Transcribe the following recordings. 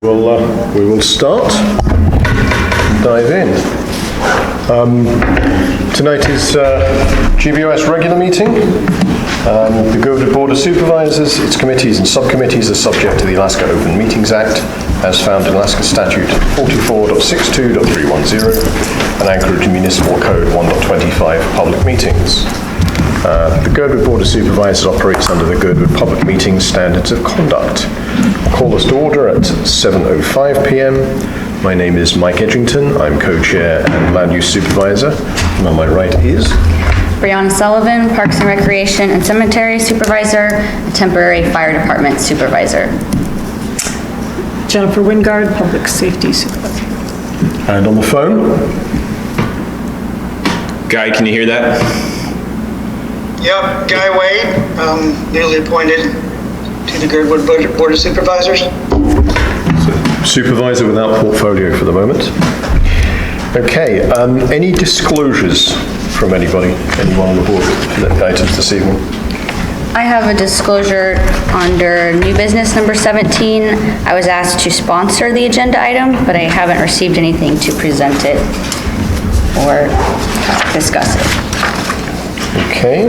We will start, dive in. Tonight is GBOS regular meeting. The Girdwood Board of Supervisors, its committees and subcommittees are subject to the Alaska Open Meetings Act as found in Alaska Statute 44.62.310 and Anchorage Municipal Code 1.25 public meetings. The Girdwood Board of Supervisors operates under the Girdwood Public Meetings Standards of Conduct. I'll call us to order at 7:05 p.m. My name is Mike Edgington. I'm co-chair and land use supervisor. And on my right is Brianna Sullivan, Parks and Recreation and Cemetery Supervisor, and Temporary Fire Department Supervisor. Jennifer Wingard, Public Safety Supervisor. And on the phone, Guy, can you hear that? Yep, Guy Wade, newly appointed to the Girdwood Board of Supervisors. supervisor without portfolio for the moment. Okay, any disclosures from anyone on the board for the items this evening? I have a disclosure under new business number 17. I was asked to sponsor the agenda item, but I haven't received anything to present it or discuss it. Okay.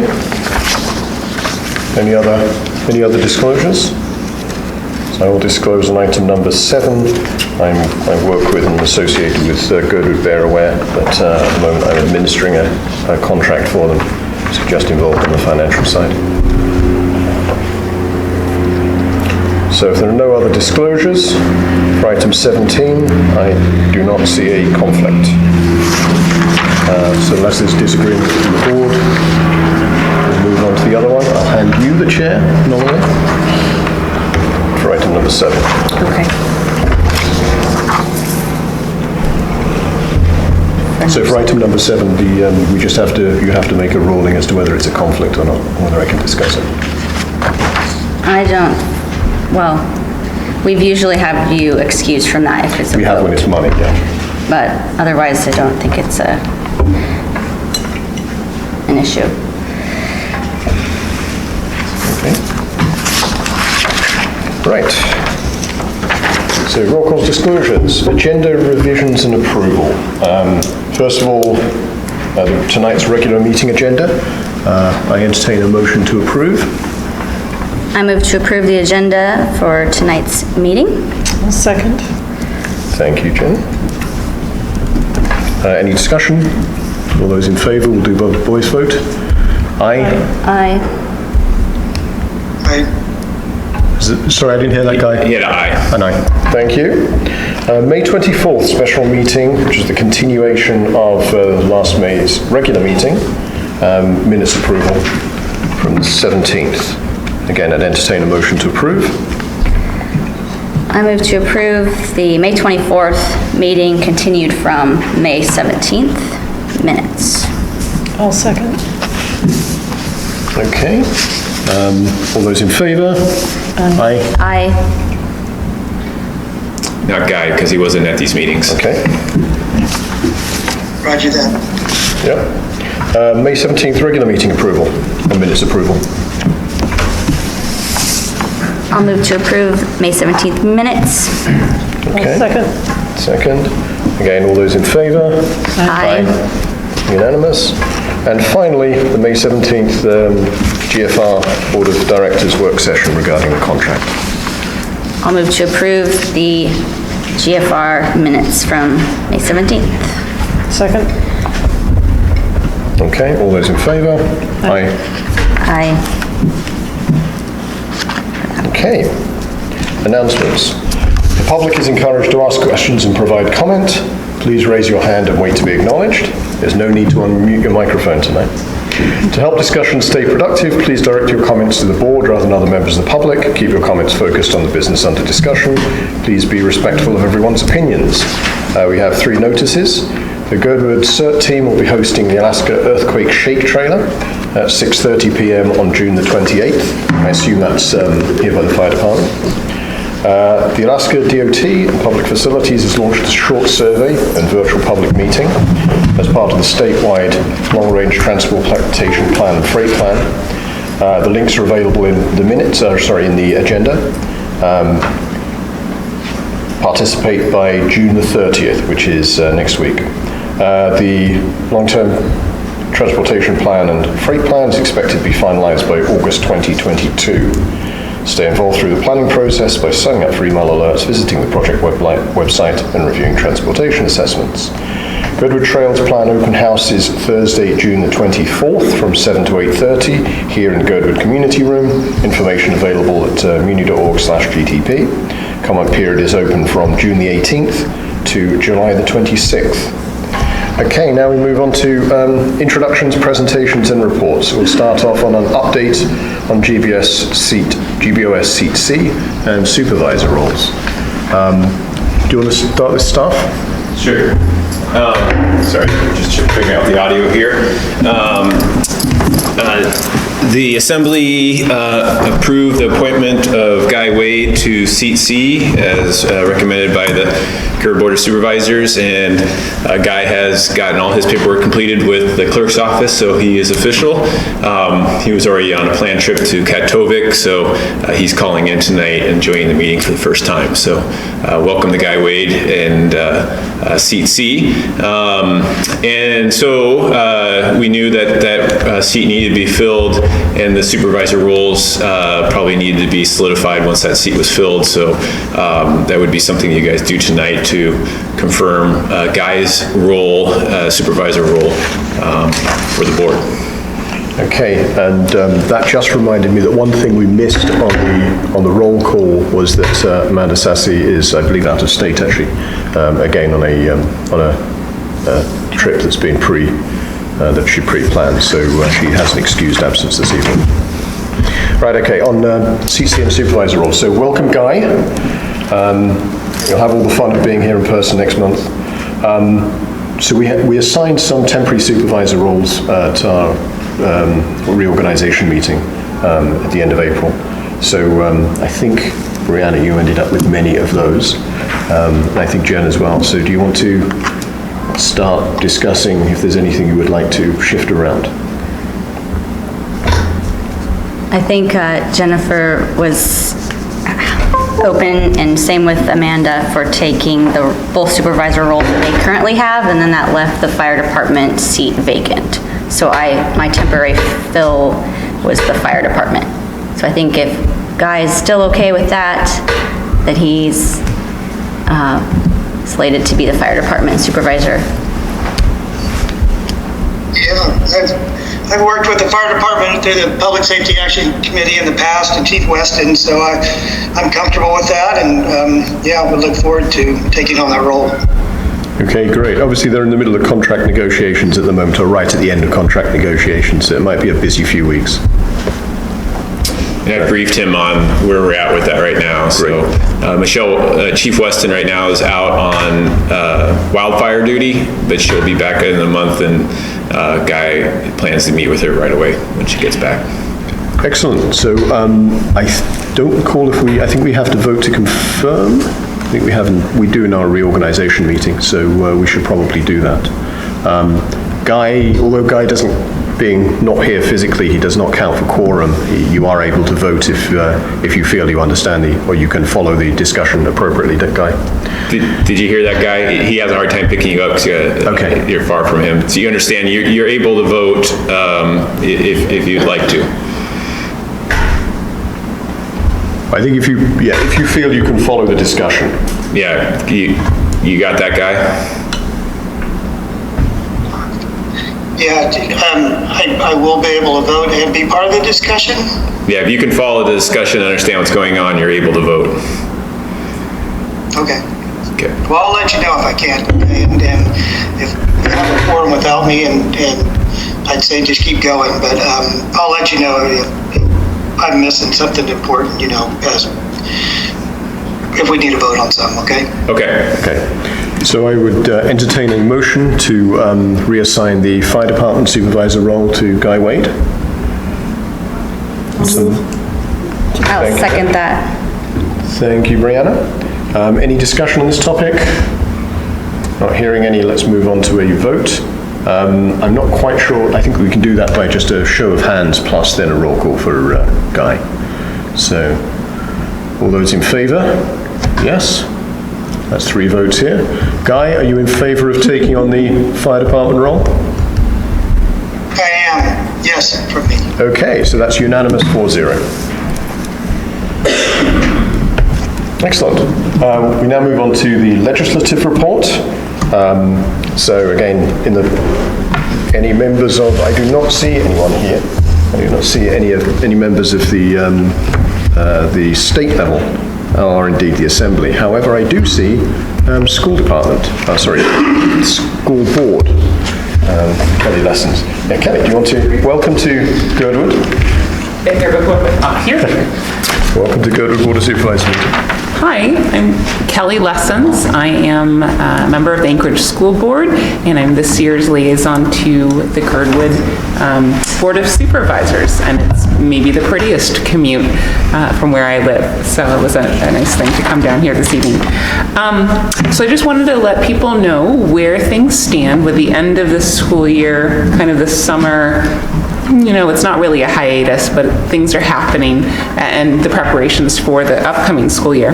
Any other disclosures? So I will disclose on item number 7. I work with and am associated with Girdwood Bear Aware, but at the moment I'm administering a contract for them, so just involved in the financial side. So if there are no other disclosures, for item 17, I do not see a conflict. So unless there's disagreement from the board, we'll move on to the other one. I'll hand you the chair, normally, for item number 7. Okay. So for item number 7, you have to make a ruling as to whether it's a conflict or not, whether I can discuss it. Well, we've usually have you excused from that if it's a vote. We have when it's money, yeah. But otherwise, I don't think it's an issue. Okay. Right. So roll call disclosures, agenda revisions and approval. First of all, tonight's regular meeting agenda. I entertain a motion to approve. I move to approve the agenda for tonight's meeting. I'll second. Thank you, Jen. Any discussion? All those in favor, we'll do by voice vote. Aye. Aye. Aye. Sorry, I didn't hear that guy. He had an aye. An aye. Thank you. May 24th special meeting, which is the continuation of last May's regular meeting. Minutes approval from the 17th. Again, I'd entertain a motion to approve. I move to approve the May 24th meeting continued from May 17th minutes. I'll second. Okay. All those in favor? Aye. Aye. Not Guy, because he wasn't at these meetings. Okay. Roger that. Yep. May 17th regular meeting approval and minutes approval. I'll move to approve May 17th minutes. Okay. I'll second. Second. Again, all those in favor? Aye. Unanimous. And finally, the May 17th GFR Board of Directors work session regarding the contract. I'll move to approve the GFR minutes from May 17th. Second. Okay, all those in favor? Aye. Aye. Okay. Announcements. The public is encouraged to ask questions and provide comment. Please raise your hand and wait to be acknowledged. There's no need to unmute your microphone tonight. To help discussion stay productive, please direct your comments to the board rather than other members of the public. Keep your comments focused on the business under discussion. Please be respectful of everyone's opinions. We have 3 notices. The Girdwood CERT team will be hosting the Alaska Earthquake Shake Trailer at 6:30 p.m. on June the 28th. I assume that's here by the fire department. The Alaska DOT and Public Facilities has launched a short survey and virtual public meeting as part of the statewide long-range transportation plan and freight plan. The links are available in the minutes, in the agenda. participate by June the 30th, which is next week. The long-term transportation plan and freight plan is expected to be finalized by August 2022. Stay involved through the planning process by signing up for email alerts, visiting the project website, and reviewing transportation assessments. Girdwood Trails Plan Open House is Thursday, June the 24th from 7 to 8:30 here in Girdwood Community Room. Information available at muni.org/GTP. Comment period is open from June the 18th to July the 26th. Okay, now we move on to introductions, presentations, and reports. We'll start off on an update on GBOS Seat C and supervisor roles. Do you want to start with staff? Sure. Sorry, just figuring out the audio here. The Assembly approved the appointment of Guy Wade to Seat C as recommended by the Girdwood Board of Supervisors, and Guy has gotten all his paperwork completed with the clerk's office, so he is official. He was already on a planned trip to Katowice, so he's calling in tonight and joining the meeting for the first time. So welcome to Guy Wade and Seat C. And so we knew that seat needed to be filled, and the supervisor roles probably needed to be solidified once that seat was filled. So that would be something you guys do tonight to confirm Guy's role, supervisor role for the board. Okay, and that just reminded me that one thing we missed on the roll call was that Amanda Sassy is, I believe, out of state actually, again on a trip that's been that she pre-planned, so she has an excused absence this evening. Right, okay, on CC and supervisor roles. So welcome, Guy. You'll have all the fun of being here in person next month. So we assigned some temporary supervisor roles at our reorganization meeting at the end of April. So I think, Brianna, you ended up with many of those, and I think Jen as well. So do you want to start discussing if there's anything you would like to shift around? I think Jennifer was open, and same with Amanda, for taking the both supervisor roles that they currently have, and then that left the fire department seat vacant. So my temporary fill was the fire department. So I think if Guy is still okay with that he's slated to be the fire department supervisor. Yeah, I've worked with the fire department through the Public Safety Action Committee in the past, and Chief Weston, so I'm comfortable with that, and yeah, we look forward to taking on that role. Okay, great. Obviously, they're in the middle of contract negotiations at the moment, or right at the end of contract negotiations, so it might be a busy few weeks. And I briefed him on where we're at with that right now. So Michelle, Chief Weston right now is out on wildfire duty, but she'll be back in a month, and Guy plans to meet with her right away when she gets back. Excellent. So I don't recall if I think we have to vote to confirm. I think we do in our reorganization meeting, so we should probably do that. Guy, although Guy being not here physically, he does not count for quorum. You are able to vote if you feel you understand or you can follow the discussion appropriately, Guy. Did you hear that, Guy? He has a hard time picking you up because okay. You're far from him. So you understand you're able to vote if you'd like to. I think if you feel you can follow the discussion. Yeah, you got that, Guy? Yeah, I will be able to vote and be part of the discussion. Yeah, if you can follow the discussion and understand what's going on, you're able to vote. Okay. Okay. Well, I'll let you know if I can. And if you have a quorum without me, and I'd say just keep going, but I'll let you know if I'm missing something important, as if we need to vote on something, okay? Okay. Okay. So I would entertain a motion to reassign the fire department supervisor role to Guy Wade. I'll second that. Thank you, Brianna. Any discussion on this topic? Not hearing any, let's move on to a vote. I'm not quite sure, I think we can do that by just a show of hands plus then a roll call for Guy. So, all those in favour? Yes? That's 3 votes here. Guy, are you in favour of taking on the fire department role? I am, yes, for me. Okay, so that's unanimous 4-0. Excellent. We now move on to the legislative report. So again, any members of, I do not see anyone here. I do not see any members of the state level or indeed the assembly. However, I do see school department, school board, Kelly Lessons. Yeah, Kelly, do you want to, welcome to Girdwood. Been here before, but not here. Welcome to Girdwood Board of Supervisors meeting. Hi, I'm Kelly Lessons. I am a member of the Anchorage School Board, and I'm this year's liaison to the Girdwood Board of Supervisors, and it's maybe the prettiest commute from where I live, so it was a nice thing to come down here this evening. So I just wanted to let people know where things stand with the end of the school year, kind of the summer. You know, it's not really a hiatus, but things are happening and the preparations for the upcoming school year.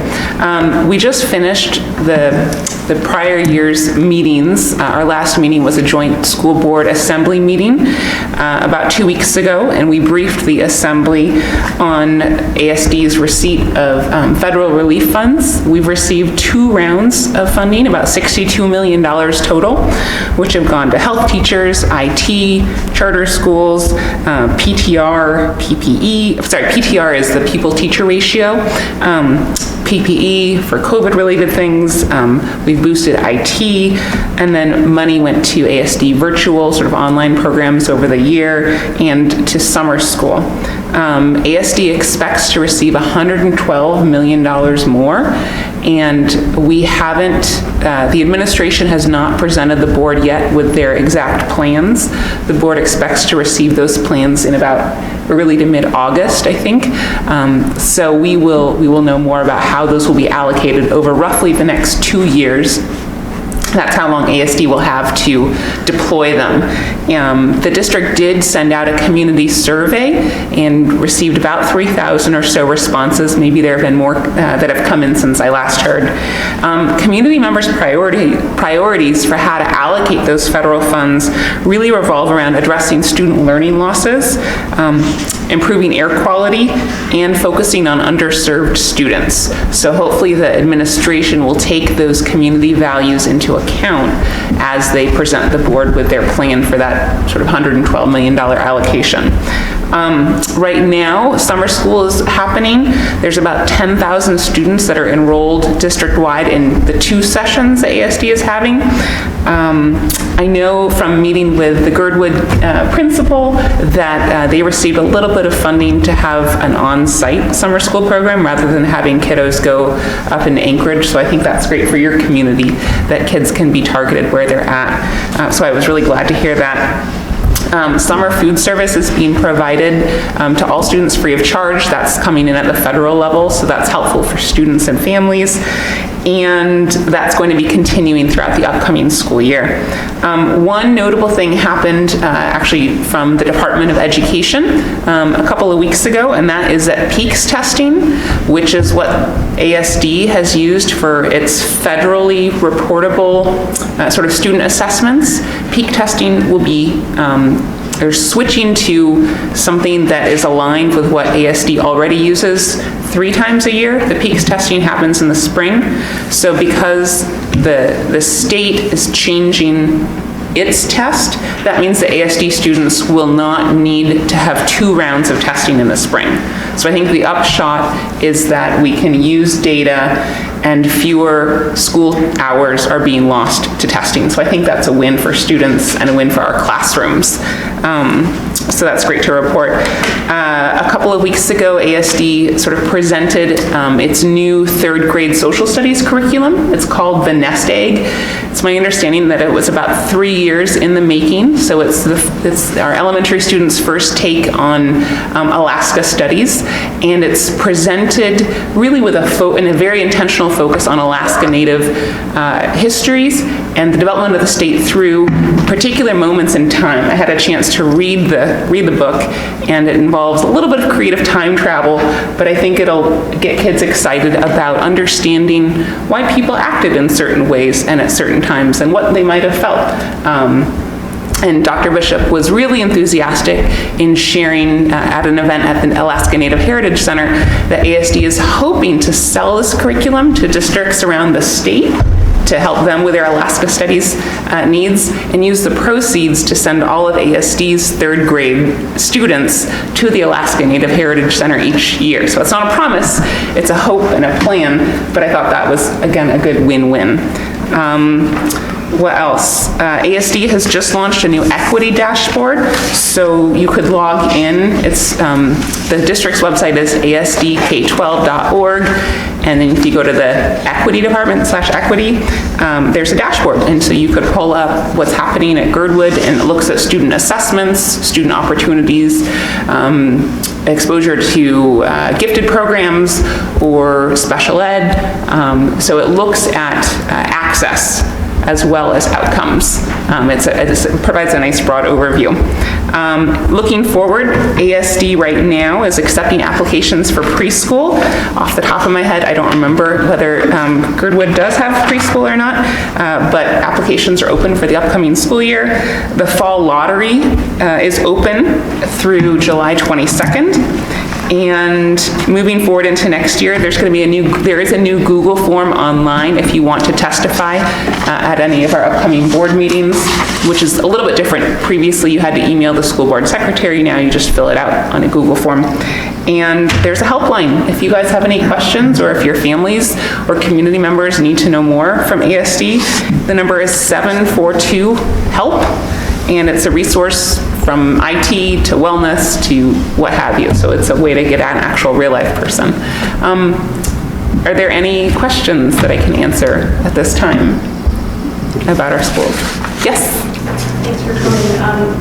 We just finished the prior year's meetings. Our last meeting was a joint school board assembly meeting about 2 weeks ago, and we briefed the assembly on ASD's receipt of federal relief funds. We've received 2 rounds of funding, about $62 million total, which have gone to health teachers, IT, charter schools, PTR, PPE, sorry, PTR is the people-teacher ratio, PPE for COVID-related things, we've boosted IT, and then money went to ASD virtual, sort of online programs over the year, and to summer school. ASD expects to receive $112 million more, and we haven't, the administration has not presented the board yet with their exact plans. The board expects to receive those plans in about early to mid-August, I think. So we will know more about how those will be allocated over roughly the next 2 years. That's how long ASD will have to deploy them. The district did send out a community survey and received about 3,000 or so responses. Maybe there have been more that have come in since I last heard. Community members' priorities for how to allocate those federal funds really revolve around addressing student learning losses, improving air quality, and focusing on underserved students. So hopefully the administration will take those community values into account as they present the board with their plan for that sort of $112 million allocation. Right now, summer school is happening. There's about 10,000 students that are enrolled district-wide in the 2 sessions that ASD is having. I know from meeting with the Girdwood principal that they received a little bit of funding to have an on-site summer school program rather than having kiddos go up in Anchorage. So I think that's great for your community, that kids can be targeted where they're at. So I was really glad to hear that. Summer food service is being provided to all students free of charge. That's coming in at the federal level, so that's helpful for students and families. And that's going to be continuing throughout the upcoming school year. One notable thing happened actually from the Department of Education a couple of weeks ago, and that is that PEAKS testing, which is what ASD has used for its federally reportable sort of student assessments. PEAK testing will be they're switching to something that is aligned with what ASD already uses 3 times a year. The PEAKS testing happens in the spring. So because the state is changing its test, that means that ASD students will not need to have 2 rounds of testing in the spring. So I think the upshot is that we can use data and fewer school hours are being lost to testing. So I think that's a win for students and a win for our classrooms. So that's great to report. A couple of weeks ago, ASD sort of presented its new 3rd grade social studies curriculum. It's called the Nest Egg. It's my understanding that it was about 3 years in the making. So it's our elementary students' first take on Alaska studies. and it's presented really with a very intentional focus on Alaska Native histories and the development of the state through particular moments in time. I had a chance to read the book, and it involves a little bit of creative time travel, but I think it'll get kids excited about understanding why people acted in certain ways and at certain times and what they might have felt. And Dr. Bishop was really enthusiastic in sharing at an event at the Alaska Native Heritage Center that ASD is hoping to sell this curriculum to districts around the state to help them with their Alaska Studies needs, and use the proceeds to send all of ASD's third grade students to the Alaska Native Heritage Center each year. So it's not a promise, it's a hope and a plan, but I thought that was, again, a good win-win. What else? ASD has just launched a new equity dashboard, so you could log in. It's the district's website is asdk12.org, and then if you go to the equity department /equity, there's a dashboard, and so you could pull up what's happening at Girdwood, and it looks at student assessments, student opportunities, exposure to gifted programs or special ed. So it looks at access as well as outcomes. It provides a nice broad overview. Looking forward, ASD right now is accepting applications for preschool. Off the top of my head, I don't remember whether Girdwood does have preschool or not, but applications are open for the upcoming school year. The fall lottery is open through July 22nd. And moving forward into next year, there is a new Google form online if you want to testify at any of our upcoming board meetings, which is a little bit different. Previously, you had to email the school board secretary. Now you just fill it out on a Google form. And there's a helpline. If you guys have any questions, or if your families or community members need to know more from ASD, the number is 742-HELP. And it's a resource from IT to wellness to what have you. So it's a way to get at an actual real life person. Are there any questions that I can answer at this time about our school? Yes? Thanks for coming.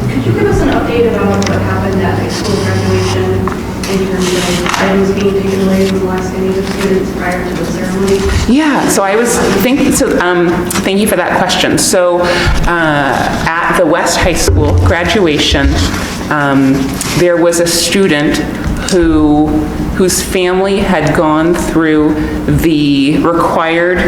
Could you give us an update about what happened at high school graduation in terms of items being taken away from Alaska Native students prior to the ceremony? Yeah, so thank you for that question. So at the West High School graduation, there was a student whose family had gone through the required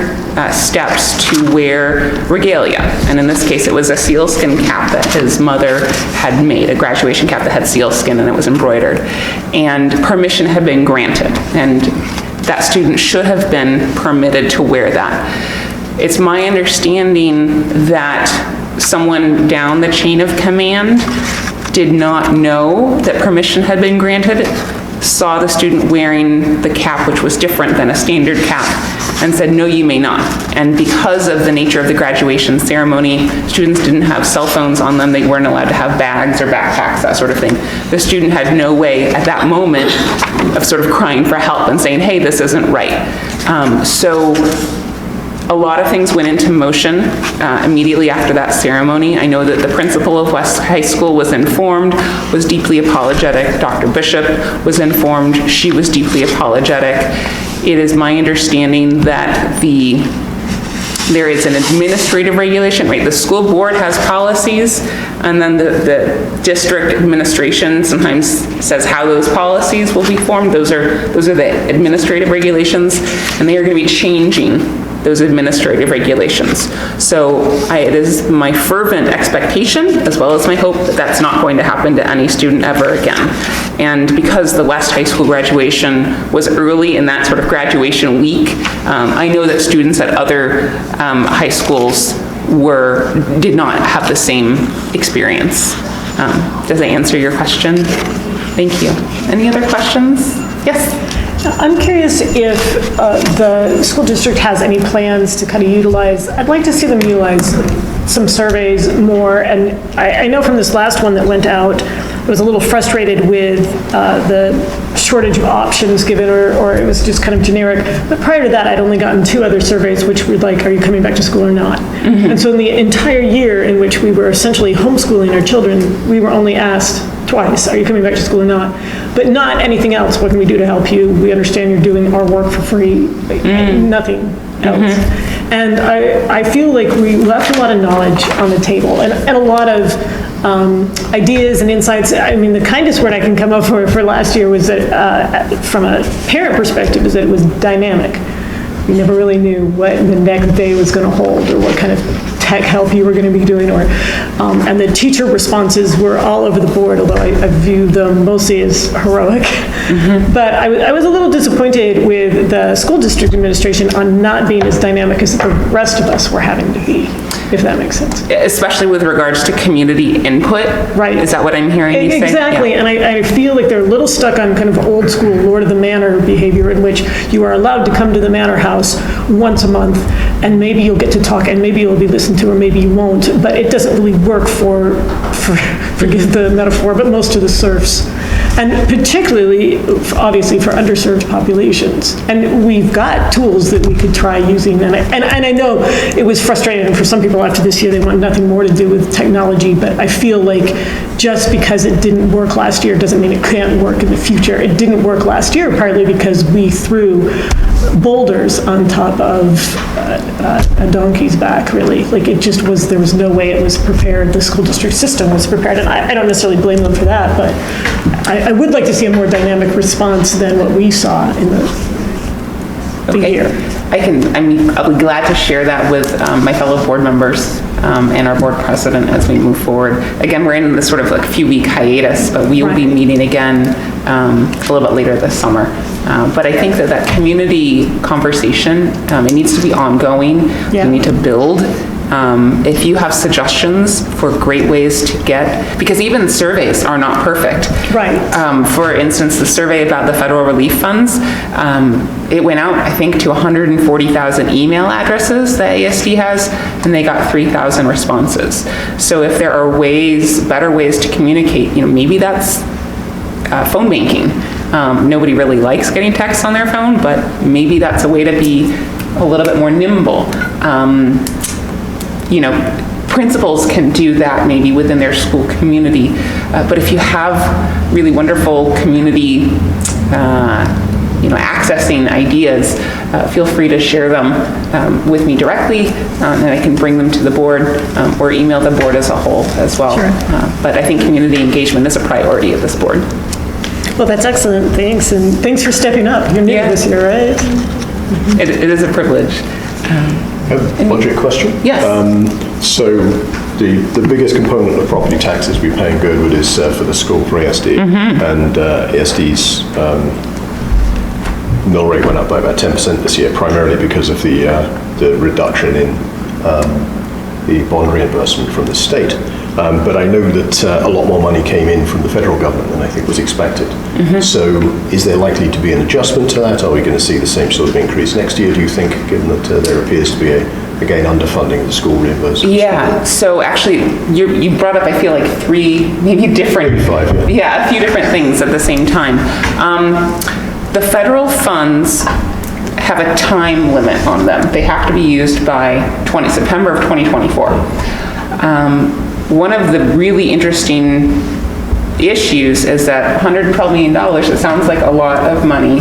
steps to wear regalia. And in this case, it was a sealskin cap that his mother had made, a graduation cap that had sealskin and it was embroidered. And permission had been granted, and that student should have been permitted to wear that. It's my understanding that someone down the chain of command did not know that permission had been granted, saw the student wearing the cap, which was different than a standard cap, and said, no, you may not. And because of the nature of the graduation ceremony, students didn't have cell phones on them, they weren't allowed to have bags or backpacks, that sort of thing. The student had no way at that moment of sort of crying for help and saying, hey, this isn't right. So a lot of things went into motion immediately after that ceremony. I know that the principal of West High School was informed, was deeply apologetic. Dr. Bishop was informed, she was deeply apologetic. It is my understanding that there is an administrative regulation, right? The school board has policies, and then the district administration sometimes says how those policies will be formed. Those are the administrative regulations, and they are going to be changing those administrative regulations. So it is my fervent expectation, as well as my hope, that that's not going to happen to any student ever again. And because the West High School graduation was early in that sort of graduation week, I know that students at other high schools did not have the same experience. Does that answer your question? Thank you. Any other questions? Yes? I'm curious if the school district has any plans to kind of utilize, I'd like to see them utilize some surveys more, and I know from this last one that went out, I was a little frustrated with the shortage of options given, or it was just kind of generic. But prior to that, I'd only gotten 2 other surveys, which were like, are you coming back to school or not? Mm-hmm. And so in the entire year in which we were essentially homeschooling our children, we were only asked twice, are you coming back to school or not? But not anything else, what can we do to help you? We understand you're doing our work for free, nothing else. And I feel like we left a lot of knowledge on the table and a lot of ideas and insights. I mean, the kindest word I can come up for last year was that, from a parent perspective, is that it was dynamic. You never really knew what the next day was going to hold or what kind of tech help you were going to be doing, and the teacher responses were all over the board, although I view them mostly as heroic. But I was a little disappointed with the school district administration on not being as dynamic as the rest of us were having to be, if that makes sense. Especially with regards to community input? Right. Is that what I'm hearing you say? Exactly, Yeah. and I feel like they're a little stuck on kind of old school Lord of the Manor behavior in which you are allowed to come to the manor house once a month, and maybe you'll get to talk, and maybe you'll be listened to, or maybe you won't, but it doesn't really work for forgive the metaphor, but most of the serfs. And particularly, obviously, for underserved populations. And we've got tools that we could try using, and I know it was frustrating for some people after this year, they want nothing more to do with technology, but I feel like just because it didn't work last year doesn't mean it can't work in the future. It didn't work last year, partly because we threw boulders on top of a donkey's back, really. Like, it just was, there was no way it was prepared, the school district system was prepared, and I don't necessarily blame them for that, but I would like to see a more dynamic response than what we saw in the year. I'll be glad to share that with my fellow board members and our board president as we move forward. Again, we're in this sort of like few-week hiatus, but we will be meeting again a little bit later this summer. But I think that community conversation, it needs to be ongoing. Yeah. We need to build. If you have suggestions for great ways to get, because even surveys are not perfect. Right. For instance, the survey about the federal relief funds, it went out, I think, to 140,000 email addresses that ASD has, and they got 3,000 responses. So if there are better ways to communicate, maybe that's phone banking. Nobody really likes getting texts on their phone, but maybe that's a way to be a little bit more nimble. Principals can do that maybe within their school community, but if you have really wonderful community, accessing ideas, feel free to share them with me directly, and I can bring them to the board or email the board as a whole as well. Sure. But I think community engagement is a priority of this board. Well, that's excellent, thanks, and thanks for stepping up. You're new this year, right? It is a privilege. Budget question? Yes. So the biggest component of property taxes we pay in Girdwood is for the school for ASD, and ASD's mill rate went up by about 10% this year, primarily because of the reduction in the bond reimbursement from the state. But I know that a lot more money came in from the federal government than I think was expected. So is there likely to be an adjustment to that? Are we going to see the same sort of increase next year, do you think, given that there appears to be again, underfunding of the school reimbursement? Yeah, so actually, you brought up, I feel like, three, maybe different... Maybe five, yeah. A few different things at the same time. The federal funds have a time limit on them. They have to be used by September of 2024. One of the really interesting issues is that $112 million, it sounds like a lot of money,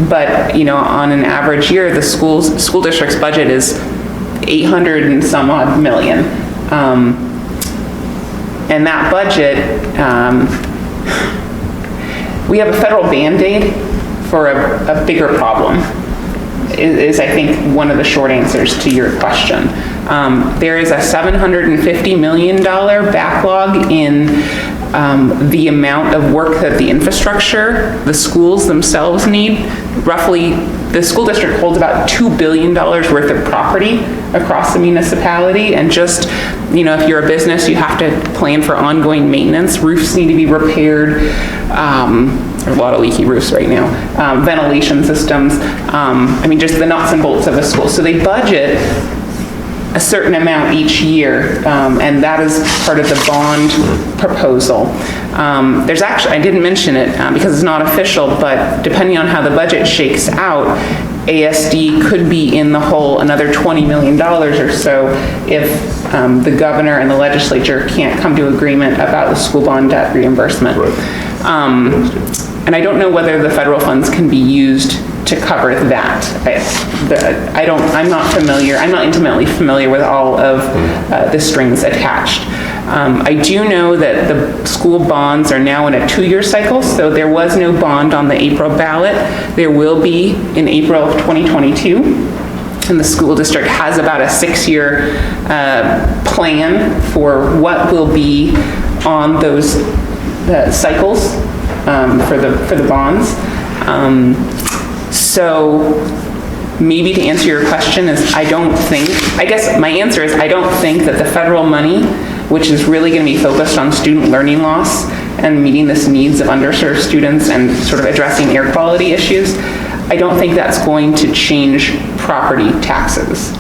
but on an average year, the school district's budget is 800 and some odd million. And that budget, we have a federal Band-Aid for a bigger problem, is I think one of the short answers to your question. There is a $750 million backlog in the amount of work that the infrastructure, the schools themselves need. Roughly, the school district holds about $2 billion worth of property across the municipality, and just, if you're a business, you have to plan for ongoing maintenance. Roofs need to be repaired. There are a lot of leaky roofs right now. Ventilation systems, just the nuts and bolts of a school. So they budget a certain amount each year, and that is part of the bond proposal. There's actually, I didn't mention it because it's not official, but depending on how the budget shakes out, ASD could be in the hole another $20 million or so if the governor and the legislature can't come to agreement about the school bond debt reimbursement. And I don't know whether the federal funds can be used to cover that. I'm not intimately familiar with all of the strings attached. I do know that the school bonds are now in a 2-year cycle, so there was no bond on the April ballot. There will be in April of 2022, and the school district has about a 6-year plan for what will be on those cycles for the bonds. So maybe to answer your question is I guess my answer is I don't think that the federal money, which is really going to be focused on student learning loss and meeting the needs of underserved students and sort of addressing air quality issues, I don't think that's going to change property taxes.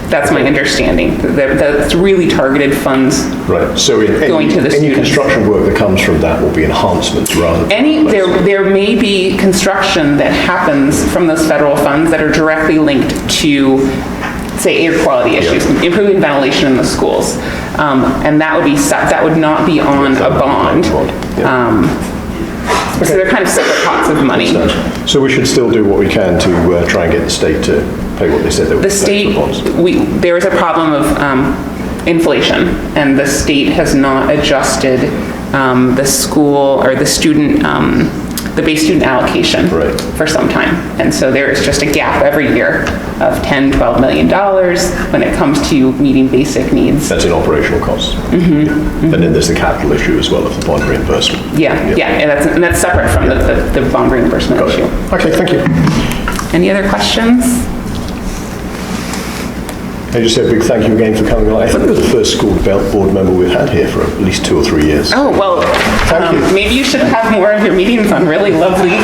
That's my understanding. That's really targeted funds. Right. So going to the any students. construction work that comes from that will be enhancements rather than there may be construction that happens from those federal funds that are directly linked to, say, air quality issues, improving ventilation in the schools, and that would not be on a bond. So they're kind of separate pots of money. So we should still do what we can to try and get the state to pay what they said they would. The state, there is a problem of inflation, and the state has not adjusted the school or the student, the base student allocation for some time. And so there is just a gap every year of $10, $12 million when it comes to meeting basic needs. That's in operational costs. And then there's the capital issue as well of the bond reimbursement. And that's separate from the bond reimbursement issue. Okay, thank you. Any other questions? I just say a big thank you again for coming on. I think you're the first school board member we've had here for at least 2 or 3 years. Oh, well, Thank you. maybe you should have more of your meetings on really lovely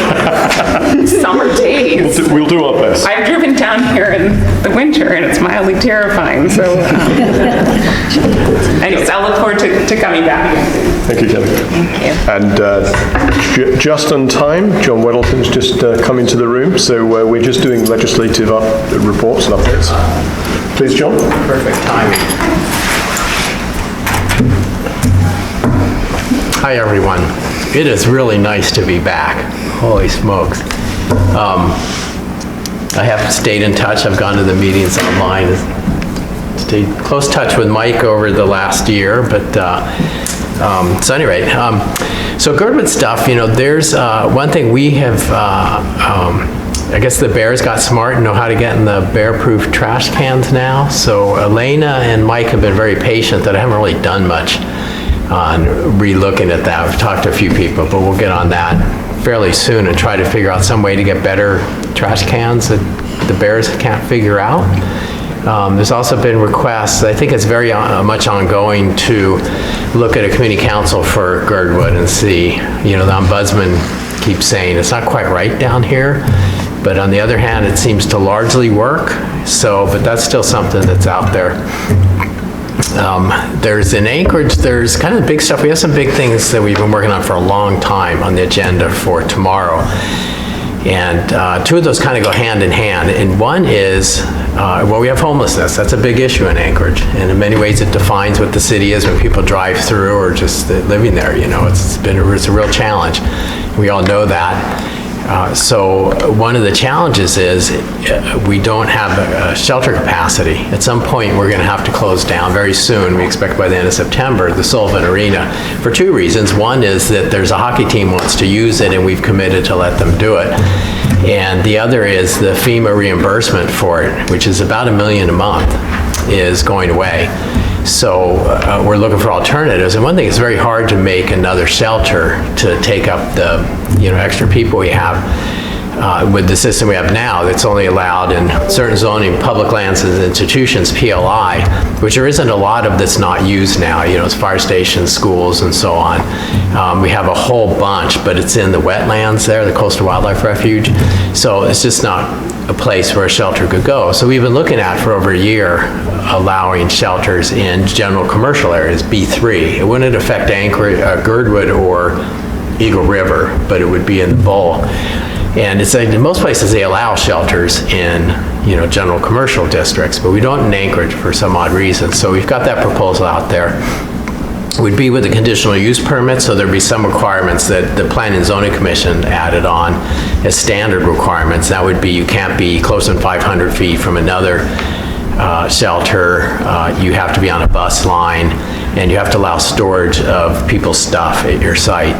summer days. We'll do our best. I've driven down here in the winter and it's mildly terrifying, so. Anyways, I'll look forward to coming back again. Thank you, Kelly. Thank you. And just on time, John Weddleton's just come into the room, so we're just doing legislative reports and updates. Please, John. Perfect timing. Hi, everyone. It is really nice to be back. Holy smokes. I have stayed in touch. I've gone to the meetings online. Stayed close touch with Mike over the last year, but so anyway, so Girdwood stuff, there's one thing we have, I guess the Bears got smart and know how to get in the bear-proof trash cans now. So Elena and Mike have been very patient that I haven't really done much on re-looking at that. We've talked to a few people, but we'll get on that fairly soon and try to figure out some way to get better trash cans that the Bears can't figure out. There's also been requests, I think it's very much ongoing, to look at a community council for Girdwood and see, the ombudsman keeps saying it's not quite right down here. But on the other hand, it seems to largely work. So, but that's still something that's out there. There's in Anchorage, there's kind of big stuff. We have some big things that we've been working on for a long time on the agenda for tomorrow. And 2 of those kind of go hand in hand. And one is, we have homelessness. That's a big issue in Anchorage. And in many ways, it defines what the city is when people drive through or just living there. It's a real challenge. We all know that. So one of the challenges is we don't have shelter capacity. At some point, we're going to have to close down very soon. We expect by the end of September, the Sullivan Arena, for 2 reasons. One is that there's a hockey team wants to use it, and we've committed to let them do it. And the other is the FEMA reimbursement for it, which is about $1 million a month, is going away. So we're looking for alternatives. And one thing, it's very hard to make another shelter to take up the extra people we have with the system we have now that's only allowed in certain zoning, public lands and institutions, PLI, which there isn't a lot of that's not used now. It's fire stations, schools, and so on. We have a whole bunch, but it's in the wetlands there, the Coastal Wildlife Refuge. So it's just not a place where a shelter could go. So we've been looking at for over a year allowing shelters in general commercial areas, B3. It wouldn't affect Girdwood or Eagle River, but it would be in the bowl. And it's like, in most places, they allow shelters in, general commercial districts, but we don't in Anchorage for some odd reason. So we've got that proposal out there. Would be with a conditional use permit, so there'd be some requirements that the Planning and Zoning Commission added on as standard requirements. That would be you can't be close than 500 feet from another shelter, you have to be on a bus line, and you have to allow storage of people's stuff at your site.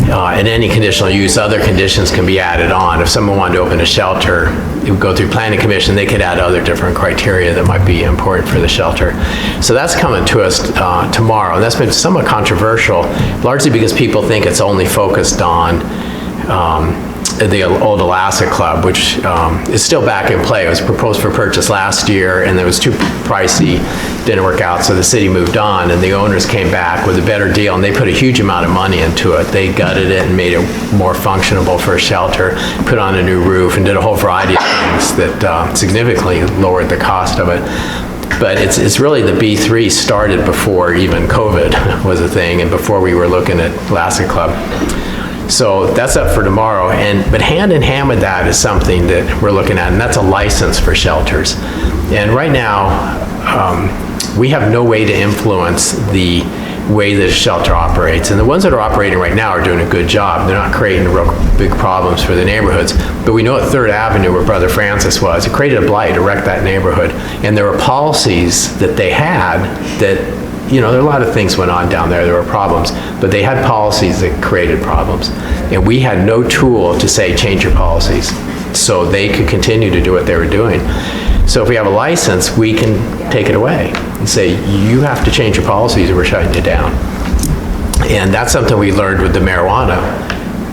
And any conditional use, other conditions can be added on. If someone wanted to open a shelter, it would go through Planning Commission, they could add other different criteria that might be important for the shelter. So that's coming to us tomorrow. And that's been somewhat controversial, largely because people think it's only focused on the old Alaska Club, which is still back in play. It was proposed for purchase last year, and it was too pricey, didn't work out, so the city moved on, and the owners came back with a better deal, and they put a huge amount of money into it. They gutted it and made it more functionable for a shelter, put on a new roof, and did a whole variety of things that significantly lowered the cost of it. But it's really the B3 started before even COVID was a thing, and before we were looking at Alaska Club. So that's up for tomorrow, but hand in hand with that is something that we're looking at, and that's a license for shelters. And right now, we have no way to influence the way that a shelter operates. And the ones that are operating right now are doing a good job. They're not creating real big problems for the neighborhoods. But we know at 3rd Avenue, where Brother Francis was, it created a blight, it wrecked that neighborhood. And there were policies that they had that, there are a lot of things went on down there. There were problems, but they had policies that created problems. And we had no tool to say, change your policies, so they could continue to do what they were doing. So if we have a license, we can take it away and say, you have to change your policies or we're shutting you down. And that's something we learned with the marijuana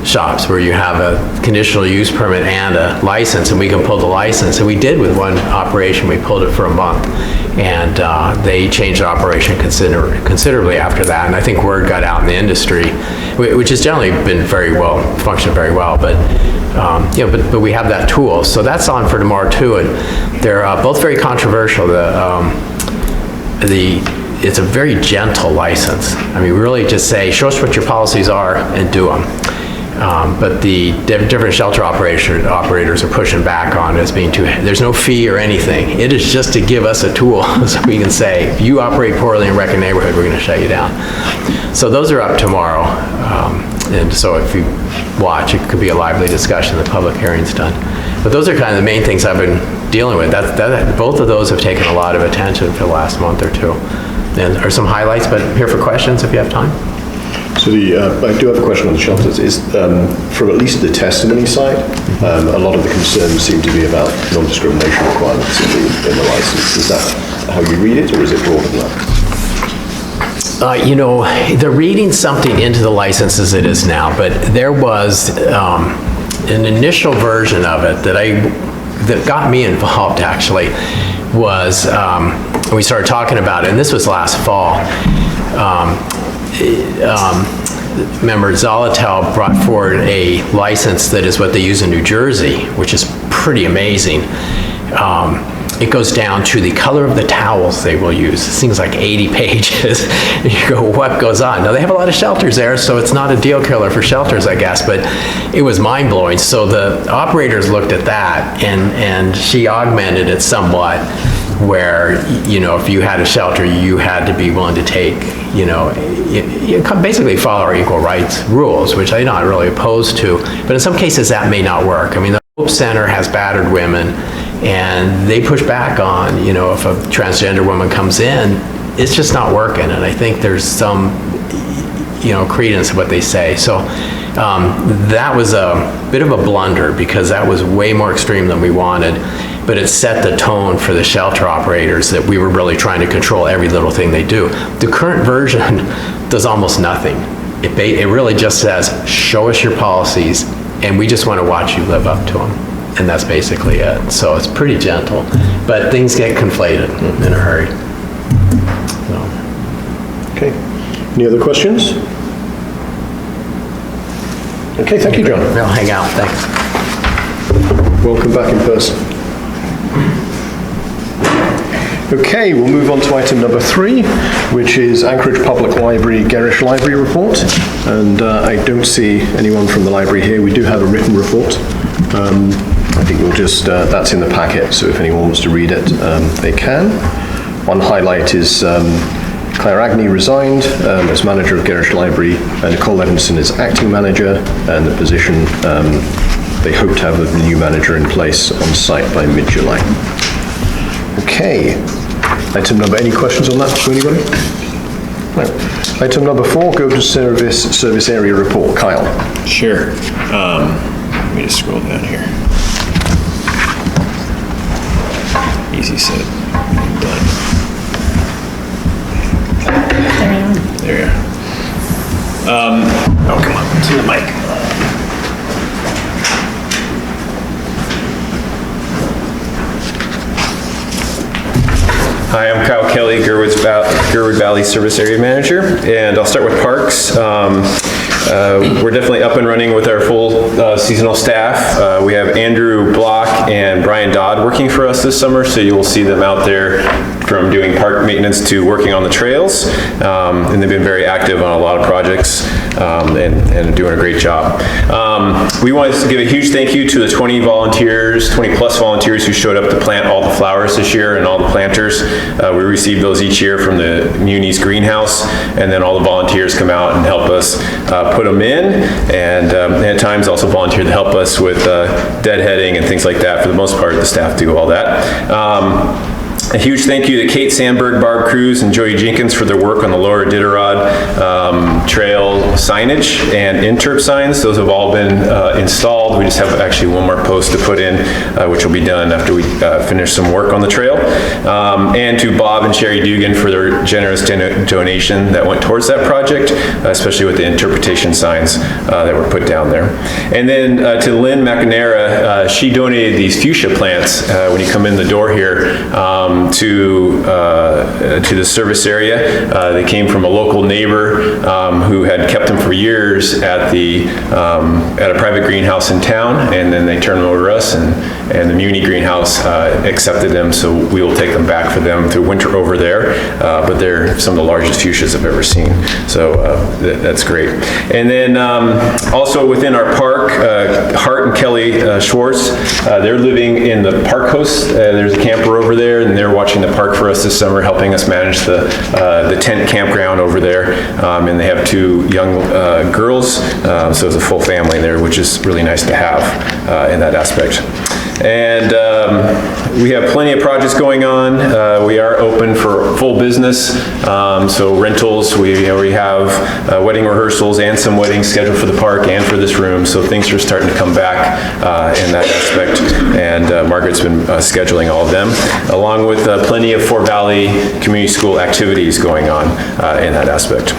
shops, where you have a conditional use permit and a license, and we can pull the license. And we did with one operation, we pulled it for a month, and they changed the operation considerably after that. And I think word got out in the industry, which has generally been functioned very well, but but we have that tool. So that's on for tomorrow too, and they're both very controversial. It's a very gentle license. I mean, we really just say, show us what your policies are and do them. But the different shelter operators are pushing back on it as being there's no fee or anything. It is just to give us a tool so we can say, if you operate poorly and wreck a neighborhood, we're going to shut you down. So those are up tomorrow. And so if you watch, it could be a lively discussion. The public hearing's done. But those are kind of the main things I've been dealing with. Both of those have taken a lot of attention for the last month or two. And are some highlights, but here for questions if you have time. So I do have a question on the shelters. Is from at least the testimony side, a lot of the concerns seem to be about non-discrimination requirements in the license. Is that how you read it, or is it broader than that? They're reading something into the license as it is now, but there was an initial version of it that got me involved, actually, was we started talking about it, and this was last fall. Member Zolotel brought forward a license that is what they use in New Jersey, which is pretty amazing. It goes down to the color of the towels they will use. This thing's like 80 pages. And you go, what goes on? Now, they have a lot of shelters there, so it's not a deal killer for shelters, I guess, but it was mind-blowing. So the operators looked at that, and she augmented it somewhat, where, if you had a shelter, you had to be willing to take, you basically follow our equal rights rules, which I'm not really opposed to, but in some cases that may not work. I mean, the Hope Center has battered women, and they push back on, if a transgender woman comes in, it's just not working, and I think there's some, credence to what they say. So that was a bit of a blunder, because that was way more extreme than we wanted. But it set the tone for the shelter operators that we were really trying to control every little thing they do. The current version does almost nothing. It really just says, show us your policies, and we just want to watch you live up to them. And that's basically it. So it's pretty gentle, but things get conflated in a hurry. So. Okay. Any other questions? Okay, thank you, John. I'll hang out, thanks. Welcome back in person. Okay, we'll move on to item number 3, which is Anchorage Public Library Garish Library Report. And I don't see anyone from the library here. We do have a written report I think we'll just, that's in the packet, so if anyone wants to read it, they can. One highlight is Claire Agnew resigned as manager of Gerrish Library, and Nicole Levinson is acting manager, and the position, they hope to have a new manager in place on site by mid-July. Okay. Item number, any questions on that from anybody? No. Item number 4, go to service area report. Kyle. Sure. Let me just scroll down here. Easy set. Done. There you are. Oh, come on, to the mic. Hi, I'm Kyle Kelly, Girdwood Valley Service Area Manager, and I'll start with parks. We're definitely up and running with our full seasonal staff. We have Andrew Block and Brian Dodd working for us this summer, so you will see them out there from doing park maintenance to working on the trails. And they've been very active on a lot of projects and doing a great job. We wanted to give a huge thank you to the 20 plus volunteers who showed up to plant all the flowers this year and all the planters. We receive those each year from the Muni's greenhouse, and then all the volunteers come out and help us put them in, and at times also volunteer to help us with deadheading and things like that. For the most part, the staff do all that. A huge thank you to Kate Sandberg, Barb Cruz, and Joey Jenkins for their work on the Lower Iditarod trail signage and interp signs. Those have all been installed. We just have actually one more post to put in, which will be done after we finish some work on the trail. And to Bob and Sherry Dugan for their generous donation that went towards that project, especially with the interpretation signs that were put down there. And then to Lynn McNamara, she donated these fuchsia plants when you come in the door here. To the service area. They came from a local neighbor who had kept them for years at a private greenhouse in town, and then they turned them over to us, and the Muni greenhouse accepted them, so we will take them back for them to winter over there. But they're some of the largest fuchsias I've ever seen, so that's great. And then also within our park, Hart and Kelly Schwartz, they're living in the park host. There's a camper over there, and they're watching the park for us this summer, helping us manage the tent campground over there. And they have 2 young girls, so it's a full family there, which is really nice to have in that aspect. And we have plenty of projects going on. We are open for full business, so rentals. We have wedding rehearsals and some weddings scheduled for the park and for this room, so things are starting to come back in that aspect. And Margaret's been scheduling all of them, along with plenty of Fort Valley Community School activities going on in that aspect.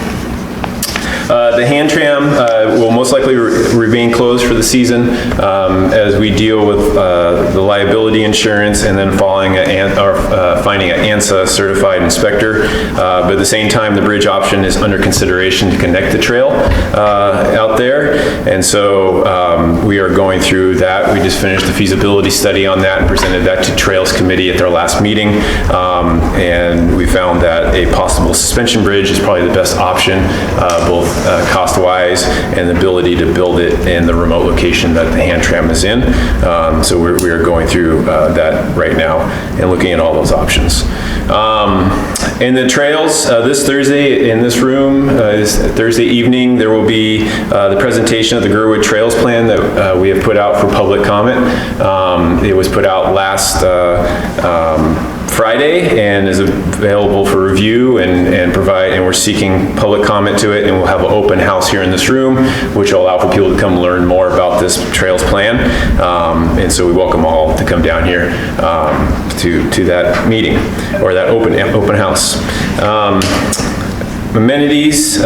The hand tram will most likely remain closed for the season as we deal with the liability insurance and then finding an ANSA certified inspector. But at the same time, the bridge option is under consideration to connect the trail out there. And so we are going through that. We just finished the feasibility study on that and presented that to Trails Committee at their last meeting. And we found that a possible suspension bridge is probably the best option, both cost-wise and the ability to build it in the remote location that the hand tram is in. So we are going through that right now and looking at all those options. And the trails, this Thursday in this room, this Thursday evening, there will be the presentation of the Girdwood Trails Plan that we have put out for public comment. It was put out last Friday and is available for review and we're seeking public comment to it, and we'll have an open house here in this room, which will allow for people to come learn more about this trails plan. And so we welcome all to come down here to that meeting or that open house. Amenities,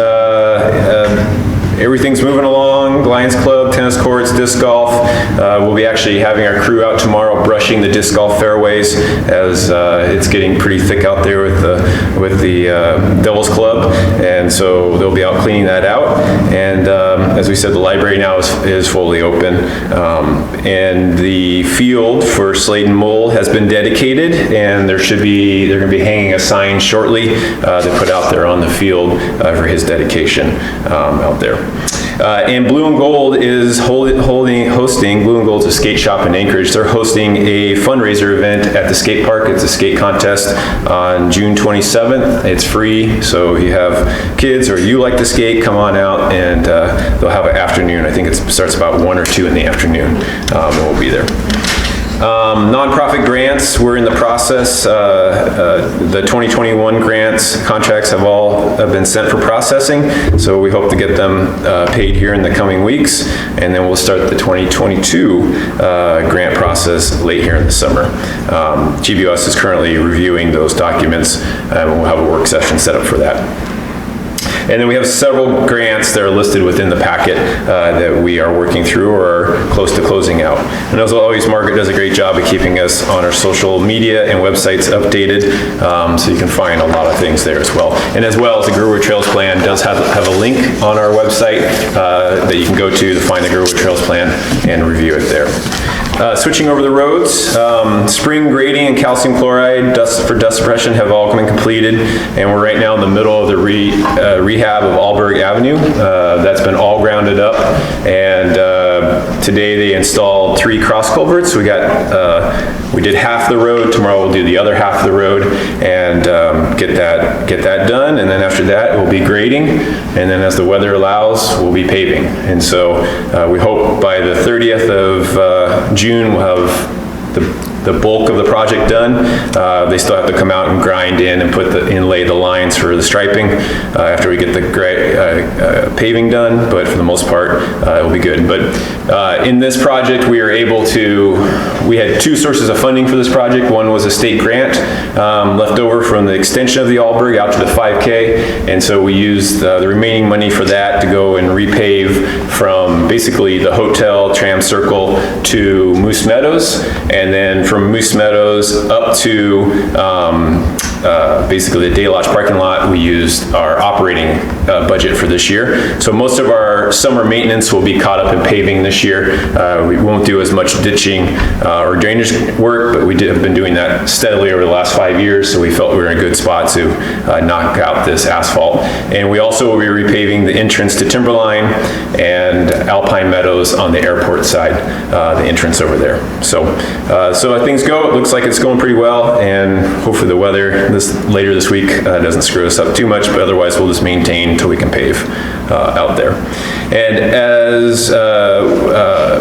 everything's moving along. Lions Club, tennis courts, disc golf. We'll be actually having our crew out tomorrow brushing the disc golf fairways as it's getting pretty thick out there with the Devil's Club, and so they'll be out cleaning that out. And as we said, the library now is fully open, and the field for Slade and Mull has been dedicated, and they're going to be hanging a sign shortly to put out there on the field for his dedication out there. And Blue and Gold is hosting, Blue and Gold's a skate shop in Anchorage. They're hosting a fundraiser event at the skate park. It's a skate contest on June 27th. It's free, so if you have kids or you like to skate, come on out, and they'll have an afternoon. I think it starts about 1 or 2 in the afternoon, and we'll be there. Nonprofit grants, we're in the process. The 2021 grants contracts have all been sent for processing, so we hope to get them paid here in the coming weeks, and then we'll start the 2022 grant process late here in the summer. GBOS is currently reviewing those documents, and we'll have a work session set up for that. And then we have several grants that are listed within the packet that we are working through or are close to closing out. And as always, Margaret does a great job of keeping us on our social media and websites updated, so you can find a lot of things there as well. And as well as the Girdwood Trails Plan does have a link on our website that you can go to find the Girdwood Trails Plan and review it there. Switching over the roads, spring grading and calcium chloride for dust suppression have all been completed, and we're right now in the middle of the rehab of Alberg Avenue. That's been all grounded up, and today they installed 3 cross culverts. We did half the road. Tomorrow we'll do the other half of the road and get that done, and then after that we'll be grading, and then as the weather allows we'll be paving. And so we hope by the 30th of June we'll have the bulk of the project done. They still have to come out and grind in and inlay the lines for the striping after we get the paving done, but for the most part it'll be good. But in this project we had 2 sources of funding for this project. One was a state grant left over from the extension of the Alberg out to the 5K, and so we used the remaining money for that to go and repave from basically the hotel tram circle to Moose Meadows, and then from Moose Meadows up to basically the Day Lodge parking lot. We used our operating budget for this year. So most of our summer maintenance will be caught up in paving this year. We won't do as much ditching or drainage work, but we have been doing that steadily over the last 5 years, so we felt we were in a good spot to knock out this asphalt. And we also will be repaving the entrance to Timberline and Alpine Meadows on the airport side, the entrance over there. So as things go, it looks like it's going pretty well, and hopefully the weather later this week doesn't screw us up too much, but otherwise we'll just maintain until we can pave out there. And as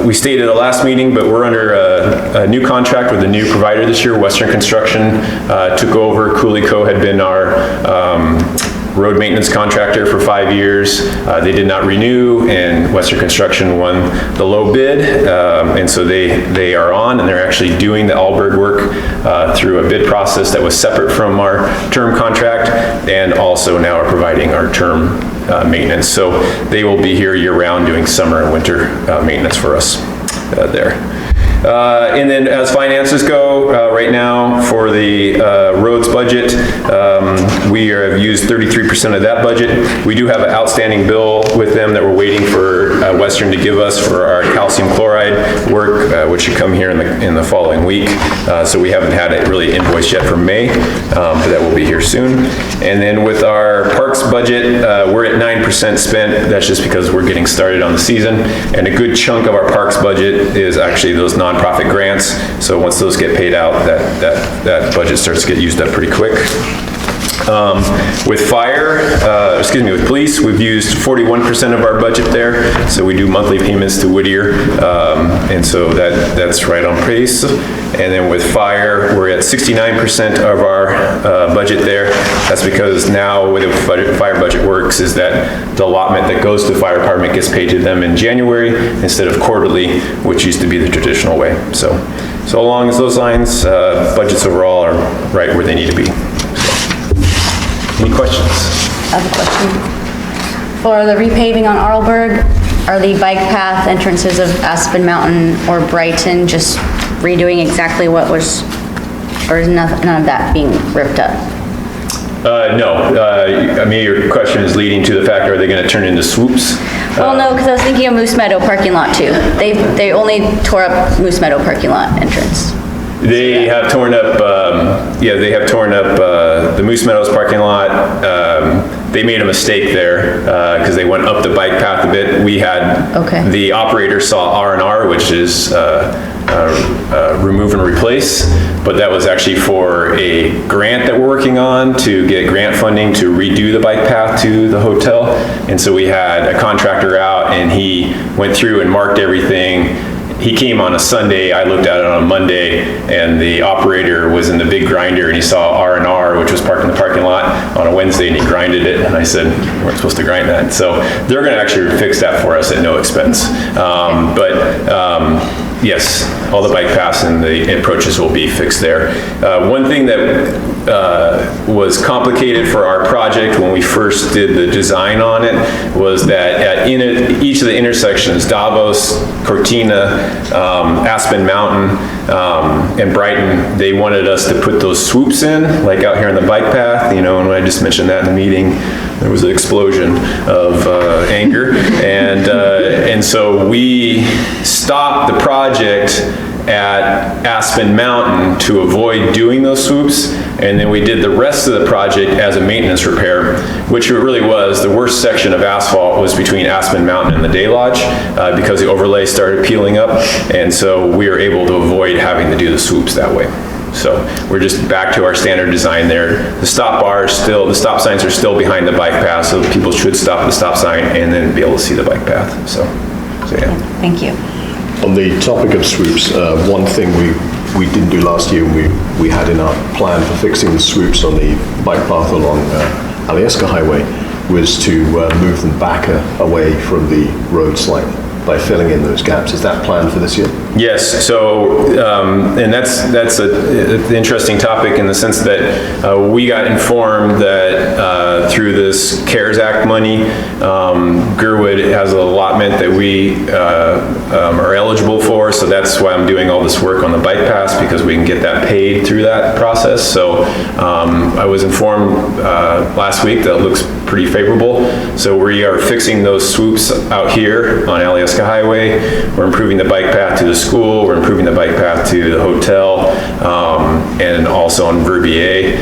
we stated at the last meeting, but we're under a new contract with a new provider this year. Western Construction took over. Cooley Co. had been our road maintenance contractor for 5 years. They did not renew, and Western Construction won the low bid, and so they are on, and they're actually doing the Alberg work through a bid process that was separate from our term contract, and also now are providing our term maintenance. So they will be here year-round doing summer and winter maintenance for us there. And then as finances go, right now for the roads budget, we have used 33% of that budget. We do have an outstanding bill with them that we're waiting for Western to give us for our calcium chloride work, which should come here in the following week. So we haven't had it really invoiced yet for May, but that will be here soon. And then with our parks budget, we're at 9% spent. That's just because we're getting started on the season. And a good chunk of our parks budget is actually those nonprofit grants. So once those get paid out, that budget starts to get used up pretty quick. With police, we've used 41% of our budget there. So we do monthly payments to Whittier. And so that's right on pace. And then with fire, we're at 69% of our budget there. That's because now the way the fire budget works is that the allotment that goes to the fire department gets paid to them in January instead of quarterly, which used to be the traditional way. So along as those lines, budgets overall are right where they need to be. Any questions? I have a question. For the repaving on Arlberg, are the bike path entrances of Aspen Mountain or Brighton just redoing exactly what was, or is none of that being ripped up? No. I mean, your question is leading to the fact, are they going to turn into swoops? Well, no, because I was thinking of Moose Meadow parking lot too. They only tore up Moose Meadow parking lot entrance. They have torn up, the Moose Meadows parking lot. they made a mistake there because they went up the bike path a bit. We had, Okay. the operator saw R&R, which is remove and replace, but that was actually for a grant that we're working on to get grant funding to redo the bike path to the hotel. And so we had a contractor out and he went through and marked everything. He came on a Sunday, I looked at it on a Monday, and the operator was in the big grinder and he saw R&R, which was parked in the parking lot, on a Wednesday, and he grinded it. And I said, we weren't supposed to grind that. So they're gonna actually fix that for us at no expense. Yes, all the bike paths and the approaches will be fixed there. One thing that was complicated for our project when we first did the design on it was that at each of the intersections, Davos, Cortina, Aspen Mountain, and Brighton, they wanted us to put those swoops in, like out here on the bike path, and when I just mentioned that in the meeting, there was an explosion of anger. And so we stopped the project at Aspen Mountain to avoid doing those swoops, and then we did the rest of the project as a maintenance repair, which it really was. The worst section of asphalt was between Aspen Mountain and the Day Lodge because the overlay started peeling up, and so we were able to avoid having to do the swoops that way. So we're just back to our standard design there. The stop signs are still behind the bike path, so people should stop at the stop sign and then be able to see the bike path. So yeah. Thank you. On the topic of swoops, one thing we didn't do last year, we had in our plan for fixing the swoops on the bike path along Alyeska Highway, was to move them back away from the road slightly by filling in those gaps. Is that planned for this year? Yes, so, and that's an interesting topic in the sense that we got informed that through this CARES Act money, Girdwood has an allotment that we are eligible for, so that's why I'm doing all this work on the bike paths, because we can get that paid through that process. So I was informed last week that it looks pretty favorable. So we are fixing those swoops out here on Alyeska Highway. We're improving the bike path to the school. We're improving the bike path to the hotel, and also on Verbier.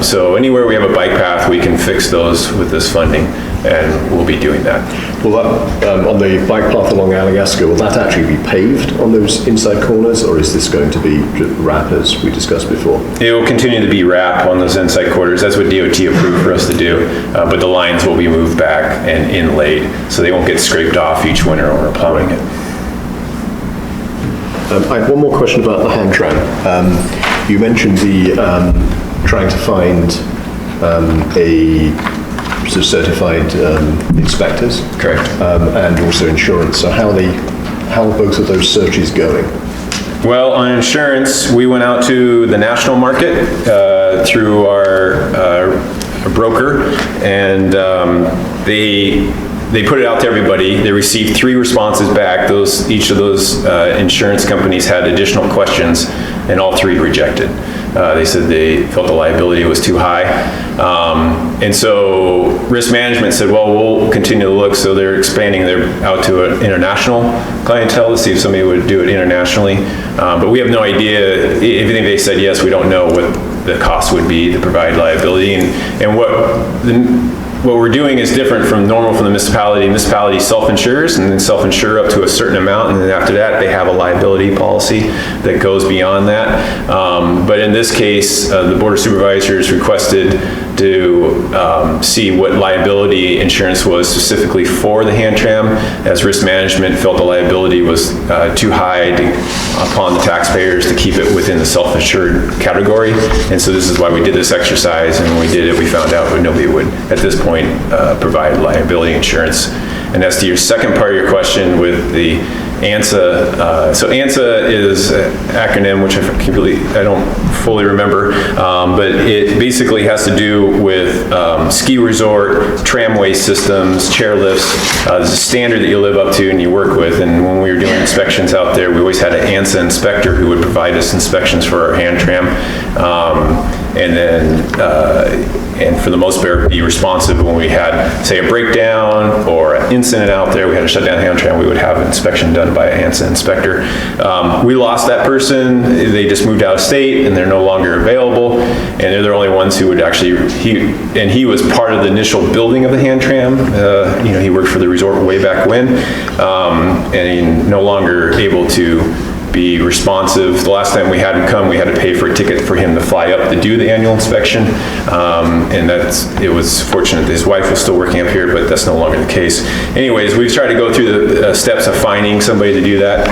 So anywhere we have a bike path, we can fix those with this funding, and we'll be doing that. Will that, on the bike path along Alyeska, will that actually be paved on those inside corners, or is this going to be wrap as we discussed before? It will continue to be wrap on those inside quarters. That's what DOT approved for us to do, but the lines will be moved back and inlaid, so they won't get scraped off each winter when we're plowing it. I have one more question about the hand tram. You mentioned the trying to find a sort of certified inspectors. Correct. And also insurance. So how are both of those searches going? Well, on insurance, we went out to the national market through our broker, and they put it out to everybody. They received 3 responses back. Each of those insurance companies had additional questions, and all 3 rejected. They said they felt the liability was too high. And so risk management said, well, we'll continue to look. So they're expanding out to an international clientele to see if somebody would do it internationally. But we have no idea. Everything they said, yes, we don't know what the cost would be to provide liability. And what we're doing is different from normal from the municipality. Municipality self-insures and then self-insure up to a certain amount, and then after that they have a liability policy that goes beyond that. But in this case, the Board of Supervisors requested to see what liability insurance was specifically for the hand tram, as risk management felt the liability was too high upon the taxpayers to keep it within the self-insured category. And so this is why we did this exercise, and when we did it, we found out that nobody would, at this point, provide liability insurance. And as to your second part of your question with the ANSA, so ANSA is an acronym which I don't fully remember, but it basically has to do with ski resort, tramway systems, chairlifts. There's a standard that you live up to and you work with, and when we were doing inspections out there, we always had an ANSA inspector who would provide us inspections for our hand tram. and then, and for the most part, be responsive when we had, say, a breakdown or an incident out there, we had to shut down the hand tram, we would have an inspection done by a Hanson inspector. We lost that person, they just moved out of state and they're no longer available, and they're the only ones who would actually, he was part of the initial building of the hand tram. He worked for the resort way back when, and he's no longer able to be responsive. The last time we had him come, we had to pay for a ticket for him to fly up to do the annual inspection. And it was fortunate that his wife was still working up here, but that's no longer the case. Anyways, we've tried to go through the steps of finding somebody to do that.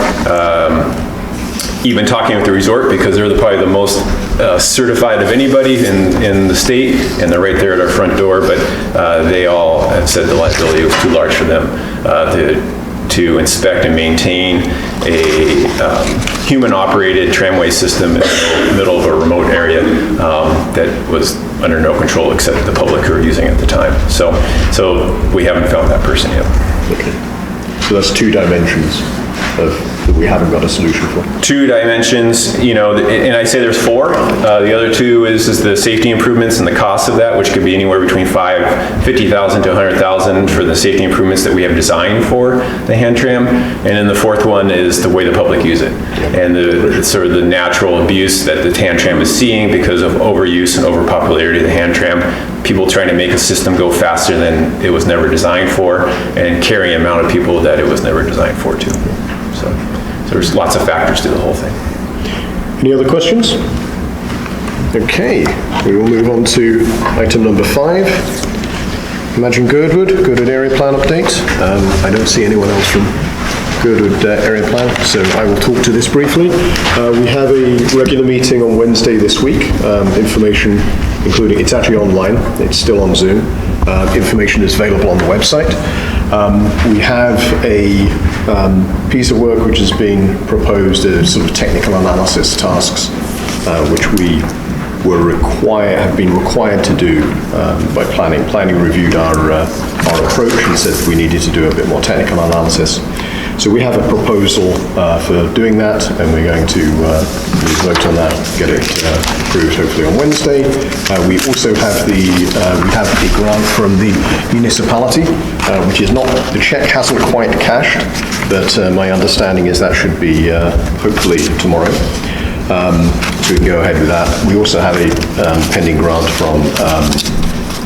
Even talking with the resort, because they're probably the most certified of anybody in the state, and they're right there at our front door, but they all have said the liability was too large for them to inspect and maintain a human-operated tramway system in the middle of a remote area that was under no control except the public who were using it at the time. So we haven't found that person yet. Okay. So that's two dimensions that we haven't got a solution for. Two dimensions, and I say there's four. The other two is the safety improvements and the cost of that, which could be anywhere between $50,000 to $100,000 for the safety improvements that we have designed for the hand tram. And then the fourth one is the way the public use it, and the sort of the natural abuse that the hand tram is seeing because of overuse and overpopularity of the hand tram. People trying to make a system go faster than it was never designed for, and carrying an amount of people that it was never designed for too. So there's lots of factors to the whole thing. Any other questions? Okay, we will move on to item number 5. Imagine Girdwood area plan update. I don't see anyone else from Girdwood area plan, so I will talk to this briefly. We have a regular meeting on Wednesday this week. Information including, it's actually online, it's still on Zoom. Information is available on the website. We have a piece of work which has been proposed as sort of technical analysis tasks, which we have been required to do by planning. Planning reviewed our approach and said that we needed to do a bit more technical analysis. So we have a proposal for doing that, and we're going to vote on that, get it approved hopefully on Wednesday. We also have a grant from the municipality, which is not, the check hasn't quite cashed, but my understanding is that should be hopefully tomorrow. So we can go ahead with that. We also have a pending grant from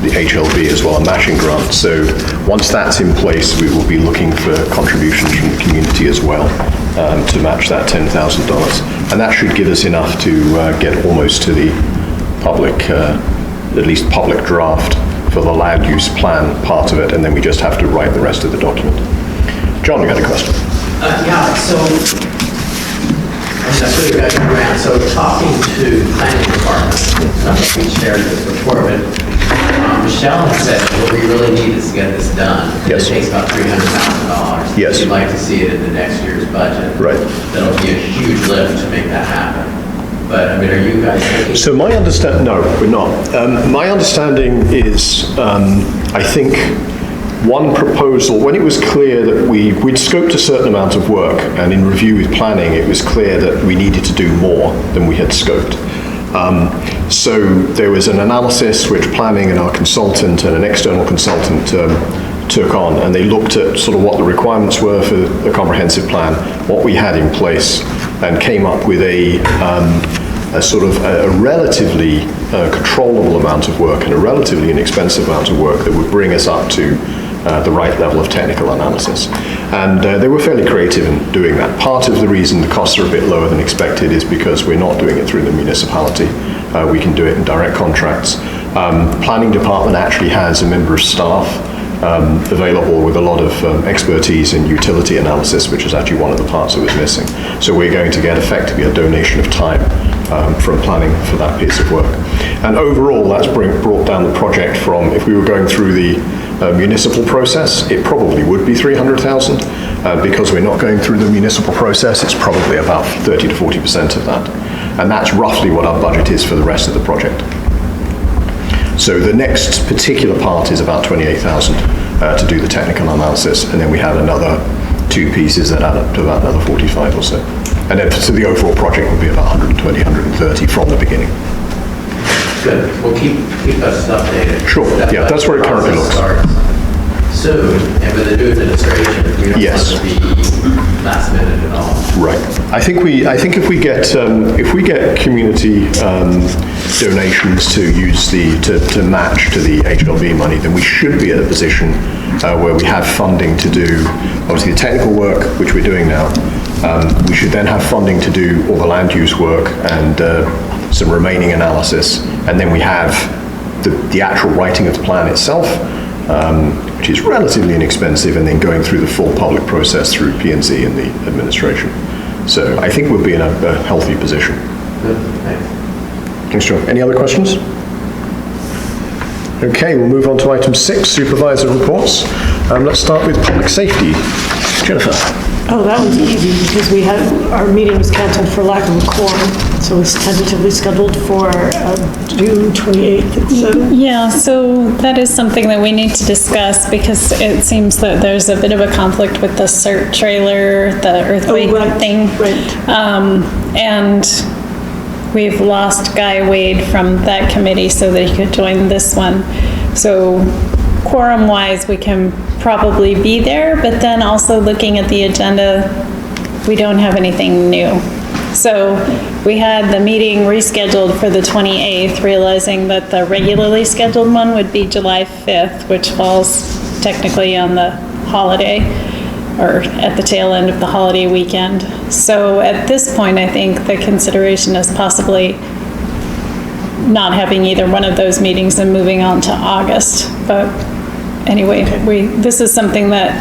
the HLB as well, a matching grant. So once that's in place, we will be looking for contributions from the community as well to match that $10,000. And that should give us enough to get almost to the public, at least public draft for the land use plan part of it, and then we just have to write the rest of the document. John, you had a question? So talking to planning department, we shared this before, but Michelle has said what we really need is to get this done. Yes. It takes about $300,000. Yes. We'd like to see it in the next year's budget. Right. That'll be a huge lift to make that happen. But I mean, are you guys thinking? So my understanding, no, we're not. My understanding is, I think, one proposal, when it was clear that we'd scoped a certain amount of work, and in review with planning, it was clear that we needed to do more than we had scoped. So there was an analysis which planning and our consultant and an external consultant took on, and they looked at sort of what the requirements were for the comprehensive plan, what we had in place, and came up with a sort of a relatively controllable amount of work and a relatively inexpensive amount of work that would bring us up to the right level of technical analysis. And they were fairly creative in doing that. Part of the reason the costs are a bit lower than expected is because we're not doing it through the municipality. We can do it in direct contracts. The planning department actually has a member of staff available with a lot of expertise in utility analysis, which is actually one of the parts that was missing. So we're going to get effectively a donation of time from planning for that piece of work. And overall, that's brought down the project from, if we were going through the municipal process, it probably would be 300,000. Because we're not going through the municipal process, it's probably about 30 to 40% of that. And that's roughly what our budget is for the rest of the project. So the next particular part is about 28,000 to do the technical analysis, and then we have another 2 pieces that add up to about another 45 or so. And then so the overall project will be about 120, 130 from the beginning. Good. We'll keep us updated. Sure. Yeah, that's where it currently looks. Soon, and with the new administration, we don't Yes. want to be last minute at all. Right. I think if we get community donations to use to match to the HLB money, then we should be at a position where we have funding to do obviously the technical work, which we're doing now. We should then have funding to do all the land use work and some remaining analysis, and then we have the actual writing of the plan itself, which is relatively inexpensive, and then going through the full public process through P&Z and the administration. So I think we'll be in a healthy position. Good, thanks. Thanks, John. Any other questions? Okay, we'll move on to item 6, supervisor reports. Let's start with public safety. Jennifer. Oh, that was easy, because our meeting was canceled for lack of a quorum, so it's tentatively scheduled for June 28th at 7. Yeah, so that is something that we need to discuss, because it seems that there's a bit of a conflict with the CERT trailer, the earthquake thing. Right. And we've lost Guy Wade from that committee so that he could join this one. So quorum-wise, we can probably be there, but then also looking at the agenda, we don't have anything new. So we had the meeting rescheduled for the 28th, realizing that the regularly scheduled one would be July 5th, which falls technically on the holiday, or at the tail end of the holiday weekend. So at this point, I think the consideration is possibly not having either one of those meetings and moving on to August. But anyway, this is something that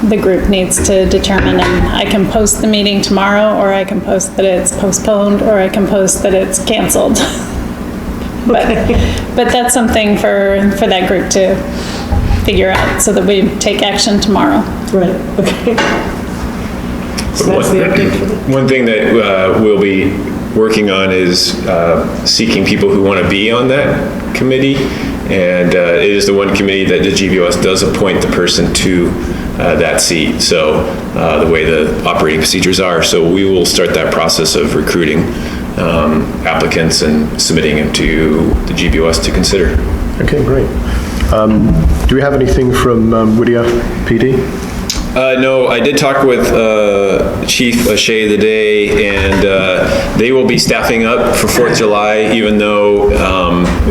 the group needs to determine, and I can post the meeting tomorrow, or I can post that it's postponed, or I can post that it's canceled. But that's something for that group to figure out, so that we take action tomorrow. Right, okay. So that's the update for the... One thing that we'll be working on is seeking people who want to be on that committee. And it is the one committee that the GBOS does appoint the person to that seat. So the way the operating procedures are. So we will start that process of recruiting applicants and submitting them to the GBOS to consider. Okay, great. Do we have anything from Whittier PD? No, I did talk with Chief Shea today, and they will be staffing up for 4th of July, even though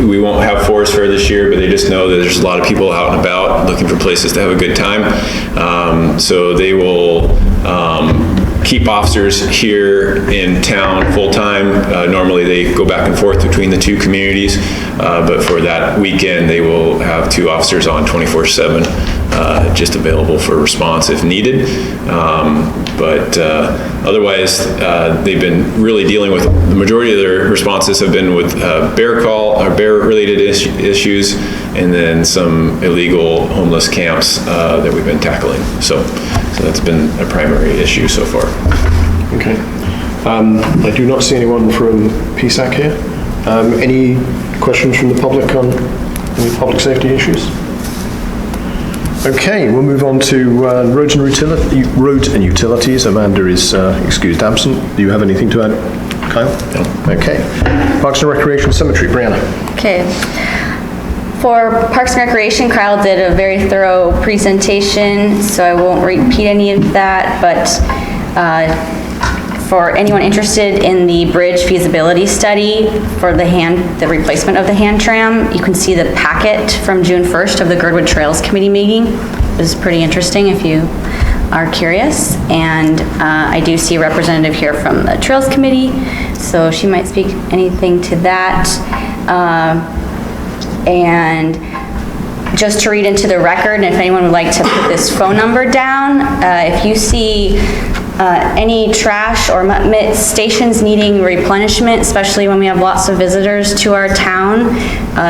we won't have Forest Fair this year, but they just know that there's a lot of people out and about looking for places to have a good time. So they will keep officers here in town full-time. Normally they go back and forth between the two communities, but for that weekend they will have 2 officers on 24/7, just available for response if needed. But otherwise, they've been really dealing with, the majority of their responses have been with bear call or bear-related issues, and then some illegal homeless camps that we've been tackling. So that's been a primary issue so far. Okay. I do not see anyone from PSAC here. Any questions from the public on any public safety issues? Okay, we'll move on to roads and utilities. Amanda is excused absent. Do you have anything to add, Kyle? No. Okay. Parks and Recreation Cemetery, Brianna. Okay. For Parks and Recreation, Kyle did a very thorough presentation, so I won't repeat any of that, but for anyone interested in the bridge feasibility study for the replacement of the hand tram, you can see the packet from June 1st of the Girdwood Trails Committee meeting. It was pretty interesting if you are curious. And I do see a representative here from the Trails Committee, so she might speak anything to that. And just to read into the record, and if anyone would like to put this phone number down, if you see any trash or mutt stations needing replenishment, especially when we have lots of visitors to our town,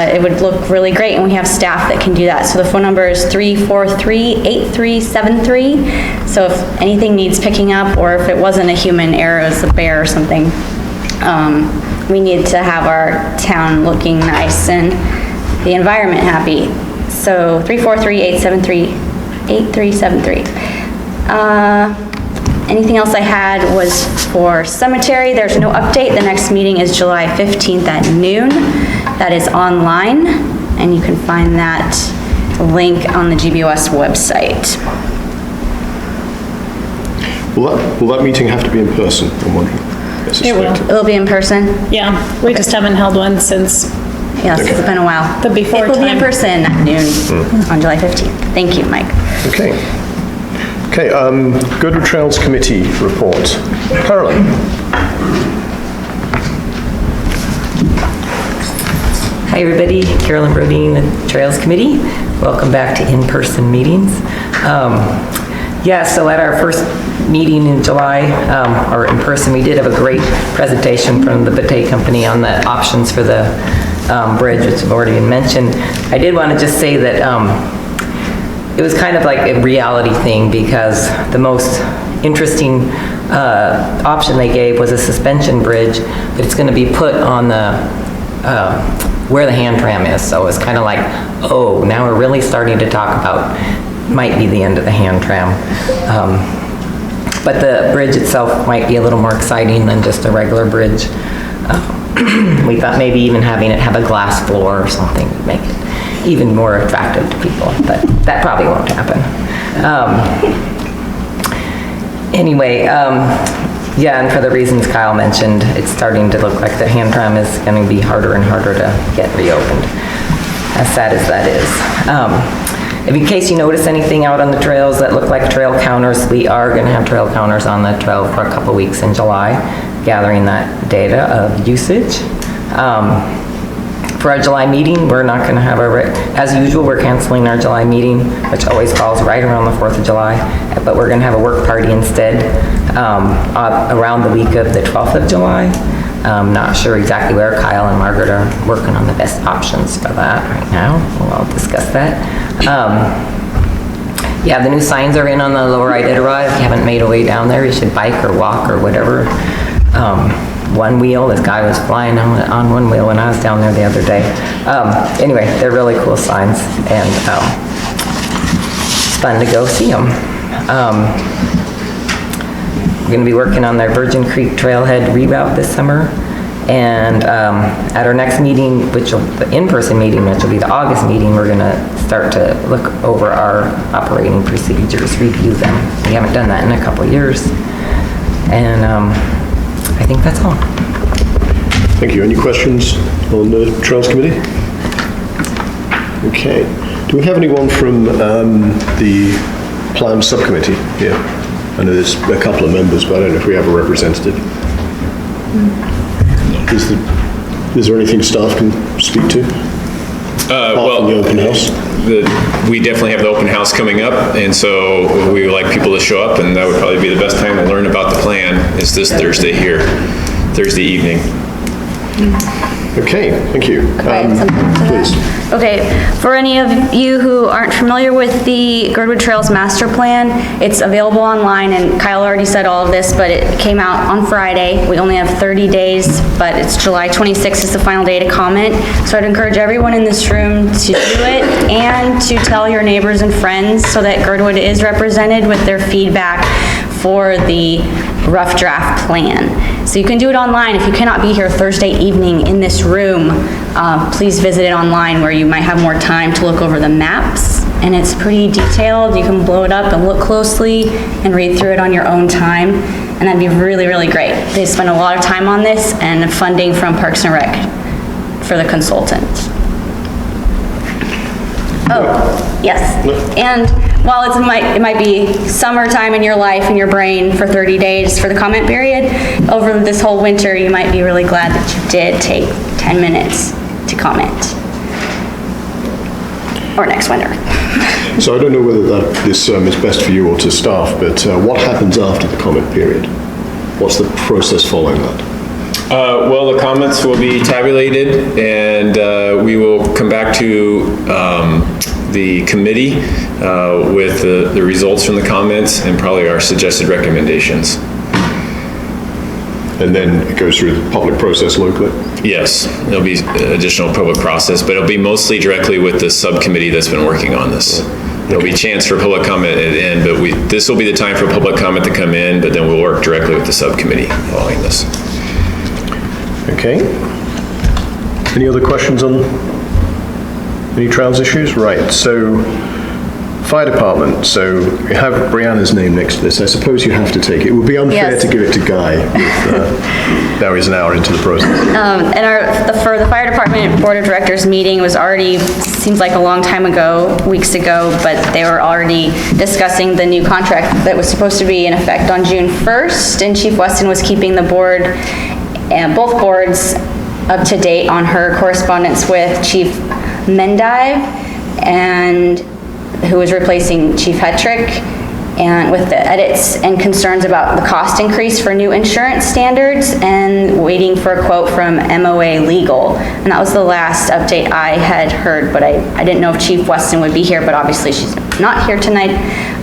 it would look really great, and we have staff that can do that. So the phone number is 343-8373. So if anything needs picking up, or if it wasn't a human error, it was a bear or something, we need to have our town looking nice and the environment happy. So 343-873-8373. Anything else I had was for cemetery. There's no update. The next meeting is July 15th at noon. that is online, and you can find that link on the GBOS website. Will that meeting have to be in person, I'm wondering? It will. It'll be in person? Yeah, we just haven't held one since Yes, it's been a while. the before It will be in time. person at noon on July 15th. Thank you, Mike. Okay. Okay, Girdwood Trails Committee report. Carolyn? Hi, everybody. Carolyn Brodeen, the Trails Committee. Welcome back to in-person meetings. Yeah, so at our first meeting in July, or in person, we did have a great presentation from the Bate Company on the options for the bridge, which have already been mentioned. I did want to just say that it was kind of like a reality thing, because the most interesting option they gave was a suspension bridge, but it's going to be put on the where the hand tram is. So it's kind of like, oh, now we're really starting to talk about might be the end of the hand tram. But the bridge itself might be a little more exciting than just a regular bridge. We thought maybe even having it have a glass floor or something would make it even more attractive to people, but that probably won't happen. Anyway, yeah, and for the reasons Kyle mentioned, it's starting to look like the hand tram is going to be harder and harder to get reopened, as sad as that is. In case you notice anything out on the trails that look like trail counters, we are going to have trail counters on the trail for a couple weeks in July, gathering that data of usage. For our July meeting, we're not going to have as usual, we're canceling our July meeting, which always falls right around the 4th of July, but we're going to have a work party instead around the week of the 12th of July. Not sure exactly where. Kyle and Margaret are working on the best options for that right now. We'll discuss that. Yeah, the new signs are in on the lower Iditarod. If you haven't made a way down there, you should bike or walk or whatever. One wheel, this guy was flying on one wheel when I was down there the other day. Anyway, they're really cool signs, and it's fun to go see them. We're going to be working on their Virgin Creek Trailhead reroute this summer. And at our next meeting, the in-person meeting, which will be the August meeting, we're going to start to look over our operating procedures, review them. We haven't done that in a couple of years. And I think that's all. Thank you. Any questions on the Trails Committee? Okay. Do we have anyone from the Plan Subcommittee here? I know there's a couple of members, but I don't know if we have a representative. Is there anything staff can speak to? Well, the open house? We definitely have the open house coming up, and so we would like people to show up, and that would probably be the best time to learn about the plan, is this Thursday here, Thursday evening. Okay, thank you. Please. Okay, for any of you who aren't familiar with the Girdwood Trails Master Plan, it's available online, and Kyle already said all of this, but it came out on Friday. We only have 30 days, but it's July 26th is the final day to comment. So I'd encourage everyone in this room to do it and to tell your neighbors and friends so that Girdwood is represented with their feedback for the rough draft plan. So you can do it online. If you cannot be here Thursday evening in this room, please visit it online where you might have more time to look over the maps. And it's pretty detailed. You can blow it up and look closely and read through it on your own time. And that'd be really, really great. They spend a lot of time on this and funding from Parks and Rec for the consultant. Oh, yes. And while it might be summertime in your life, in your brain for 30 days for the comment period, over this whole winter, you might be really glad that you did take 10 minutes to comment. Or next winter. So I don't know whether this is best for you or to staff, but what happens after the comment period? What's the process following that? Well, the comments will be tabulated, and we will come back to the committee with the results from the comments and probably our suggested recommendations. And then it goes through the public process locally? Yes, there'll be additional public process, but it'll be mostly directly with the subcommittee that's been working on this. There'll be a chance for public comment at the end, but this will be the time for public comment to come in, but then we'll work directly with the subcommittee following this. Okay. Any other questions on any Trails issues? Right, so Fire Department, so you have Brianna's name next to this. I suppose you have to take it. It would be unfair Yes. to give it to Guy. Now he's an hour into the process. And for the fire department board of directors meeting was already, seems like a long time ago, weeks ago, but they were already discussing the new contract that was supposed to be in effect on June 1st, and Chief Weston was keeping the board and both boards up to date on her correspondence with Chief Mendive, and who was replacing Chief Hetrick, and with the edits and concerns about the cost increase for new insurance standards, and waiting for a quote from MOA Legal. And that was the last update I had heard, but I didn't know if Chief Weston would be here, but obviously she's not here tonight.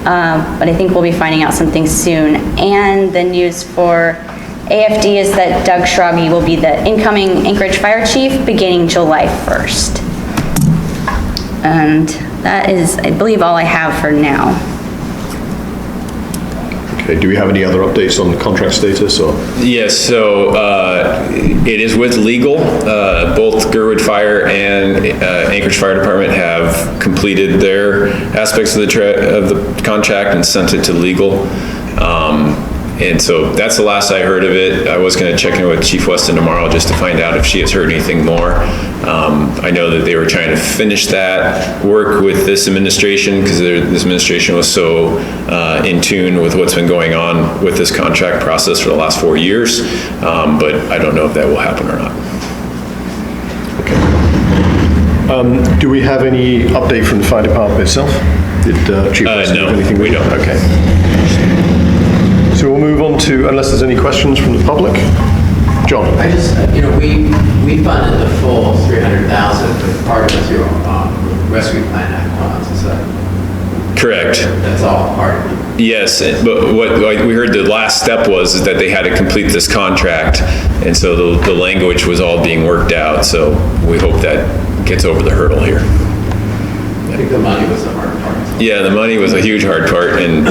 But I think we'll be finding out something soon. And the news for AFD is that Doug Schrage will be the incoming Anchorage Fire Chief beginning July 1st. And that is, I believe, all I have for now. Okay, do we have any other updates on the contract status, or? Yes, so it is with legal. Both Girdwood Fire and Anchorage Fire Department have completed their aspects of the contract and sent it to legal. And so that's the last I heard of it. I was going to check in with Chief Weston tomorrow just to find out if she has heard anything more. I know that they were trying to finish that work with this administration because this administration was so in tune with what's been going on with this contract process for the last 4 years. But I don't know if that will happen or not. Okay. Do we have any update from the fire department itself? Did Chief Weston no, have anything? we don't. Okay. So we'll move on to, unless there's any questions from the public. John? I just, we funded the full 300,000, but part of it through rescue plan act funds, is that? Correct. That's all part of it. Yes, but what we heard the last step was that they had to complete this contract, and so the language was all being worked out, so we hope that gets over the hurdle here. I think the money was the hard part. Yeah, the money was a huge hard part, and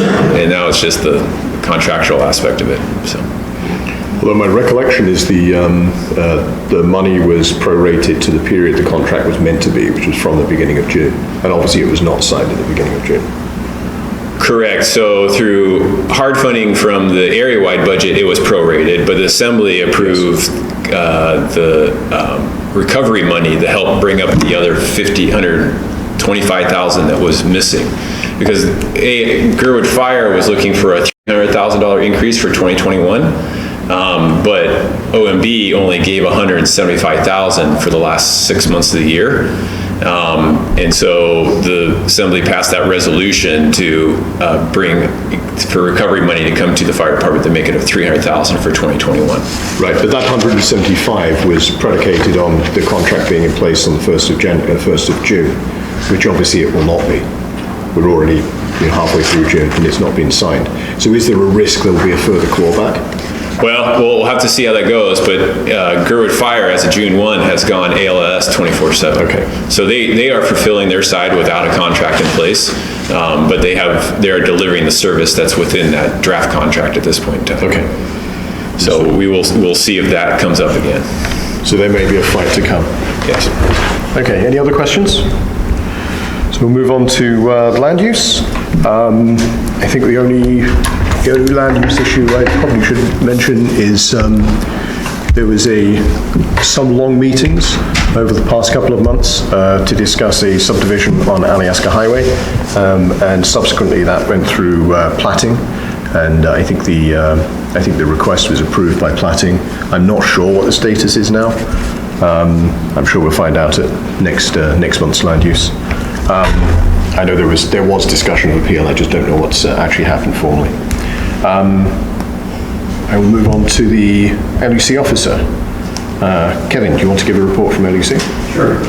now it's just the contractual aspect of it, so. Although my recollection is the money was prorated to the period the contract was meant to be, which was from the beginning of June. And obviously it was not signed at the beginning of June. Correct. So through hard funding from the area-wide budget, it was prorated, but the Assembly approved the recovery money to help bring up the other $125,000 that was missing. Because Girdwood Fire was looking for a $300,000 increase for 2021, but OMB only gave $175,000 for the last 6 months of the year. And so the Assembly passed that resolution to bring for recovery money to come to the fire department to make it a $300,000 for 2021. Right, but that 175 was predicated on the contract being in place on the 1st of June, which obviously it will not be. We're already halfway through June and it's not been signed. So is there a risk there will be a further clawback? Well, we'll have to see how that goes, but Girdwood Fire as of June 1 has gone ALS 24/7. Okay. So they are fulfilling their side without a contract in place, but they are delivering the service that's within that draft contract at this point in time. Okay. So we'll see if that comes up again. So there may be a fight to come. Yes. Okay, any other questions? So we'll move on to land use. I think the only land use issue I probably should mention is there was some long meetings over the past couple of months to discuss a subdivision on Alyeska Highway, and subsequently that went through platting, and I think the request was approved by platting. I'm not sure what the status is now. I'm sure we'll find out at next month's land use. I know there was discussion of appeal. I just don't know what's actually happened formally. I will move on to the LUC officer. Kevin, do you want to give a report from LUC? Sure.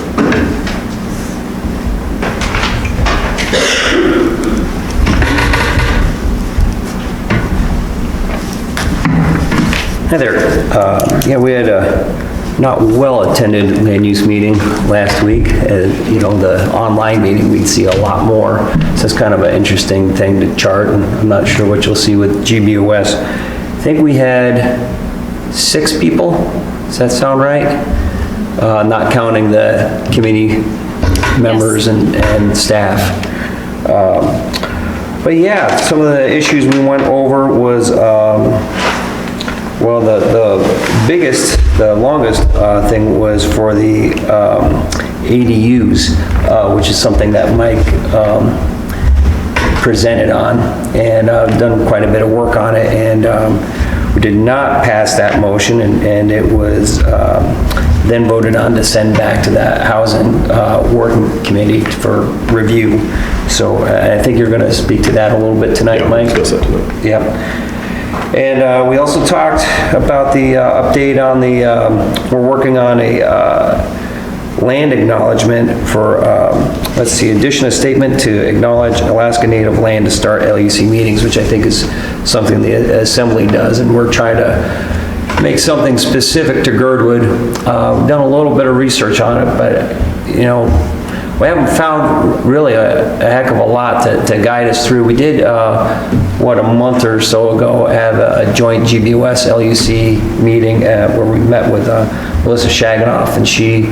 Hi there. Yeah, we had a not well-attended land use meeting last week. The online meeting, we'd see a lot more. So it's kind of an interesting thing to chart, and I'm not sure what you'll see with GBOS. I think we had 6 people. Does that sound right? not counting the committee members and staff. But yeah, some of the issues we went over was, well, the biggest, the longest thing was for the ADUs, which is something that Mike presented on, and I've done quite a bit of work on it, and we did not pass that motion, and it was then voted on to send back to the Housing Working Committee for review. So I think you're going to speak to that a little bit tonight, Yeah, Mike? discuss that tonight. Yep. And we also talked about the update on the, we're working on a land acknowledgement for, let's see, addition a statement to acknowledge Alaska Native land to start LUC meetings, which I think is something the Assembly does, and we're trying to make something specific to Girdwood. We've done a little bit of research on it, but, you know, we haven't found really a heck of a lot to guide us through. We did, what, a month or so ago, have a joint GBOS LUC meeting where we met with Melissa Shaganoff, and she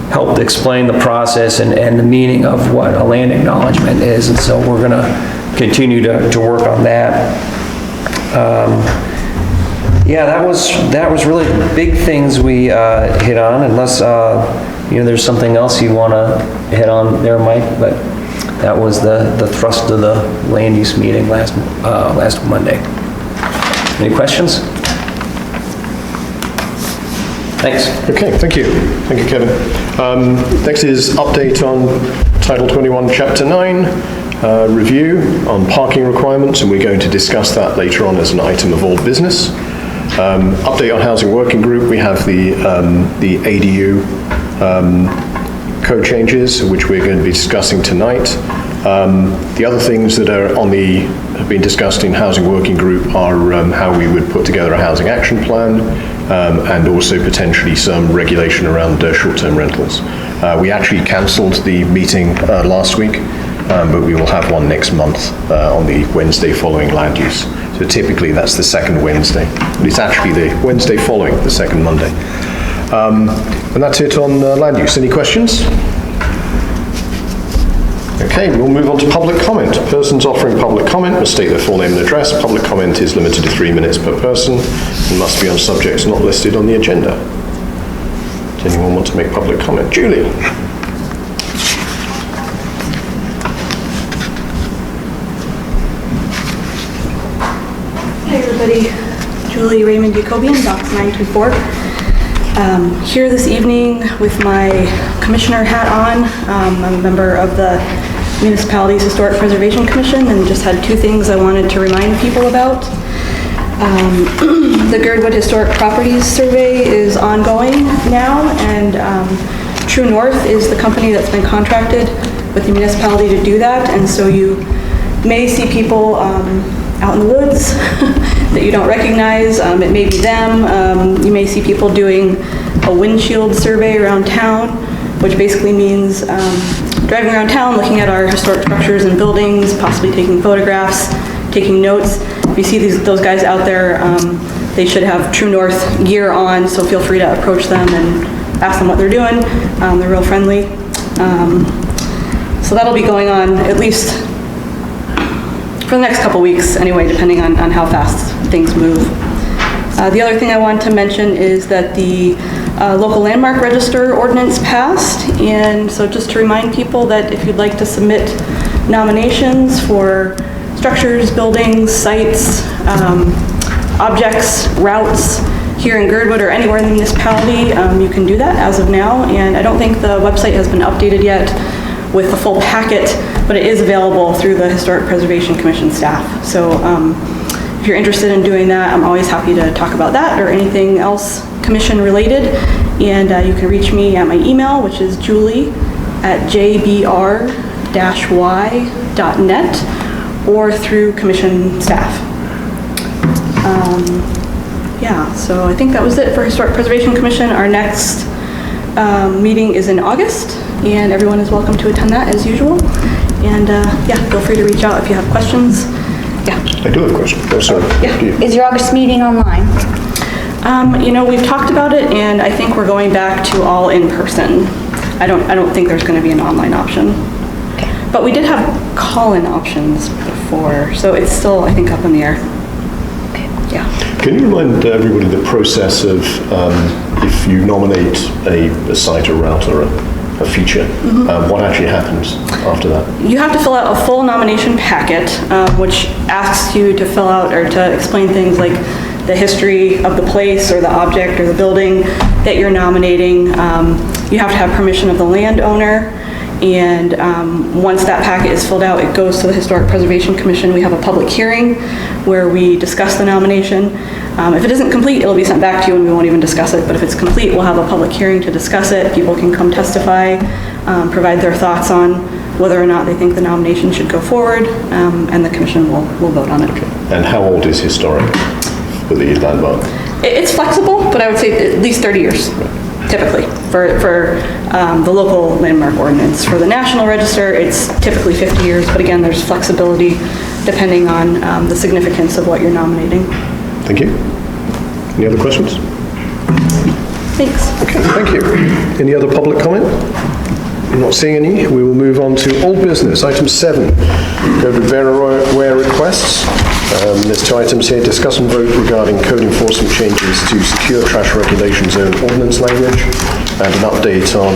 helped explain the process and the meaning of what a land acknowledgement is, and so we're gonna continue to work on that. Yeah, that was really the big things we hit on, unless you know, there's something else you want to hit on there, Mike, but that was the thrust of the land use meeting last Monday. Any questions? Thanks. Okay, thank you. Thank you, Kevin. Next is update on Title 21, Chapter 9, review on parking requirements, and we're going to discuss that later on as an item of old business. Update on Housing Working Group, we have the ADU code changes, which we're going to be discussing tonight. The other things that are have been discussed in Housing Working Group are how we would put together a housing action plan, and also potentially some regulation around short-term rentals. We actually cancelled the meeting last week, but we will have one next month on the Wednesday following land use. So typically that's the second Wednesday, but it's actually the Wednesday following the second Monday. And that's it on land use. Any questions? Okay, we'll move on to public comment. Persons offering public comment must state their full name and address. Public comment is limited to 3 minutes per person and must be on subjects not listed on the agenda. Does anyone want to make public comment? Julie? Hey everybody, Julie Raymond Jacobian, Box 924. Here this evening with my commissioner hat on. I'm a member of the Municipalities Historic Preservation Commission and just had 2 things I wanted to remind people about. The Girdwood Historic Properties Survey is ongoing now, and True North is the company that's been contracted with the municipality to do that, and so you may see people out in the woods that you don't recognize. It may be them. You may see people doing a windshield survey around town, which basically means driving around town, looking at our historic structures and buildings, possibly taking photographs, taking notes. If you see those guys out there, they should have True North gear on, so feel free to approach them and ask them what they're doing. They're real friendly. So that'll be going on at least for the next couple weeks anyway, depending on how fast things move. The other thing I wanted to mention is that the local landmark register ordinance passed, and so just to remind people that if you'd like to submit nominations for structures, buildings, sites, objects, routes here in Girdwood or anywhere in the municipality, you can do that as of now, and I don't think the website has been updated yet with the full packet, but it is available through the Historic Preservation Commission staff. So if you're interested in doing that, I'm always happy to talk about that or anything else commission related. And you can reach me at my email, which is julie@jbr-y.net, or through commission staff. Yeah, so I think that was it for Historic Preservation Commission. Our next meeting is in August, and everyone is welcome to attend that as usual. And yeah, feel free to reach out if you have questions. Yeah. I do have a question. Oh, sorry. Yeah. Is your August meeting online? We've talked about it, and I think we're going back to all in person. I don't think there's going to be an online option. But we did have call-in options before, so it's still, I think, up in the air. Yeah. Can you remind everybody the process of if you nominate a site, a route, or a feature, what actually happens after that? You have to fill out a full nomination packet, which asks you to fill out or to explain things like the history of the place or the object or the building that you're nominating. You have to have permission of the landowner, and once that packet is filled out, it goes to the Historic Preservation Commission. We have a public hearing where we discuss the nomination. If it isn't complete, it'll be sent back to you and we won't even discuss it, but if it's complete, we'll have a public hearing to discuss it. People can come testify, provide their thoughts on whether or not they think the nomination should go forward, and the commission will vote on it. And how old is historic for the landmark? It's flexible, but I would say at least 30 years, typically, for the local landmark ordinance. For the National Register, it's typically 50 years, but again, there's flexibility depending on the significance of what you're nominating. Thank you. Any other questions? Thanks. Okay, thank you. Any other public comment? I'm not seeing any. We will move on to old business. Item 7, COVID variaware requests. There's 2 items here. Discuss and vote regarding code enforcement changes to secure trash regulation zone ordinance language, and an update on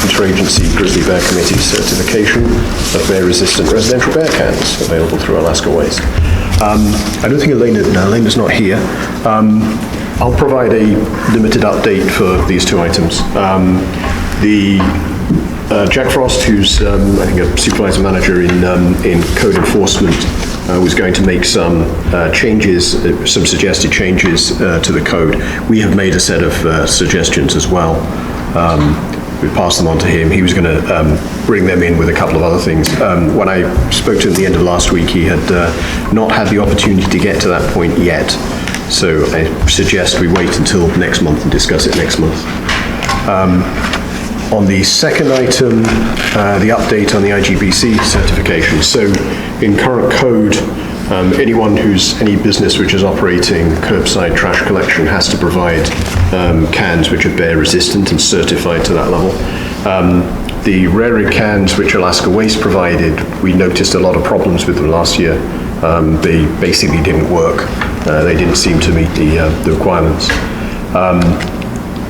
interagency Grizzly Bear Committee certification of bear-resistant residential bear cans available through Alaska Waste. I don't think Elena's not here. I'll provide a limited update for these 2 items. Jack Frost, who's I think a supervisor manager in code enforcement, was going to make some changes, some suggested changes to the code. We have made a set of suggestions as well. We passed them on to him. He was going to bring them in with a couple of other things. When I spoke to him at the end of last week, he had not had the opportunity to get to that point yet. So I suggest we wait until next month and discuss it next month. On the second item, the update on the IGBC certification. So in current code, any business which is operating curbside trash collection has to provide cans which are bear resistant and certified to that level. The rarer cans which Alaska Waste provided, we noticed a lot of problems with them last year. They basically didn't work. They didn't seem to meet the requirements.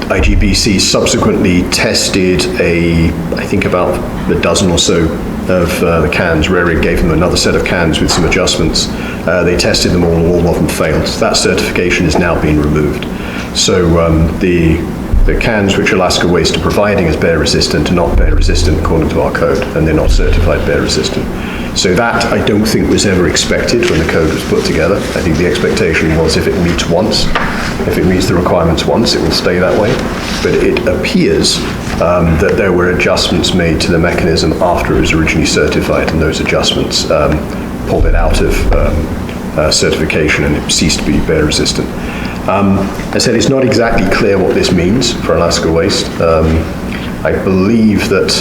IGBC subsequently tested I think about a dozen or so of the cans. Rarick gave them another set of cans with some adjustments. They tested them all of them failed. That certification is now being removed. So the cans which Alaska Waste are providing as bear resistant are not bear resistant according to our code, and they're not certified bear resistant. So that, I don't think, was ever expected when the code was put together. I think the expectation was if it meets once, if it meets the requirements once, it will stay that way. But it appears that there were adjustments made to the mechanism after it was originally certified, and those adjustments pulled it out of certification, and it ceased to be bear resistant. I said it's not exactly clear what this means for Alaska Waste. I believe that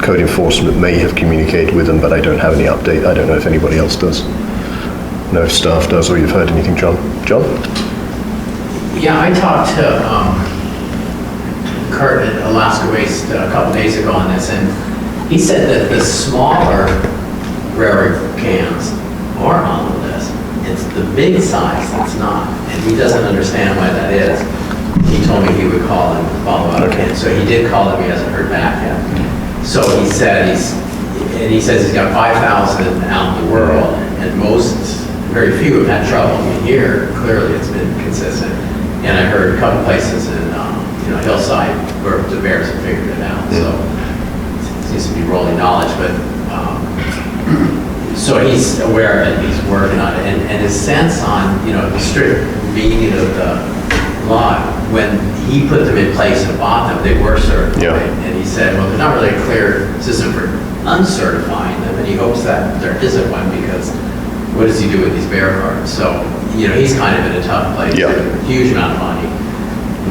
code enforcement may have communicated with them, but I don't have any update. I don't know if anybody else does. No, if staff does, or you've heard anything, John? John? Yeah, I talked to Kurt at Alaska Waste a couple days ago on this, and he said that the smaller rarer cans are on the list. It's the big size that's not, and he doesn't understand why that is. He told me he would call and follow up, and so he did call him. He hasn't heard back yet. So he said he says he's got 5,000 out in the world, and very few have had trouble. I mean, here clearly it's been consistent, and I heard a couple places in Hillside where the bears have figured it out. So it seems to be rolling knowledge, but so he's aware of it. He's working on it, and his sense on the strict meaning of the law, when he put them in place and bought them, they were certified. Yeah. And he said, well, there's not really a clear system for uncertifying them, and he hopes that there isn't one, because what does he do with these bear cards? So, he's kind of in a tough place. Yeah. There's a huge amount of money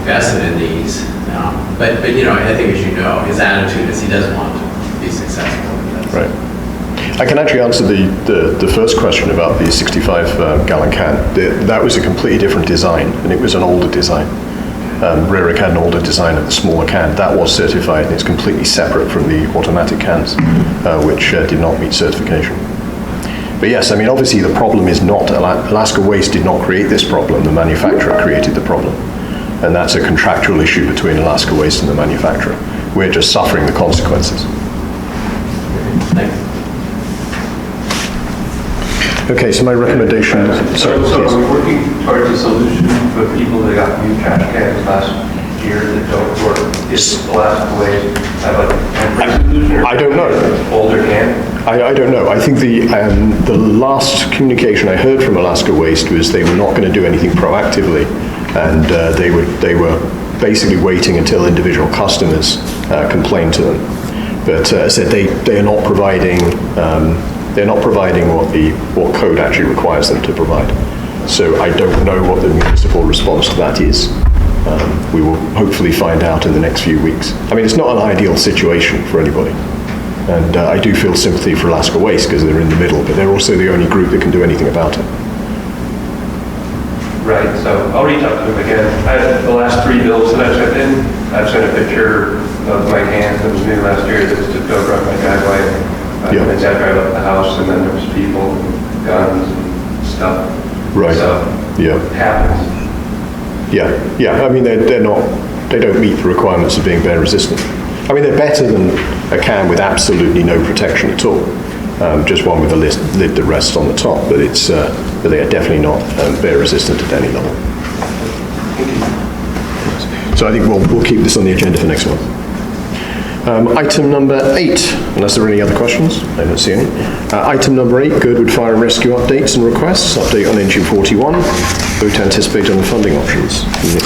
invested in these. But I think, as you know, his attitude is he doesn't want to be successful. Right. I can actually answer the first question about the 65 gallon can. That was a completely different design, and it was an older design. Rarick had an older design of the smaller can. That was certified, and it's completely separate from the automatic cans, which did not meet certification. But yes, I mean, obviously the problem is not, Alaska Waste did not create this problem, the manufacturer created the problem. And that's a contractual issue between Alaska Waste and the manufacturer. We're just suffering the consequences. Okay, so my recommendation... So are we working towards a solution for people that got new trash cans last year that don't work? Is Alaska Waste have a temporary solution? I don't know. Older can? I don't know. I think the last communication I heard from Alaska Waste was they were not going to do anything proactively, and they were basically waiting until individual customers complained to them. But as I said, they are not providing. They're not providing what code actually requires them to provide. So I don't know what the municipal response to that is. We will hopefully find out in the next few weeks. I mean, it's not an ideal situation for anybody. And I do feel sympathy for Alaska Waste because they're in the middle, but they're also the only group that can do anything about it. Right, so I'll reach out to them again. The last 3 bills that I've sent in, I've sent a picture of my cans that was new last year that was tipped over on my driveway. Yeah. And after I left the house, and then there was people, guns and stuff. Right. So, yeah. It happens. Yeah. I mean, they don't meet the requirements of being bear resistant. I mean, they're better than a can with absolutely no protection at all. Just one with a lid that rests on the top, but but they are definitely not bear resistant at any level. So I think we'll keep this on the agenda for next month. Item number 8, unless there are any other questions, I don't see any. Item number 8, Girdwood Fire and Rescue updates and requests. Update on Engine 41. Vote to anticipate on the funding options.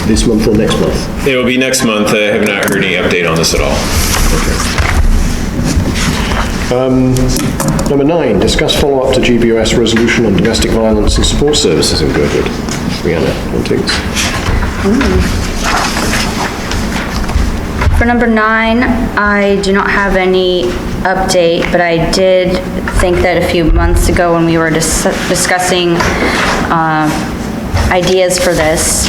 This month or next month? It will be next month. I have not heard any update on this at all. Okay. Number 9, discuss follow-up to GBOS resolution on domestic violence and support services in Girdwood. Brianna, you want to take this? For number 9, I do not have any update, but I did think that a few months ago when we were discussing ideas for this,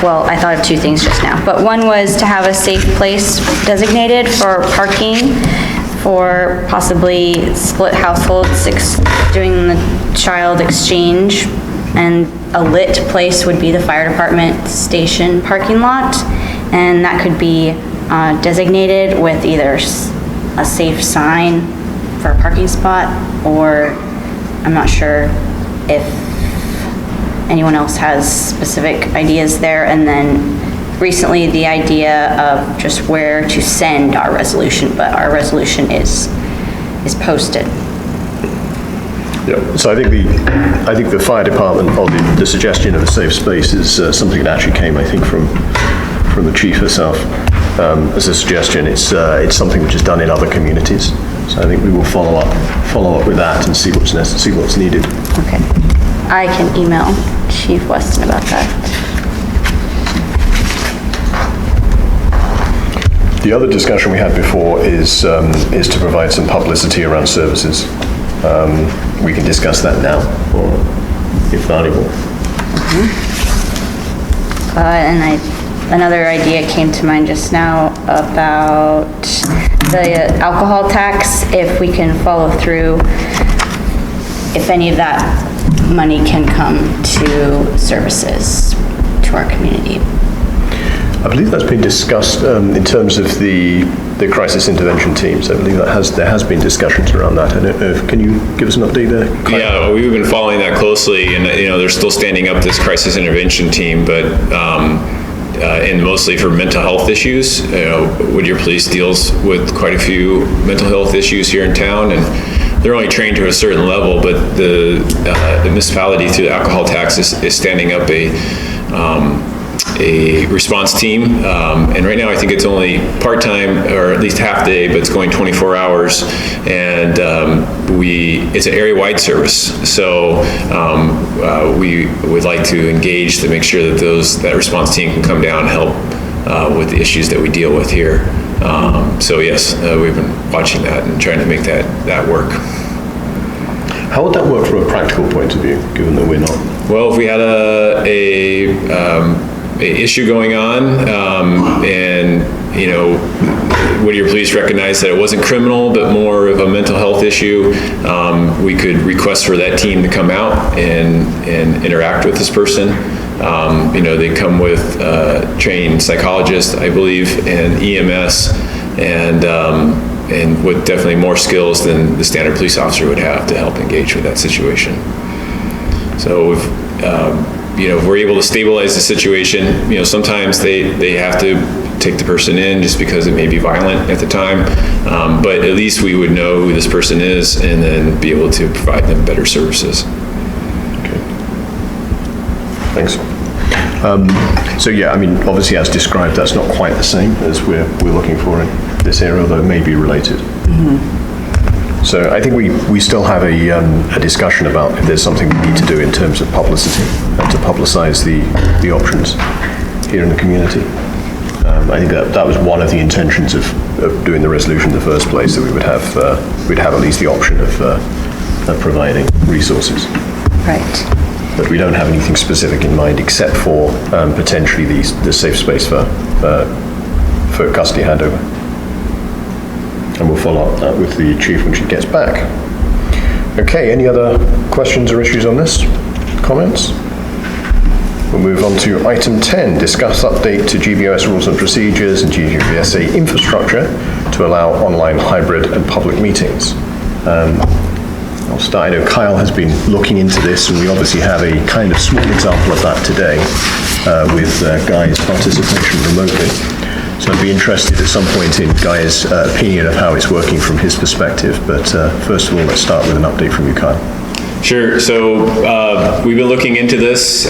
well, I thought of 2 things just now, but one was to have a safe place designated for parking for possibly split households doing the child exchange, and a lit place would be the fire department station parking lot, and that could be designated with either a safe sign for a parking spot, or I'm not sure if anyone else has specific ideas there. And then recently the idea of just where to send our resolution, but our resolution is posted. Yeah, so I think the fire department, or the suggestion of a safe space is something that actually came, I think, from the chief herself as a suggestion. It's something which is done in other communities. So I think we will follow up with that and see what's needed. Okay, I can email Chief Weston about that. The other discussion we had before is to provide some publicity around services. We can discuss that now, or if valuable. Another idea came to mind just now about the alcohol tax, if we can follow through, if any of that money can come to services to our community. I believe that's been discussed in terms of the crisis intervention teams. I believe there has been discussions around that. I don't know, can you give us an update there? Claire? Yeah, we've been following that closely, and they're still standing up this crisis intervention team, but and mostly for mental health issues. Whittier Police deals with quite a few mental health issues here in town, and they're only trained to a certain level, but the municipality through the alcohol tax is standing up a response team, and right now I think it's only part-time, or at least half day, but it's going 24 hours, and it's an area-wide service, so we would like to engage to make sure that that response team can come down and help with the issues that we deal with here. So yes, we've been watching that and trying to make that work. How would that work from a practical point of view, given that we're not? Well, if we had a issue going on, and, Whittier Police recognized that it wasn't criminal, but more of a mental health issue, we could request for that team to come out and interact with this person. They come with trained psychologists, I believe, and EMS, and with definitely more skills than the standard police officer would have to help engage with that situation. So if we're able to stabilize the situation, sometimes they have to take the person in just because it may be violent at the time, but at least we would know who this person is and then be able to provide them better services. Okay. Thanks. So yeah, obviously as described, that's not quite the same as we're looking for in this area, although it may be related. Mm-hmm. So I think we still have a discussion about if there's something we need to do in terms of publicity and to publicize the options here in the community. I think that was one of the intentions of doing the resolution in the first place, that we'd have at least the option of providing resources. Right. But we don't have anything specific in mind except for potentially the safe space for custody handover. And we'll follow up that with the chief when she gets back. Okay, any other questions or issues on this? Comments? We'll move on to item 10, discuss update to GBOS rules and procedures and GBSA infrastructure to allow online hybrid and public meetings. I'll start. I know Kyle has been looking into this, and we obviously have a kind of small example of that today with Guy's participation remotely. So I'd be interested at some point in Guy's opinion of how it's working from his perspective. But first of all, let's start with an update from you, Kyle. Sure. So we've been looking into this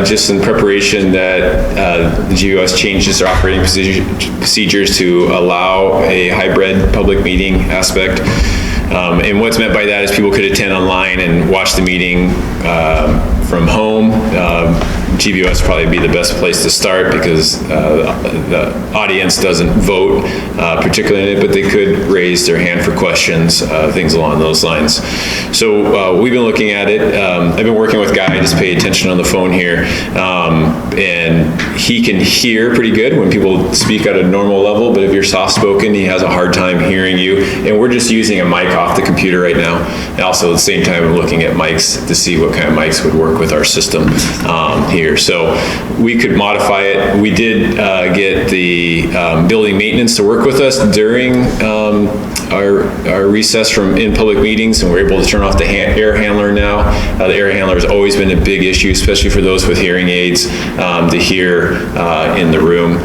just in preparation that the GBOS changes their operating procedures to allow a hybrid public meeting aspect. And what's meant by that is people could attend online and watch the meeting from home. GBOS would probably be the best place to start because the audience doesn't vote particularly in it, but they could raise their hand for questions, things along those lines. So we've been looking at it. I've been working with Guy, just pay attention on the phone here, and he can hear pretty good when people speak at a normal level, but if you're soft-spoken, he has a hard time hearing you. And we're just using a mic off the computer right now. And also at the same time, I'm looking at mics to see what kind of mics would work with our system here. So we could modify it. We did get the building maintenance to work with us during our recess from in-public meetings, and we're able to turn off the air handler now. The air handler has always been a big issue, especially for those with hearing aids, to hear in the room.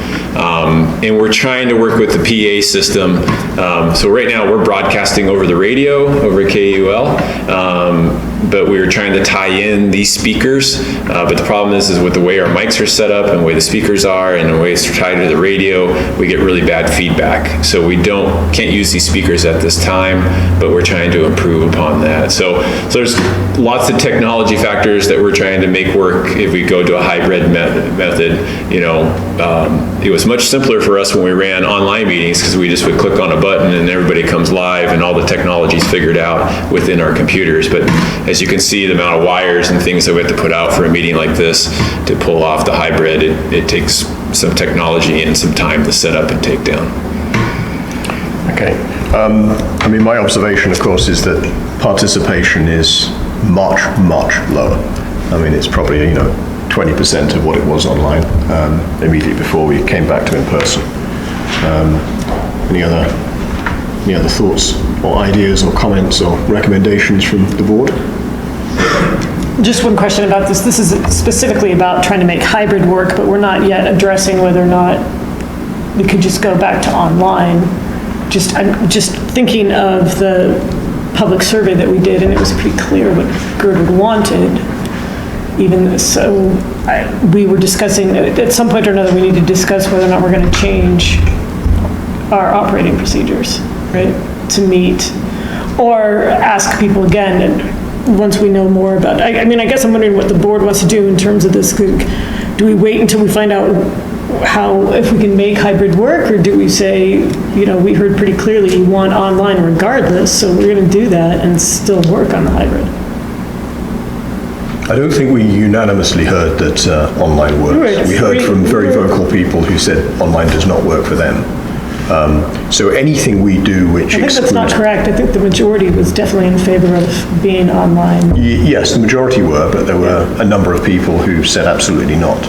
And we're trying to work with the PA system. So right now we're broadcasting over the radio, over KUL, but we were trying to tie in these speakers. But the problem is with the way our mics are set up and the way the speakers are and the way it's tied to the radio, we get really bad feedback. So we can't use these speakers at this time, but we're trying to improve upon that. So there's lots of technology factors that we're trying to make work if we go to a hybrid method. It was much simpler for us when we ran online meetings because we just would click on a button and everybody comes live and all the technology's figured out within our computers. But as you can see, the amount of wires and things that we have to put out for a meeting like this to pull off the hybrid, it takes some technology and some time to set up and take down. Okay. My observation, of course, is that participation is much, much lower. It's probably, 20% of what it was online immediately before we came back to in-person. Any other thoughts or ideas or comments or recommendations from the board? Just one question about this. This is specifically about trying to make hybrid work, but we're not yet addressing whether or not we could just go back to online. I'm just thinking of the public survey that we did, and it was pretty clear what Girdwood wanted. Even so, we were discussing that at some point or another, we need to discuss whether or not we're going to change our operating procedures, right, to meet, or ask people again, and once we know more about it. I guess I'm wondering what the board wants to do in terms of this. Do we wait until we find out if we can make hybrid work, or do we say, we heard pretty clearly you want online regardless, so we're going to do that and still work on the hybrid? I don't think we unanimously heard that online works. Right. We heard from very vocal people who said online does not work for them. So anything we do which I think excludes... that's not correct. I think the majority was definitely in favor of being online. Yes, the majority were, but there were a number of people who said absolutely not.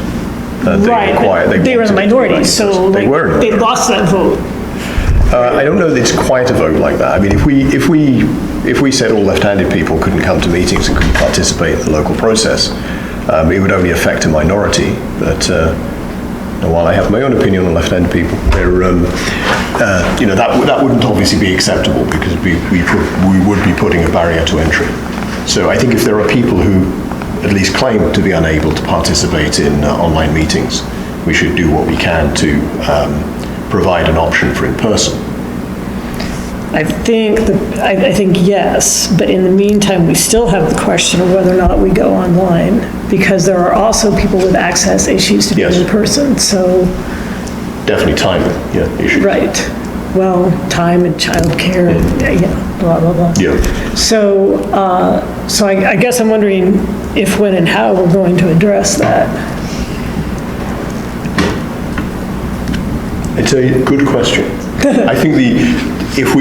Right, they were in the minority, so they lost that vote. I don't know that it's quite a vote like that. I mean, if we said all left-handed people couldn't come to meetings and couldn't participate in the local process, it would only affect a minority. But while I have my own opinion on left-handed people, that wouldn't obviously be acceptable, because we would be putting a barrier to entry. So I think if there are people who at least claim to be unable to participate in online meetings, we should do what we can to provide an option for in-person. I think yes, but in the meantime, we still have the question of whether or not we go online, because there are also people with access issues to being in person, so. Definitely time, issues. Right. Well, time and childcare and, blah, blah, blah. Yeah. So I guess I'm wondering if, when, and how we're going to address that. It's a good question. I think if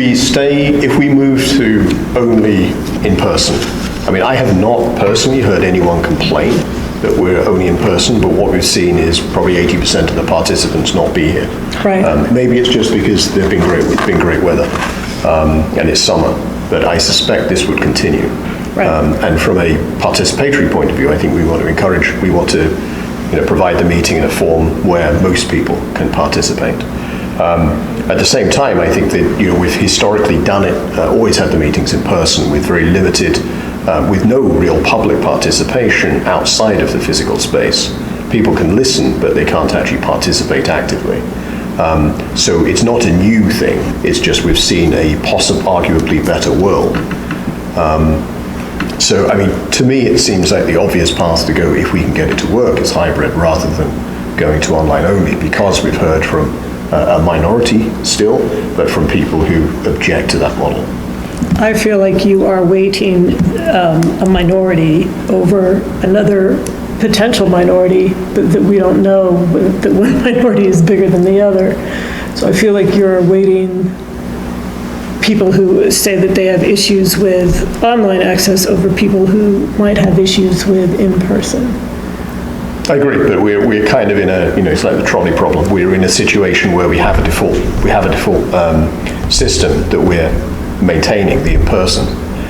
we move to only in person, I mean, I have not personally heard anyone complain that we're only in person, but what we've seen is probably 80% of the participants not be here. Right. Maybe it's just because it's been great weather, and it's summer, but I suspect this would continue. Right. And from a participatory point of view, I think we want to provide the meeting in a form where most people can participate. At the same time, I think that we've historically done it, always had the meetings in person with very limited, with no real public participation outside of the physical space. People can listen, but they can't actually participate actively. So it's not a new thing. It's just we've seen a arguably better world. So, I mean, to me, it seems like the obvious path to go, if we can get it to work, is hybrid rather than going to online only, because we've heard from a minority still, but from people who object to that model. I feel like you are weighting a minority over another potential minority that we don't know, that one minority is bigger than the other. So I feel like you're weighting people who say that they have issues with online access over people who might have issues with in-person. I agree, but we're kind of in it's like the trolley problem. We're in a situation where we have a default system that we're maintaining, the in-person.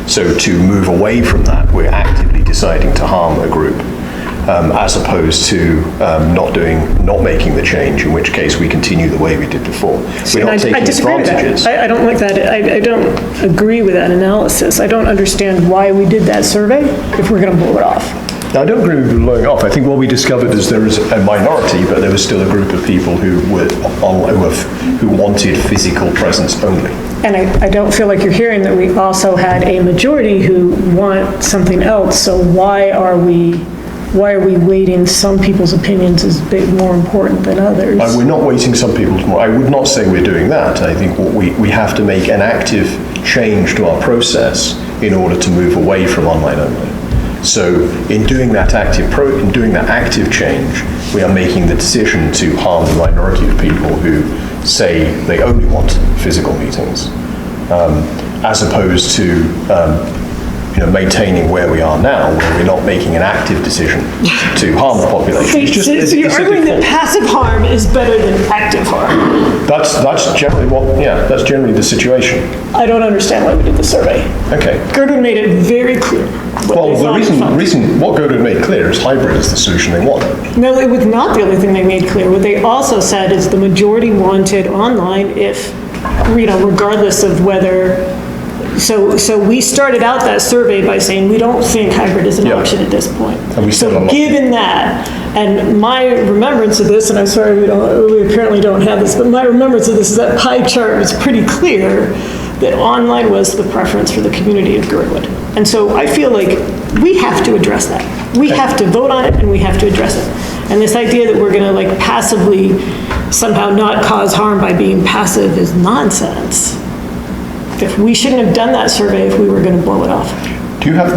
So to move away from that, we're actively deciding to harm a group, as opposed to not making the change, in which case we continue the way we did before. We're not taking advantages. I don't like that. I don't agree with that analysis. I don't understand why we did that survey if we're going to blow it off. I don't agree with blowing it off. I think what we discovered is there is a minority, but there was still a group of people who wanted physical presence only. And I don't feel like you're hearing that we also had a majority who want something else. So why are we weighting some people's opinions as more important than others? We're not weighting some people's more. I would not say we're doing that. I think we have to make an active change to our process in order to move away from online only. So in doing that active change, we are making the decision to harm the minority of people who say they only want physical meetings, as opposed to maintaining where we are now, where we're not making an active decision to harm the population. So you're arguing that passive harm is better than active harm? That's generally the situation. I don't understand why we did the survey. Okay. Girdwood made it very clear. Well, the reason what Girdwood made clear is hybrid is the solution they want. No, it was not the only thing they made clear. What they also said is the majority wanted online if, regardless of whether. So we started out that survey by saying we don't think hybrid is an option at this point. And so given that, and my remembrance of this, and I'm sorry we apparently don't have this, but my remembrance of this is that pie chart was pretty clear that online was the preference for the community of Girdwood. And so I feel like we have to address that. We have to vote on it and we have to address it. And this idea that we're gonna like passively somehow not cause harm by being passive is nonsense. If we shouldn't have done that survey if we were gonna blow it off. Do you have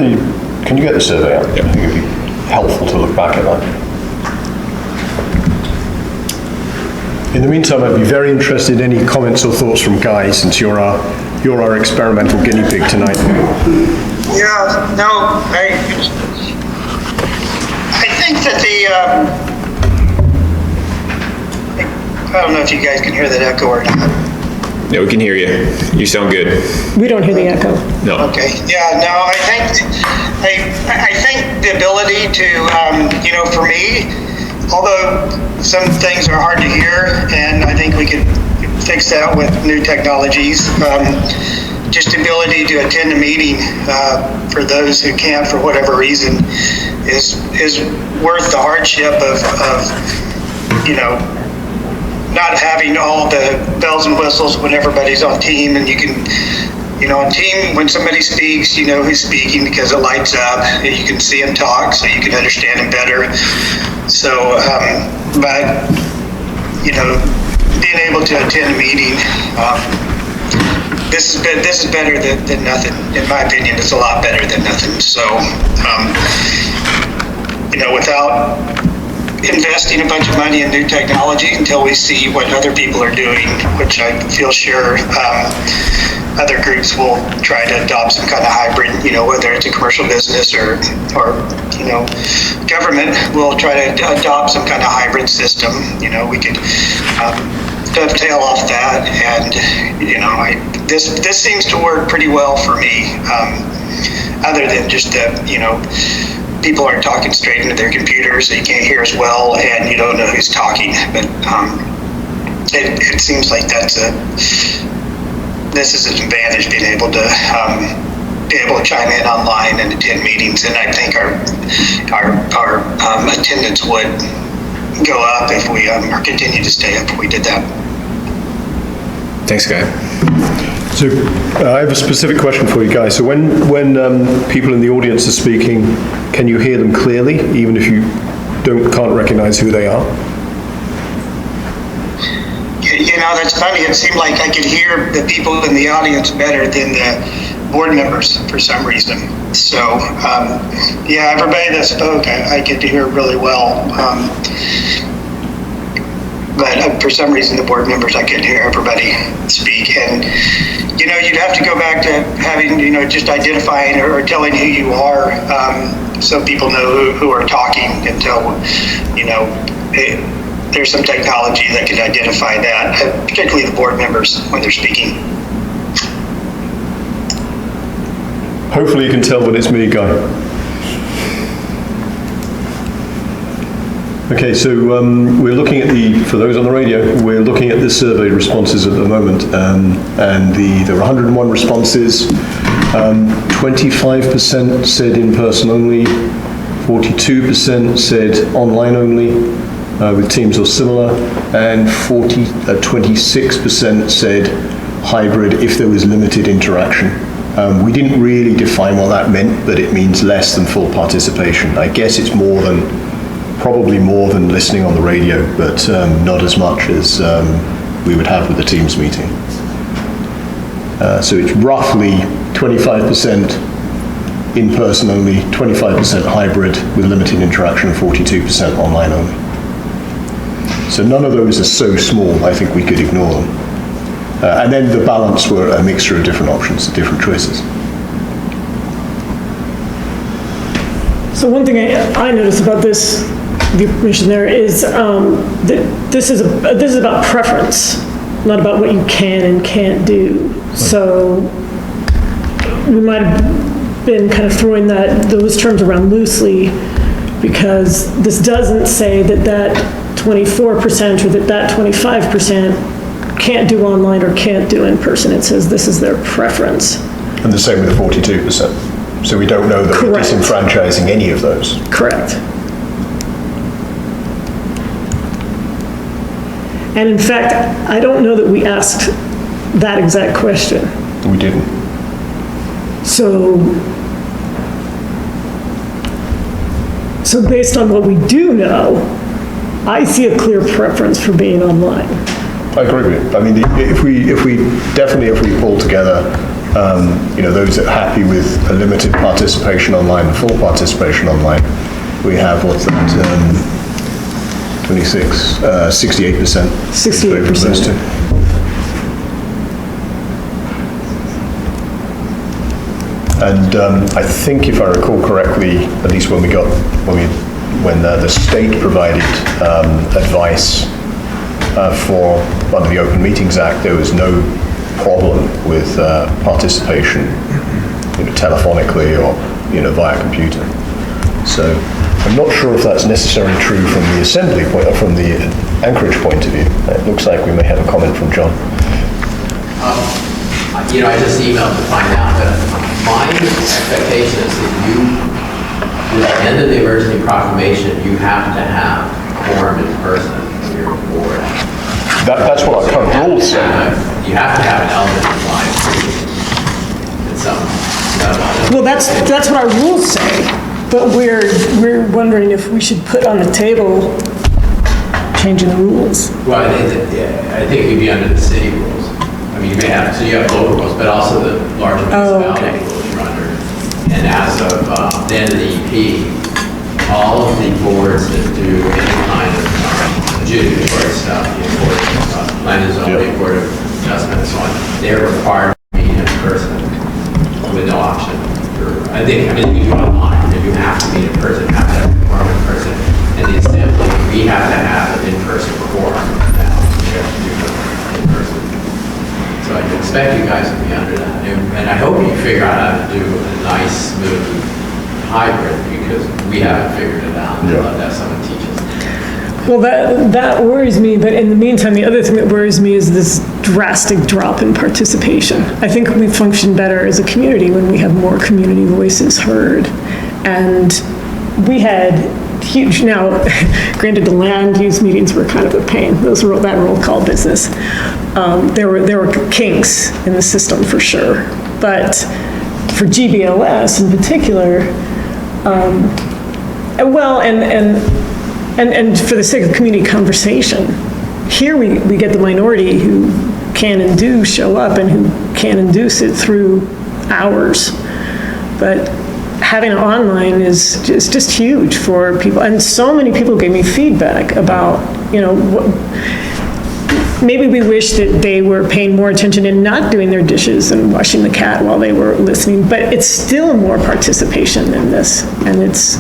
can you get the survey out? I think it'd be helpful to look back at that. In the meantime, I'd be very interested in any comments or thoughts from Guy, since you're our experimental guinea pig tonight. Yeah, no, I think that I don't know if you guys can hear that echo or not. Yeah, we can hear you. You sound good. We don't hear the echo. No. Okay, yeah, no, I think the ability to, for me, although some things are hard to hear, and I think we could fix that with new technologies, just the ability to attend a meeting for those who can't for whatever reason is worth the hardship of not having all the bells and whistles when everybody's on team, and you can, on team, when somebody speaks, you know who's speaking because it lights up, and you can see them talk, so you can understand them better. So, but, being able to attend a meeting, this is better than nothing. In my opinion, it's a lot better than nothing. So, without investing a bunch of money in new technology until we see what other people are doing, which I feel sure other groups will try to adopt some kind of hybrid, whether it's a commercial business or government will try to adopt some kind of hybrid system. We could dovetail off that, and this seems to work pretty well for me, other than just the people aren't talking straight into their computers, so you can't hear as well, and you don't know who's talking. But it seems like this is an advantage, being able to chime in online and attend meetings, and I think our attendance would go up if we or continue to stay up if we did that. Thanks, Guy. So I have a specific question for you guys. So when people in the audience are speaking, can you hear them clearly, even if you can't recognize who they are? That's funny. It seemed like I could hear the people in the audience better than the board members for some reason. So, everybody that spoke, I get to hear really well. But for some reason, the board members, I couldn't hear everybody speak. And, you'd have to go back to having, just identifying or telling who you are, so people know who are talking until, there's some technology that can identify that, particularly the board members when they're speaking. Hopefully you can tell when it's me, Guy. Okay, so we're looking at for those on the radio, we're looking at the survey responses at the moment, and there were 101 responses. 25% said in person only, 42% said online only, with teams or similar, and 26% said hybrid if there was limited interaction. We didn't really define what that meant, but it means less than full participation. I guess it's probably more than listening on the radio, but not as much as we would have with a Teams meeting. So it's roughly 25% in person only, 25% hybrid with limited interaction, 42% online only. So none of those are so small, I think we could ignore them. And then the balance were a mixture of different options, different choices. So one thing I noticed about this, the information there, is that this is about preference, not about what you can and can't do. So we might have been kind of throwing those terms around loosely, because this doesn't say that 24% or that 25% can't do online or can't do in person. It says this is their preference. And the same with the 42%. So we don't know that we're disenfranchising any of those. Correct. And in fact, I don't know that we asked that exact question. We didn't. So based on what we do know, I see a clear preference for being online. I agree with you. I mean, if we pull together, those that are happy with a limited participation online and full participation online, we have, what's that, 26, 68%. 68%. And I think if I recall correctly, at least when the state provided advice for under the Open Meetings Act, there was no problem with participation, telephonically or via computer. So I'm not sure if that's necessarily true from the Assembly point or from the Anchorage point of view. It looks like we may have a comment from John. I just emailed to find out, but my expectation is that at the end of the emergency proclamation, you have to have quorum in person of your board. That's what our current rules say. You have to have an element of live. Well, that's what our rules say, but we're wondering if we should put on the table changing the rules. Well, I think you'd be under the city rules. I mean, you may have, so you have local rules, but also the larger municipality rules you're under. And as of the end of the EP, all of the boards that do any kind of adjudicatory stuff, planning and zoning, board of adjustment, and so on, they're required to meet in person with no option. I think you do online, if you have to meet in person, you have to have a quorum in person. And the Assembly, we have to have an in-person quorum now. We have to do it in person. So I expect you guys to be under that. And I hope you figure out how to do a nice, smooth hybrid, because we haven't figured it out. I'd love to have someone teach us. Well, that worries me, but in the meantime, the other thing that worries me is this drastic drop in participation. I think we function better as a community when we have more community voices heard. And we had huge, now, granted, the land use meetings were kind of a pain. That roll call business. There were kinks in the system for sure. But for GBLS in particular, and for the sake of community conversation, here we get the minority who can and do show up and who can and do sit through hours. But having it online is just huge for people. And so many people gave me feedback about, maybe we wish that they were paying more attention and not doing their dishes and washing the cat while they were listening, but it's still more participation than this. And it's,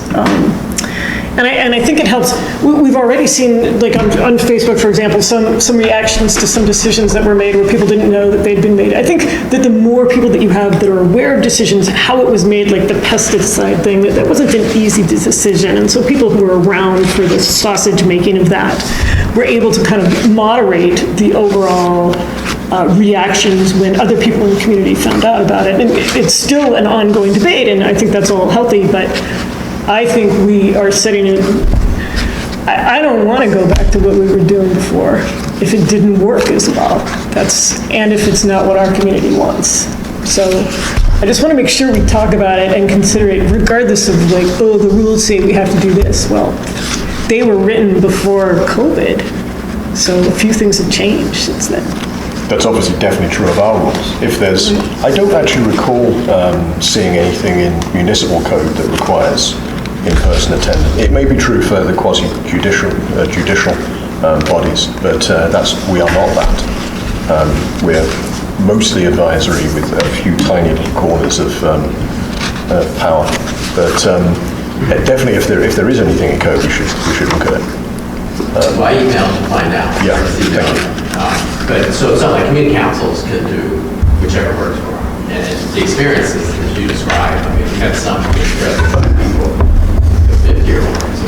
and I think it helps. We've already seen, like on Facebook, for example, some reactions to some decisions that were made where people didn't know that they'd been made. I think that the more people that you have that are aware of decisions, how it was made, like the pesticide thing, that wasn't an easy decision. And so people who were around for the sausage making of that were able to kind of moderate the overall reactions when other people in the community found out about it. And it's still an ongoing debate, and I think that's all healthy, but I think we are setting it, I don't want to go back to what we were doing before if it didn't work as well. And if it's not what our community wants. So I just want to make sure we talk about it and consider it regardless of like, oh, the rules say we have to do this. Well, they were written before COVID, so a few things have changed since then. That's obviously definitely true of our rules. I don't actually recall seeing anything in municipal code that requires in-person attendance. It may be true for the quasi-judicial bodies, but we are not that. We're mostly advisory with a few tiny little corners of power. But definitely, if there is anything in code, we should look at it. Well, I emailed to find out. Yeah, thank you. But so it's not like community councils can do whichever works for them. And the experiences that you described, I mean, we had some people, 50-year-olds.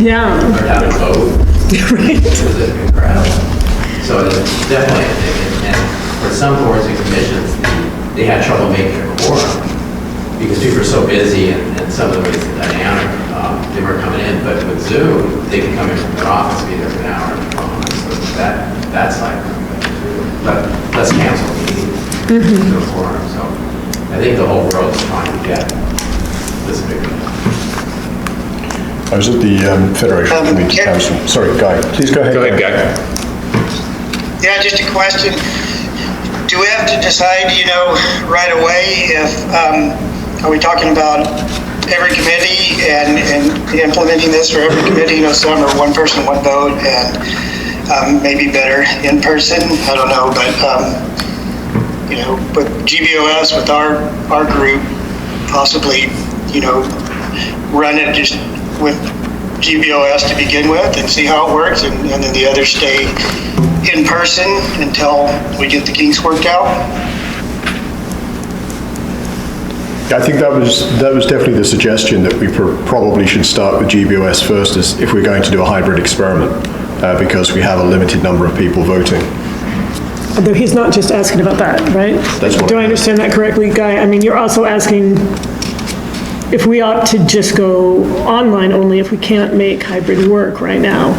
Yeah. Learned how to vote. Right. It was incredible. So it's definitely a thing. And for some boards and commissions, they had trouble making a quorum because people are so busy and some of the ways the dynamic, they weren't coming in. But with Zoom, they can come in from their office, be there for an hour and so that's like, let's cancel the meeting to a quorum. So I think the whole world is trying to get this big. I was at the Federation of Community Council. Sorry, Guy, please go ahead. Go ahead, Guy. Yeah, just a question. Do we have to decide, right away if, are we talking about every committee and implementing this for every committee? Some are one person, one vote, and maybe better in person. I don't know, but, with GBOS, with our group, possibly, run it just with GBOS to begin with and see how it works, and then the others stay in person until we get the kinks worked out. I think that was definitely the suggestion, that we probably should start with GBOS first, as if we're going to do a hybrid experiment, because we have a limited number of people voting. Although he's not just asking about that, right? Do I understand that correctly, Guy? I mean, you're also asking if we ought to just go online only if we can't make hybrid work right now.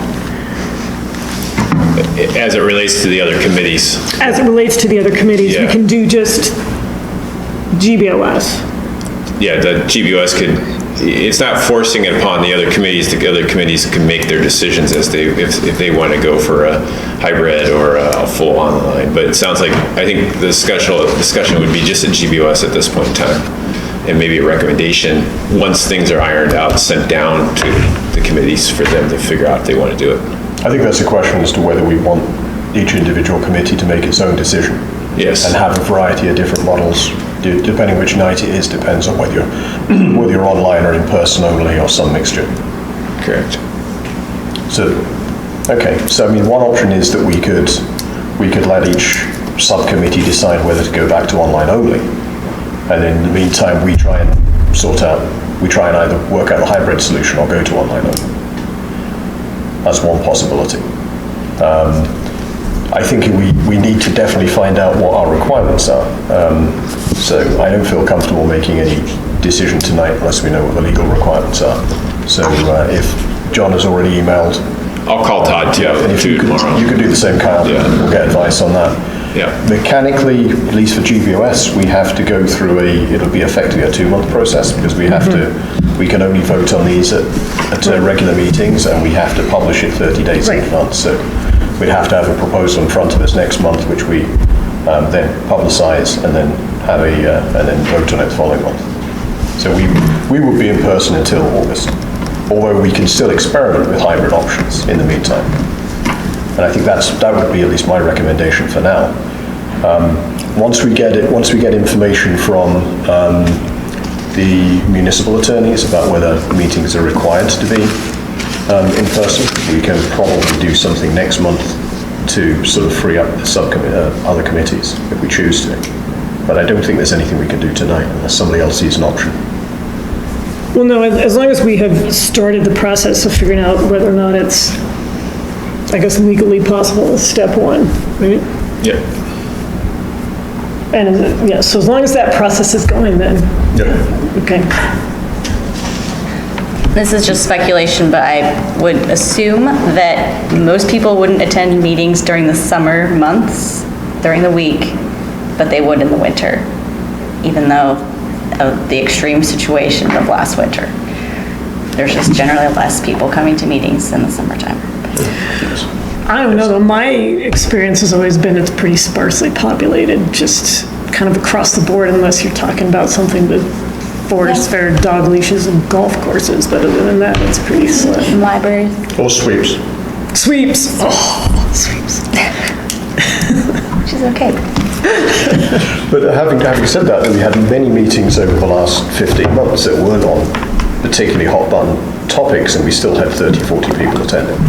As it relates to the other committees. As it relates to the other committees, we can do just GBOS. Yeah, the GBOS it's not forcing it upon the other committees. The other committees can make their decisions as if they want to go for a hybrid or a full online. But it sounds like, I think the discussion would be just at GBOS at this point in time. And maybe a recommendation, once things are ironed out, sent down to the committees for them to figure out if they want to do it. I think that's a question as to whether we want each individual committee to make its own decision. Yes. And have a variety of different models, depending which night it is, depends on whether you're online or in person only, or some mixture. Correct. So, okay, so I mean, one option is that we could let each subcommittee decide whether to go back to online only. And in the meantime, we try and either work out a hybrid solution or go to online only. That's one possibility. I think we need to definitely find out what our requirements are. So I don't feel comfortable making any decision tonight unless we know what the legal requirements are. So if John has already emailed. I'll call Todd too, tomorrow. You could do the same, Kyle. Yeah. We'll get advice on that. Yeah. Mechanically, at least for GBOS, we have to go through it'll be effectively a 2-month process, because we can only vote on these at regular meetings, and we have to publish it 30 days in advance. So we'd have to have a proposal in front of us next month, which we then publicize and then have and then vote on it the following month. So we will be in person until August, although we can still experiment with hybrid options in the meantime. And I think that would be at least my recommendation for now. Once we get information from the municipal attorneys about whether meetings are required to be in person, we can probably do something next month to sort of free up the other committees if we choose to. But I don't think there's anything we can do tonight unless somebody else sees an option. Well, no, as long as we have started the process of figuring out whether or not it's, I guess, legally possible, step one, right? Yeah. And, so as long as that process is going, then. Yeah. Okay. This is just speculation, but I would assume that most people wouldn't attend meetings during the summer months, during the week, but they would in the winter, even though of the extreme situation of last winter. There's just generally less people coming to meetings in the summertime. I don't know, though. My experience has always been it's pretty sparsely populated, just kind of across the board, unless you're talking about something with forest fair, dog leashes, and golf courses. But other than that, it's pretty slim. Libraries. Or sweeps. Sweeps. Oh, sweeps. Which is okay. But having said that, we had many meetings over the last 15 months that weren't on particularly hot-button topics, and we still had 30, 40 people attending.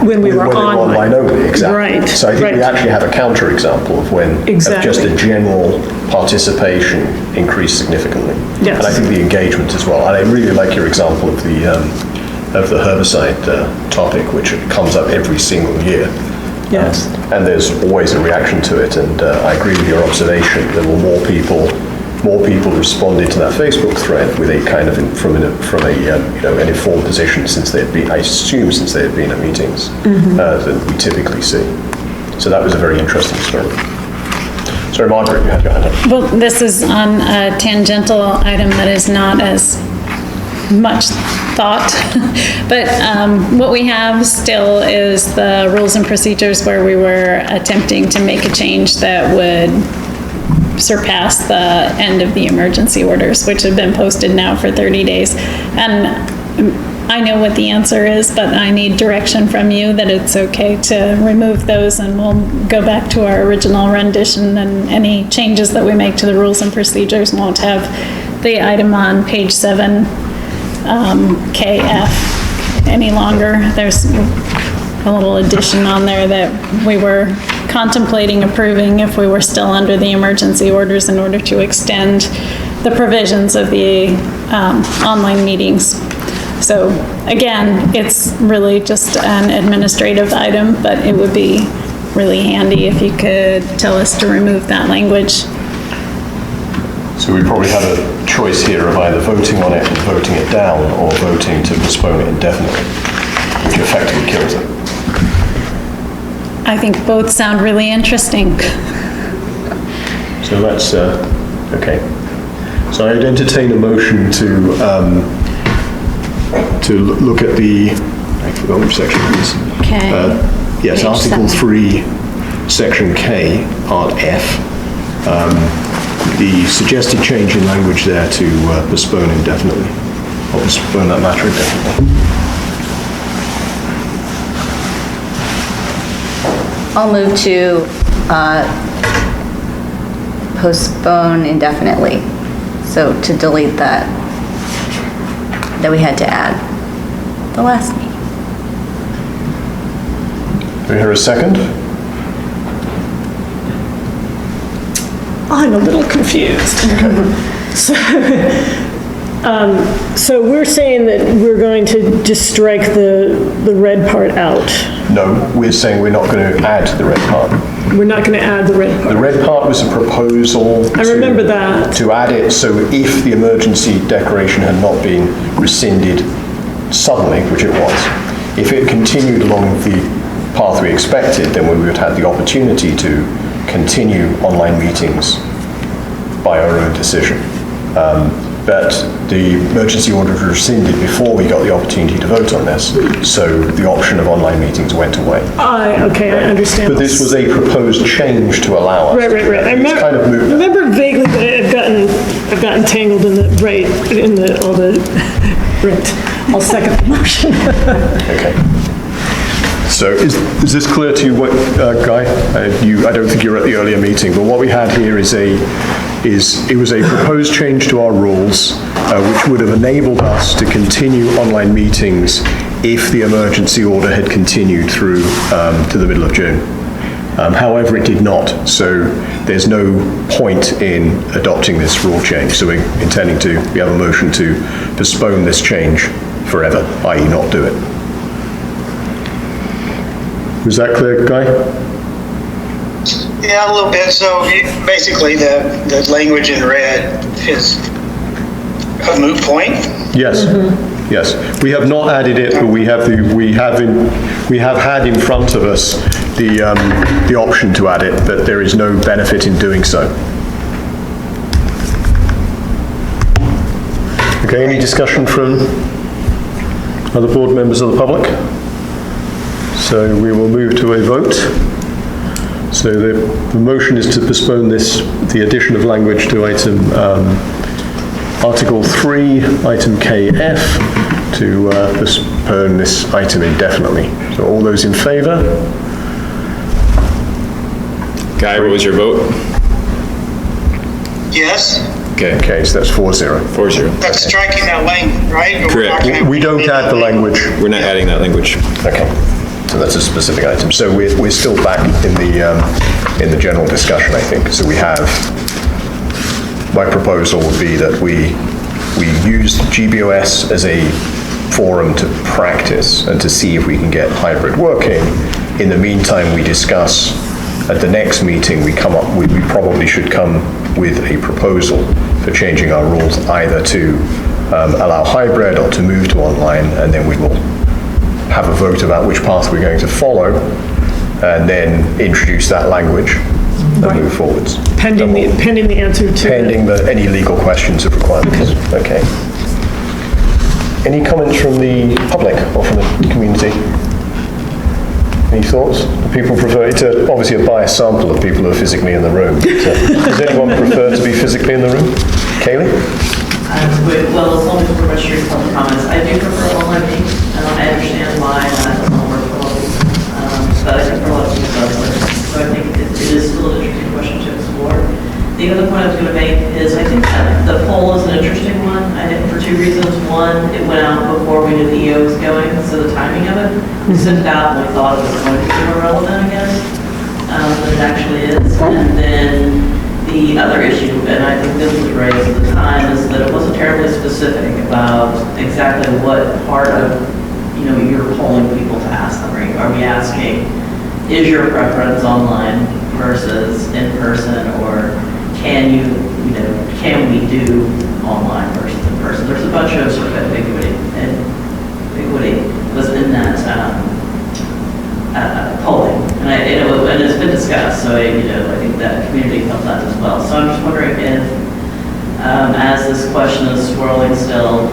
When we were online only, exactly. Right. So I think we actually have a counter-example of when of just the general participation increased significantly. Yes. And I think the engagement as well. And I really like your example of the herbicide topic, which comes up every single year. Yes. And there's always a reaction to it, and I agree with your observation. There were more people responded to that Facebook thread with a kind of from an informed position since they had been, I assume, since they had been at meetings than we typically see. So that was a very interesting experiment. Sorry, Margaret, you had your hand up. Well, this is on a tangential item that is not as much thought. But what we have still is the rules and procedures where we were attempting to make a change that would surpass the end of the emergency orders, which have been posted now for 30 days. And I know what the answer is, but I need direction from you that it's okay to remove those, and we'll go back to our original rendition, and any changes that we make to the rules and procedures won't have the item on page 7, KF any longer. There's a little addition on there that we were contemplating approving if we were still under the emergency orders in order to extend the provisions of the online meetings. So again, it's really just an administrative item, but it would be really handy if you could tell us to remove that language. So we probably have a choice here of either voting on it and voting it down, or voting to postpone it indefinitely, which effectively kills it. I think both sound really interesting. So that's, okay. So I'd entertain a motion to look at the, I forgot which section it is. Okay. Yes, Page Article 7. 3, Section K, Part F. The suggested change in language there to postpone indefinitely, or postpone that matter indefinitely. I'll move to postpone indefinitely. So to delete that we had to add the last meeting. Do we hear a second? I'm a little confused. So we're saying that we're going to just strike the red part out. No, we're saying we're not going to add the red part. We're not going to add the red part. The red part was a proposal I remember that. to add it, so if the emergency declaration had not been rescinded suddenly, which it was, if it continued along the path we expected, then we would have the opportunity to continue online meetings by our own decision. But the emergency order was rescinded before we got the opportunity to vote on this, so the option of online meetings went away. Okay, I understand. But this was a proposed change to allow us. Right. I It's kind of moot now. remember vaguely, but I've gotten tangled in all the, right. I'll second the motion. Okay. So is this clear to you, what, Guy? I don't think you were at the earlier meeting, but what we had here is it was a proposed change to our rules, which would have enabled us to continue online meetings if the emergency order had continued through to the middle of June. However, it did not, so there's no point in adopting this rule change. So we're intending we have a motion to postpone this change forever, i.e. not do it. Was that clear, Guy? Yeah, a little bit. So basically, the language in red is a moot point. Yes, yes. We have not added it, but we have had in front of us the option to add it, but there is no benefit in doing so. Okay, any discussion from other board members of the public? So we will move to a vote. So the motion is to postpone the addition of language to item Article 3, item KF, to postpone this item indefinitely. So all those in favour? Guy, what was your vote? Yes, Okay, so that's 4-0. 4-0. that's striking that language, right? But we're not Correct. gonna- We don't add the language. We're not adding that language. Okay, so that's a specific item. So we're still back in the general discussion, I think. So we have, my proposal would be that we use GBOS as a forum to practice and to see if we can get hybrid working. In the meantime, we discuss at the next meeting, we probably should come with a proposal for changing our rules, either to allow hybrid or to move to online, and then we will have a vote about which path we're going to follow, and then introduce that language and move forwards. Pending the answer to. Pending any legal questions of requirements. Okay. Any comments from the public or from the community? Any thoughts? Do people prefer, it's obviously a biased sample of people who are physically in the room. So, does anyone prefer to be physically in the room? Kaylee? Well, as long as we're restricted to public comments, I do prefer online meetings. I understand why that doesn't work for a lot of people. But I think for a lot of people it does work. So I think it is still an interesting question to explore. The other point I was going to make is I think that the poll is an interesting one. I think for two reasons. One, it went out before we knew the EO was going, so the timing of it. We sent it out and we thought it was going to be more relevant again than it actually is. And then the other issue, and I think this was raised at the time, is that it wasn't terribly specific about exactly what part of, you're polling people to ask them. Are we asking, is your preference online versus in person, or can we do online versus in person? There's a bunch of sort of ambiguity, and ambiguity was in that polling, and it's been discussed. So I think that community felt that as well. So I'm just wondering if, as this question is swirling still,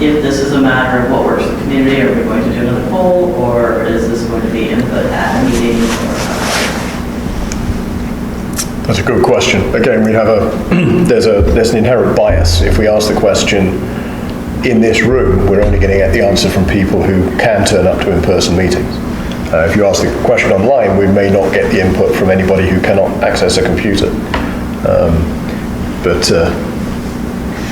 if this is a matter of what works for the community, are we going to do another poll, or is this going to be input at a meeting, or That's a good question. Again, we have there's an inherent bias. If we ask the question in this room, we're only going to get the answer from people who can turn up to in-person meetings. If you ask the question online, we may not get the input from anybody who cannot access a computer.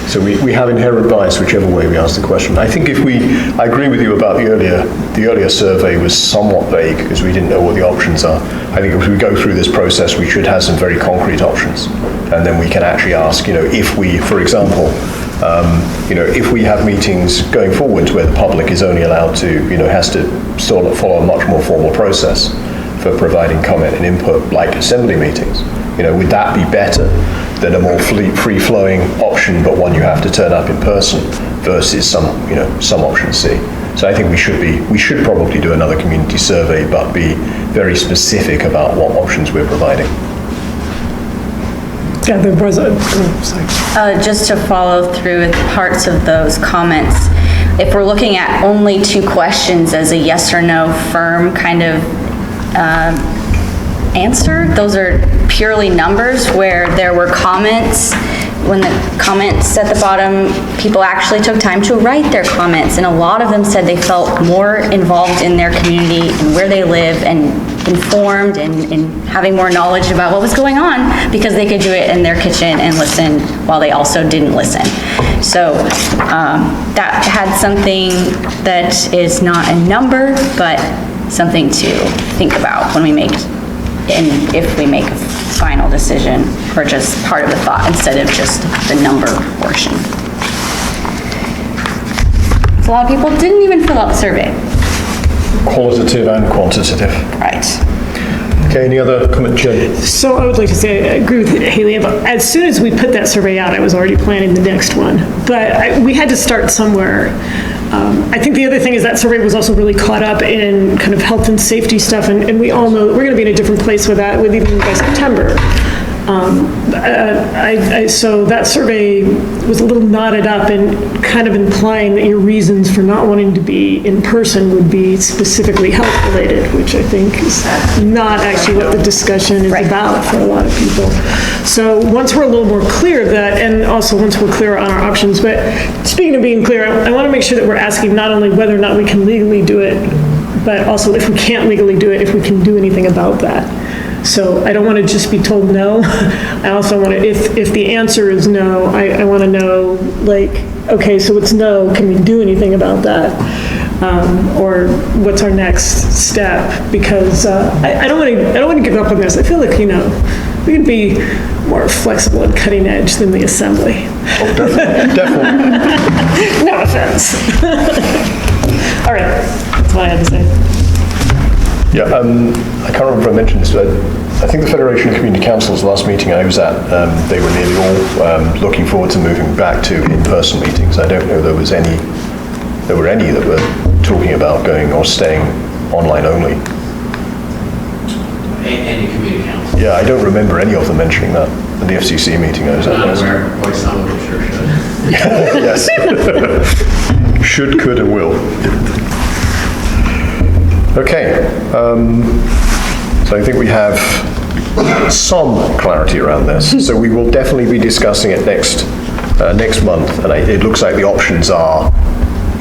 So we have inherent bias whichever way we ask the question. I think I agree with you about the earlier survey was somewhat vague because we didn't know what the options are. I think if we go through this process, we should have some very concrete options. And then we can actually ask, if we, for example, if we have meetings going forward where the public is only allowed to, has to sort of follow a much more formal process for providing comment and input, like assembly meetings, would that be better than a more free-flowing option, but one you have to turn up in person versus some option C? So I think we should probably do another community survey, but be very specific about what options we're providing. Yeah, the president, sorry. Just to follow through with parts of those comments, if we're looking at only 2 questions as a yes or no firm kind of answer, those are purely numbers. Where there were comments, when the comments at the bottom, people actually took time to write their comments, and a lot of them said they felt more involved in their community and where they live and informed and having more knowledge about what was going on because they could do it in their kitchen and listen while they also didn't listen. So that had something that is not a number, but something to think about when we make, and if we make a final decision, or just part of the thought instead of just the number portion. So a lot of people didn't even fill out the survey. Qualitative and quantitative. Right. Okay, any other comment, Jen? So I would like to say, I agree with Haley, but as soon as we put that survey out, I was already planning the next one. But we had to start somewhere. I think the other thing is that survey was also really caught up in kind of health and safety stuff, and we all know that we're going to be in a different place with that, with even by September. So that survey was a little knotted up and kind of implying that your reasons for not wanting to be in person would be specifically health-related, which I think is not actually what the discussion is about for a lot of people. So once we're a little more clear of that, and also once we're clear on our options, but speaking of being clear, I want to make sure that we're asking not only whether or not we can legally do it, but also if we can't legally do it, if we can do anything about that. So I don't want to just be told no. I also want to, if the answer is no, I want to know, like, okay, so it's no, can we do anything about that? Or what's our next step? Because I don't want to give up on this. I feel like, we can be more flexible and cutting edge than the assembly. Oh, definitely. No offense. All right, that's all I had to say. Yeah, I can't remember if I mentioned this, but I think the Federation of Community Councils, last meeting I was at, they were nearly all looking forward to moving back to in-person meetings. I don't know there were any that were talking about going or staying online only. Any community council. Yeah, I don't remember any of them mentioning that at the FCC meeting. I was at. Not aware, boy, some of them sure should. Yes. Should, could, and will. Okay. So I think we have some clarity around this. So we will definitely be discussing it next month. And it looks like the options are,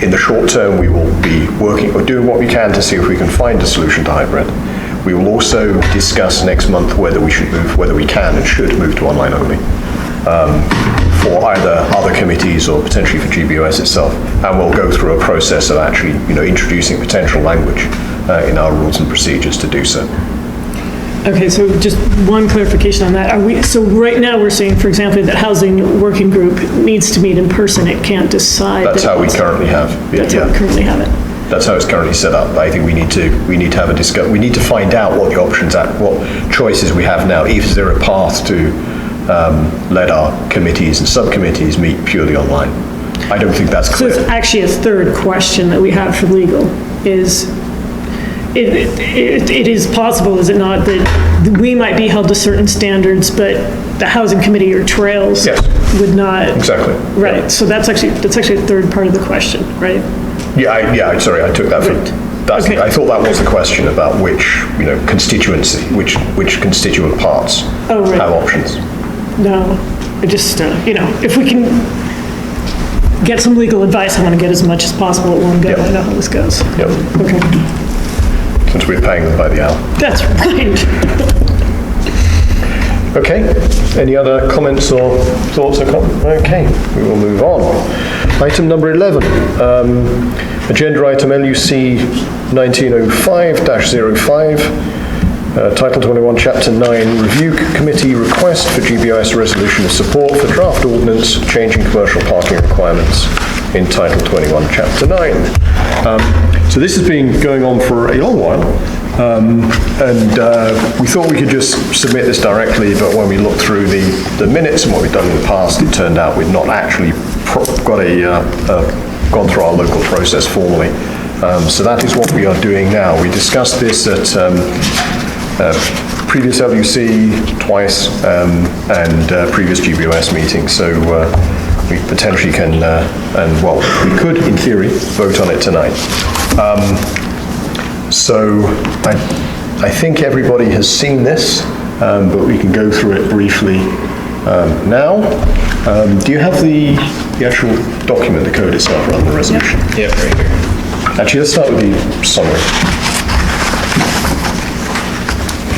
in the short term, we will be working or doing what we can to see if we can find a solution to hybrid. We will also discuss next month whether we can and should move to online only. For either other committees or potentially for GBOS itself, and we'll go through a process of actually, introducing potential language in our rules and procedures to do so. Okay, so just one clarification on that. So right now we're saying, for example, that housing working group needs to meet in person. It can't decide. That's how we currently have. That's how we currently have it. That's how it's currently set up. I think we need to have a discussion. We need to find out what the options are, what choices we have now. Is there a path to let our committees and subcommittees meet purely online? I don't think that's clear. So it's actually a third question that we have for legal is, it is possible, is it not, that we might be held to certain standards, but the housing committee or trails would not. Exactly. Right. Yeah. So that's actually a third part of the question, right? Yeah. Sorry, I took that from. Okay. I thought that was the question about which constituency, which constituent parts have options. No, I just if we can get some legal advice, I want to get as much as possible at one go. I know how this goes. Yep. Okay. Since we're paying them by the hour. That's right. Okay, any other comments or thoughts? Okay, we will move on. Item number 11, agenda item LUC 1905-05, Title 21, Chapter 9, Review Committee Request for GBOS Resolution of Support for Draft Ordinance Changing Commercial Parking Requirements in Title 21, Chapter 9. So this has been going on for a long while, and we thought we could just submit this directly, but when we looked through the minutes and what we've done in the past, it turned out we'd not actually gone through our local process formally. So that is what we are doing now. We discussed this at previous LUC twice and previous GBOS meetings, so we potentially can, we could, in theory, vote on it tonight. So I think everybody has seen this, but we can go through it briefly now. Do you have the actual document, the code itself, rather than the resolution? Yeah, right here. Actually, let's start with the summary.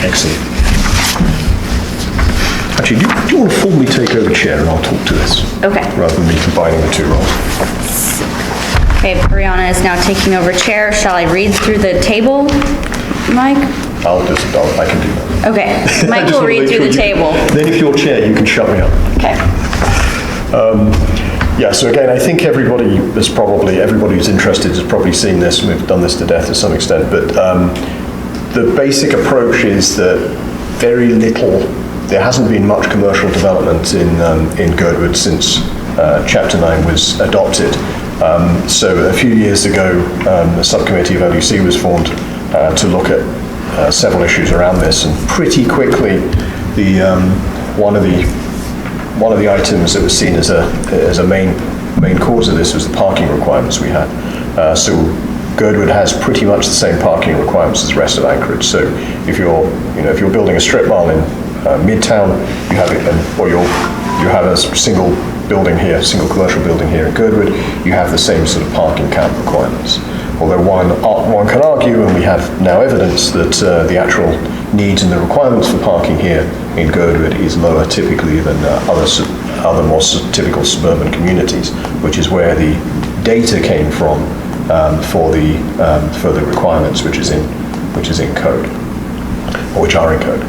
Excellent. Actually, do you want to formally take over chair and I'll talk to this? Okay. Rather than me combining the two roles. Okay, Brianna is now taking over chair. Shall I read through the table, Mike? I can do that. Okay, Mike will read through the table. Then if you're chair, you can shut me up. Okay. Yeah, so again, I think everybody who's interested has probably seen this, and we've done this to death to some extent, but the basic approach is that there hasn't been much commercial development in Girdwood since Chapter 9 was adopted. So a few years ago, a subcommittee of LUC was formed to look at several issues around this, and pretty quickly, one of the items that was seen as a main cause of this was the parking requirements we had. So Girdwood has pretty much the same parking requirements as the rest of Anchorage. So if you're building a strip mall in Midtown, you have it, or you have a single building here, single commercial building here in Girdwood, you have the same sort of parking count requirements. Although one can argue, and we have now evidence, that the actual needs and the requirements for parking here in Girdwood is lower typically than other more typical suburban communities, which is where the data came from for the requirements, which is in code, or which are in code.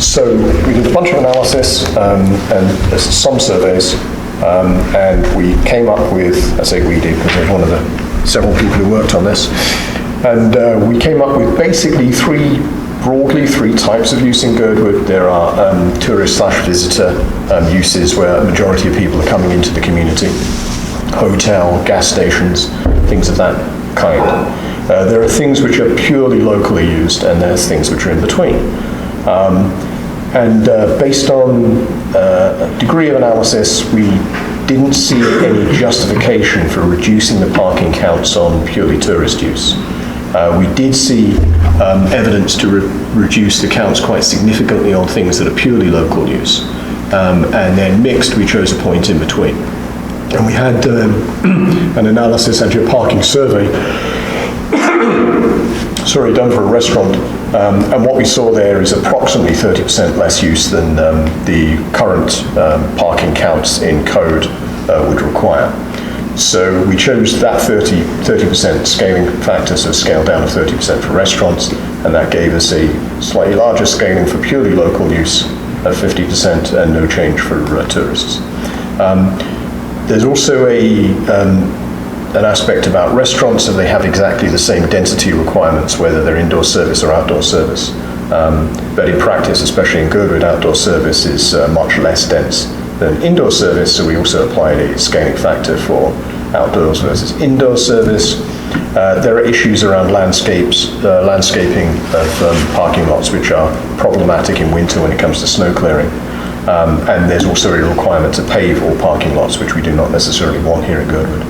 So we did a bunch of analysis and some surveys, and we came up with, I say we did because I was one of the several people who worked on this, and we came up with basically broadly three types of use in Girdwood. There are tourist/visitor uses where a majority of people are coming into the community, hotel, gas stations, things of that kind. There are things which are purely locally used, and there's things which are in between. Based on a degree of analysis, we didn't see any justification for reducing the parking counts on purely tourist use. We did see evidence to reduce the counts quite significantly on things that are purely local use. And then mixed, we chose a point in between. And we had an analysis, actually a parking survey, done for a restaurant. And what we saw there is approximately 30% less use than the current parking counts in code would require. So we chose that 30% scaling factor, so scale down to 30% for restaurants, and that gave us a slightly larger scaling for purely local use of 50% and no change for tourists. There's also an aspect about restaurants, so they have exactly the same density requirements, whether they're indoor service or outdoor service. But in practice, especially in Girdwood, outdoor service is much less dense than indoor service, so we also applied a scaling factor for outdoors versus indoor service. There are issues around landscaping of parking lots, which are problematic in winter when it comes to snow clearing. And there's also a requirement to pave all parking lots, which we do not necessarily want here at Girdwood.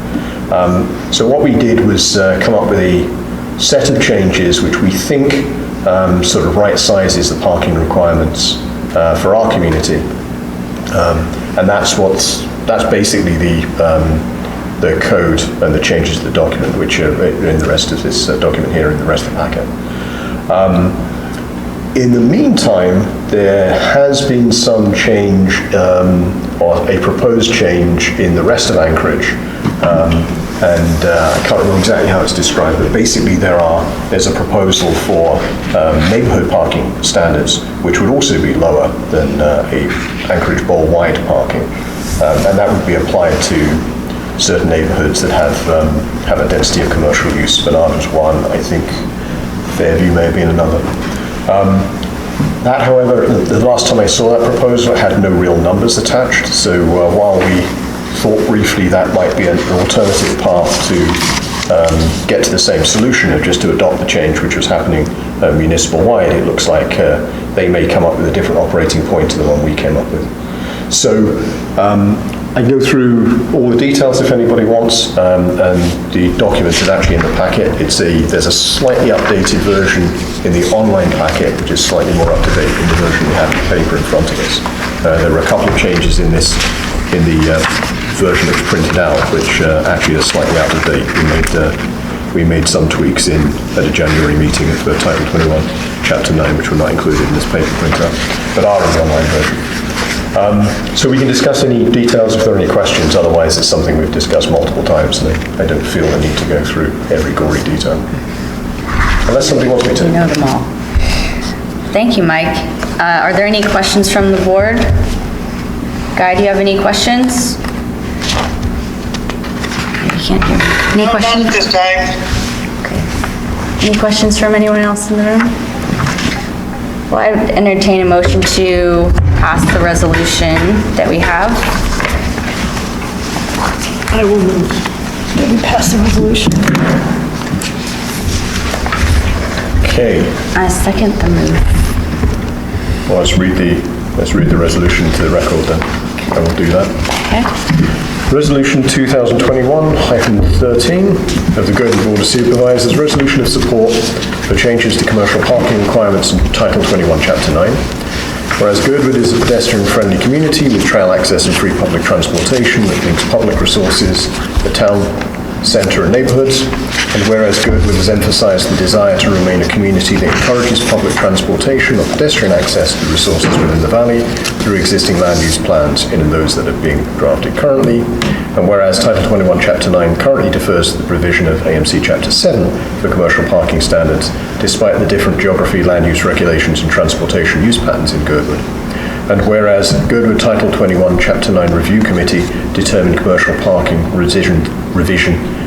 So what we did was come up with a set of changes which we think sort of right sizes the parking requirements for our community. And that's basically the code and the changes to the document, which are in the rest of this document here in the rest of the packet. In the meantime, there has been some change, or a proposed change in the rest of Anchorage. I can't remember exactly how it's described, but basically there's a proposal for neighborhood parking standards, which would also be lower than a Anchorage Bowl-wide parking. And that would be applied to certain neighborhoods that have a density of commercial use. Bernardo's one, I think Fairview may have been another. That, however, the last time I saw that proposal, it had no real numbers attached. So while we thought briefly that might be an alternative path to get to the same solution of just to adopt the change which was happening municipal-wide, it looks like they may come up with a different operating point to the one we came up with. So I can go through all the details if anybody wants, and the document is actually in the packet. There's a slightly updated version in the online packet, which is slightly more up to date than the version we have in paper in front of us. There were a couple of changes in the version that's printed out, which actually is slightly out of date. We made some tweaks at a January meeting of Title 21, Chapter 9, which were not included in this paper printout, but are in the online version. So we can discuss any details if there are any questions. Otherwise, it's something we've discussed multiple times, and I don't feel the need to go through every gory detail. Unless somebody wants me to. We know them all. Thank you, Mike. Are there any questions from the board? Guy, do you have any questions? You can't hear me. Any questions? Not at this time. Okay. Any questions from anyone else in the room? Well, I would entertain a motion to pass the resolution that we have. I will move that we pass the resolution. Okay. I second the move. Well, let's read the resolution to the record then. I will do that. Okay. Resolution 2021-13 of the Girdwood Board of Supervisors, resolution of support for changes to commercial parking requirements in Title 21, Chapter 9. Whereas Girdwood is a pedestrian-friendly community with trail access and free public transportation that links public resources, the town centre and neighbourhoods, and whereas Girdwood has emphasised the desire to remain a community that encourages public transportation or pedestrian access to resources within the valley through existing land use plans in those that are being drafted currently, and whereas Title 21 Chapter 9 currently defers to the provision of AMC Chapter 7 for commercial parking standards, despite the different geography, land use regulations and transportation use patterns in Girdwood. And whereas Girdwood Title 21 Chapter 9 Review Committee determined commercial parking revision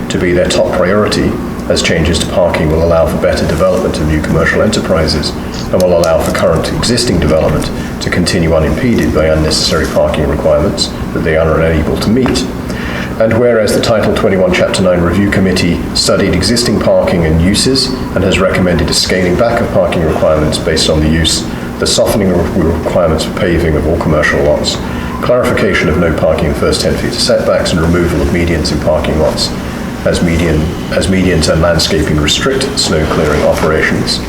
to be their top priority, as changes to parking will allow for better development of new commercial enterprises and will allow for current existing development to continue unimpeded by unnecessary parking requirements that they are unable to meet. And whereas the Title 21, Chapter 9 Review Committee studied existing parking and uses and has recommended a scaling back of parking requirements based on the softening of requirements for paving of all commercial lots, clarification of no parking in the first 10 feet of setbacks, and removal of medians in parking lots as medians and landscaping restrict snow clearing operations.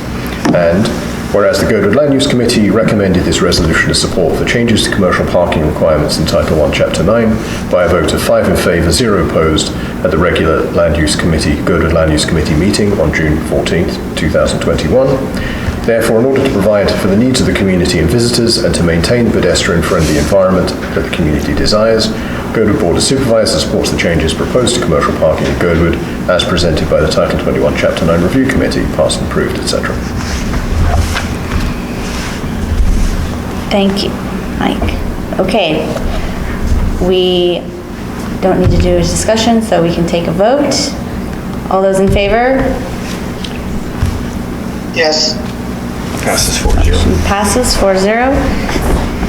And whereas the Girdwood Land Use Committee recommended this resolution as support for changes to commercial parking requirements in Title 1, Chapter 9 by a vote of 5 in favour, 0 opposed at the regular Girdwood Land Use Committee meeting on June 14th, 2021. Therefore, in order to provide for the needs of the community and visitors and to maintain the pedestrian-friendly environment that the community desires, Girdwood Board of Supervisors supports the changes proposed to commercial parking in Girdwood as presented by the Title 21, Chapter 9 Review Committee, passed and approved, etc. Thank you, Mike. Okay, we don't need to do a discussion, so we can take a vote. All those in favor? Yes. Passes 4-0. Passes 4-0.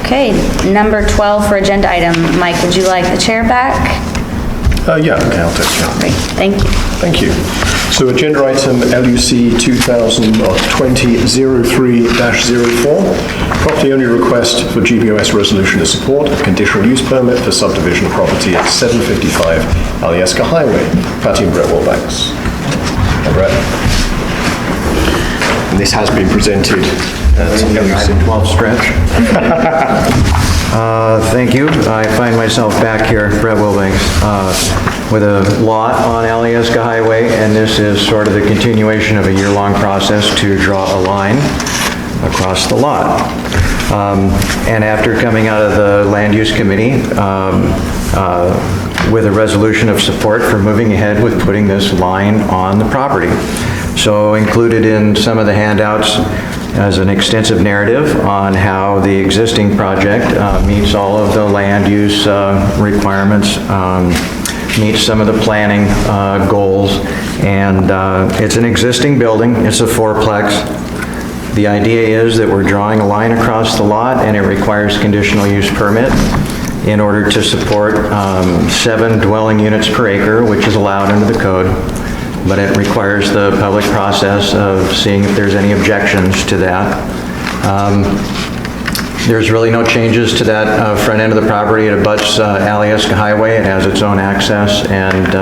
Okay, number 12 for agenda item. Mike, would you like the chair back? Yeah, okay, I'll take care. Great, thank you. Thank you. So agenda item LUC 2020-03-04, property owner request for GBOS resolution to support a conditional use permit for subdivision property at 755 Alyeska Highway. Patty and Brett Wilbanks. Hi, Brett. And this has been presented at LUC 12 stretch. Thank you. I find myself back here, Brett Wilbanks, with a lot on Alyeska Highway, and this is sort of the continuation of a year-long process to draw a line across the lot. And after coming out of the Land Use Committee with a resolution of support for moving ahead with putting this line on the property. So included in some of the handouts as an extensive narrative on how the existing project meets all of the land use requirements, meets some of the planning goals, and it's an existing building. It's a fourplex. The idea is that we're drawing a line across the lot, and it requires conditional use permit in order to support 7 dwelling units per acre, which is allowed under the code. But it requires the public process of seeing if there's any objections to that. There's really no changes to that front end of the property. It abuts Alyeska Highway. It has its own access, and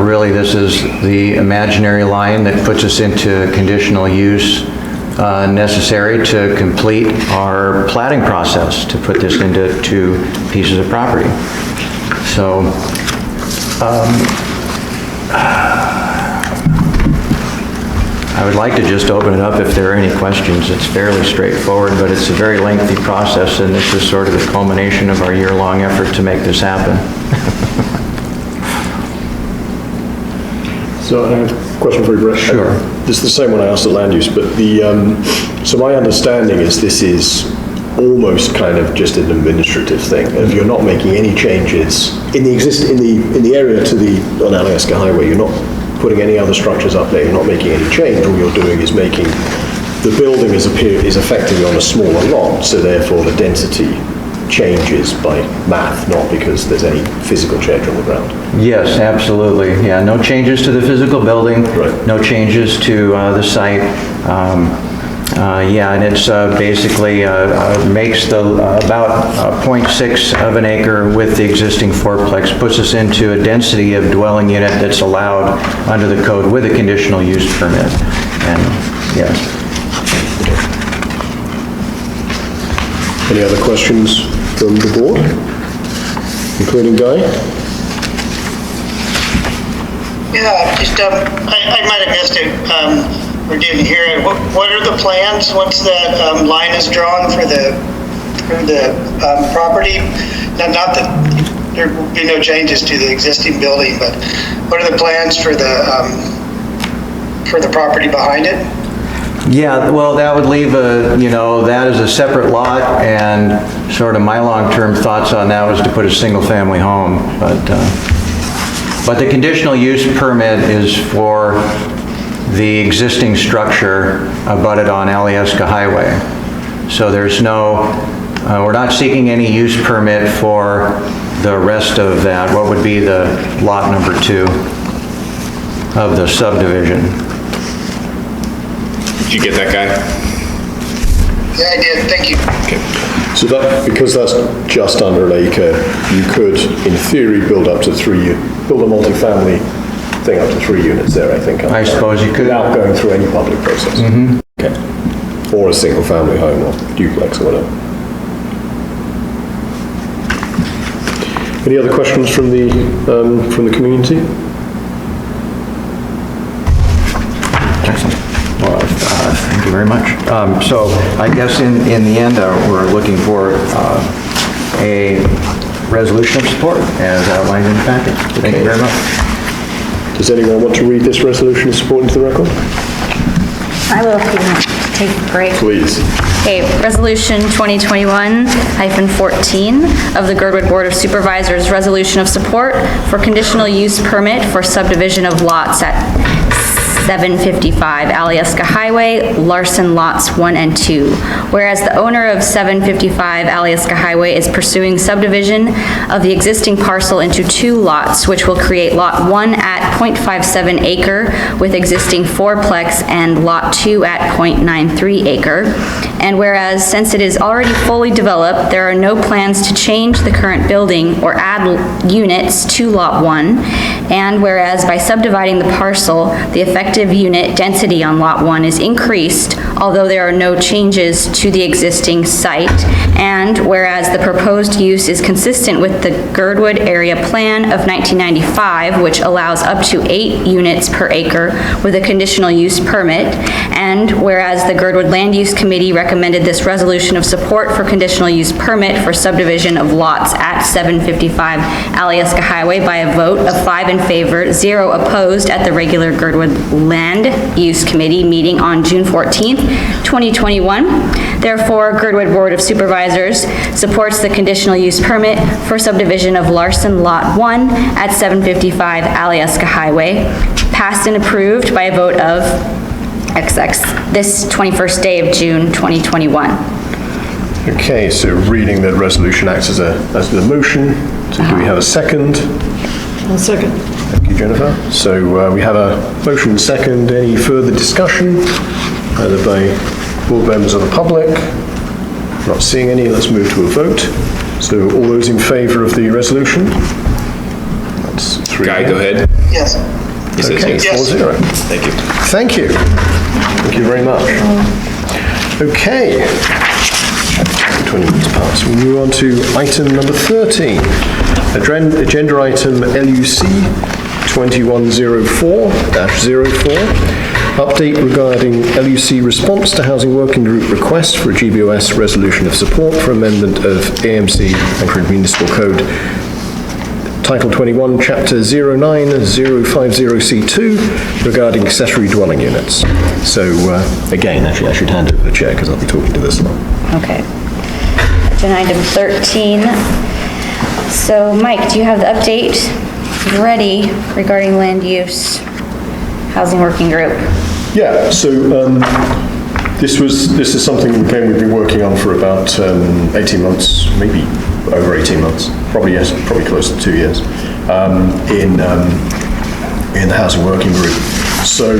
really this is the imaginary line that puts us into conditional use necessary to complete our platting process to put this into 2 pieces of property. So I would like to just open it up if there are any questions. It's fairly straightforward, but it's a very lengthy process, and this is sort of the culmination of our year-long effort to make this happen. So I have a question for you, Brett. Sure. This is the same one I asked at land use, but so my understanding is this is almost kind of just an administrative thing. If you're not making any changes in the area on Alyeska Highway, you're not putting any other structures up there, you're not making any change. All you're doing is making the building is effectively on a smaller lot, so therefore the density changes by math, not because there's any physical change on the ground. Yes, absolutely. Yeah, no changes to the physical building, right. No changes to the site. Yeah, and it's basically makes the about 0.6 of an acre with the existing fourplex, puts us into a density of dwelling unit that's allowed under the code with a conditional use permit. And yes. Any other questions from the board, including Guy? Yeah, just, I might have missed it, or didn't hear it. What are the plans once that line is drawn for the property? Not that there will be no changes to the existing building, but what are the plans for the property behind it? Yeah, well, that would leave that as a separate lot, and sort of my long-term thoughts on that was to put a single-family home, but the conditional use permit is for the existing structure abutted on Alyeska Highway. So there's no, we're not seeking any use permit for the rest of that, what would be the lot number 2 of the subdivision? Did you get that, Guy? Yeah, I did, thank you. So that, because that's just under an acre, you could, in theory, build a multifamily thing up to 3 units there, I think. I suppose you could. Without going through any public process. Okay. Or a single family home or duplex or whatever. Any other questions from the community? Excellent. Well, thank you very much. So I guess in the end, we're looking for a resolution of support as outlined in the packet. Thank you very much. Does anyone want to read this resolution of support into the record? I will, if you want to take a break. Please. Okay, Resolution 2021-14 of the Girdwood Board of Supervisors, resolution of support for conditional use permit for subdivision of lots at 755 Alyeska Highway, Larson Lots 1 and 2. Whereas the owner of 755 Alyeska Highway is pursuing subdivision of the existing parcel into 2 lots, which will create Lot 1 at 0.57 acre with existing 4-plex and Lot 2 at 0.93 acre. And whereas since it is already fully developed, there are no plans to change the current building or add units to Lot 1. And whereas by subdividing the parcel, the effective unit density on Lot 1 is increased, although there are no changes to the existing site. And whereas the proposed use is consistent with the Girdwood Area Plan of 1995, which allows up to 8 units per acre with a conditional use permit. And whereas the Girdwood Land Use Committee recommended this resolution of support for conditional use permit for subdivision of lots at 755 Alyeska Highway by a vote of 5 in favor, 0 opposed at the regular Girdwood Land Use Committee meeting on June 14th, 2021. Therefore, Girdwood Board of Supervisors supports the conditional use permit for subdivision of Larson Lot 1 at 755 Alyeska Highway, passed and approved by a vote of XX this 21st day of June 2021. Okay, so reading the resolution acts as the motion. So do we have a second? I'll second. Thank you, Jennifer. So we have a motion and second. Any further discussion, either by board members or the public? Not seeing any, let's move to a vote. So all those in favour of the resolution? That's 3. Guy, go ahead. Yes. He says Okay, yes. 4-0. Thank you. Thank you. Thank you very much. Okay. 20 minutes past. We move on to item number 13. Agenda item LUC 2104-04. Update regarding LUC response to Housing Working Group request for a GBOS resolution of support for amendment of AMC Anchorage Municipal Code Title 21, Chapter 09050C2 regarding accessory dwelling units. So again, actually I should hand it over to the chair because I'll be talking to this one. Okay. Agenda item 13. So Mike, do you have the update ready regarding land use housing working group? Yeah, so this is something again we've been working on for about 18 months, maybe over 18 months, probably yes, probably close to 2 years, in the housing working group. So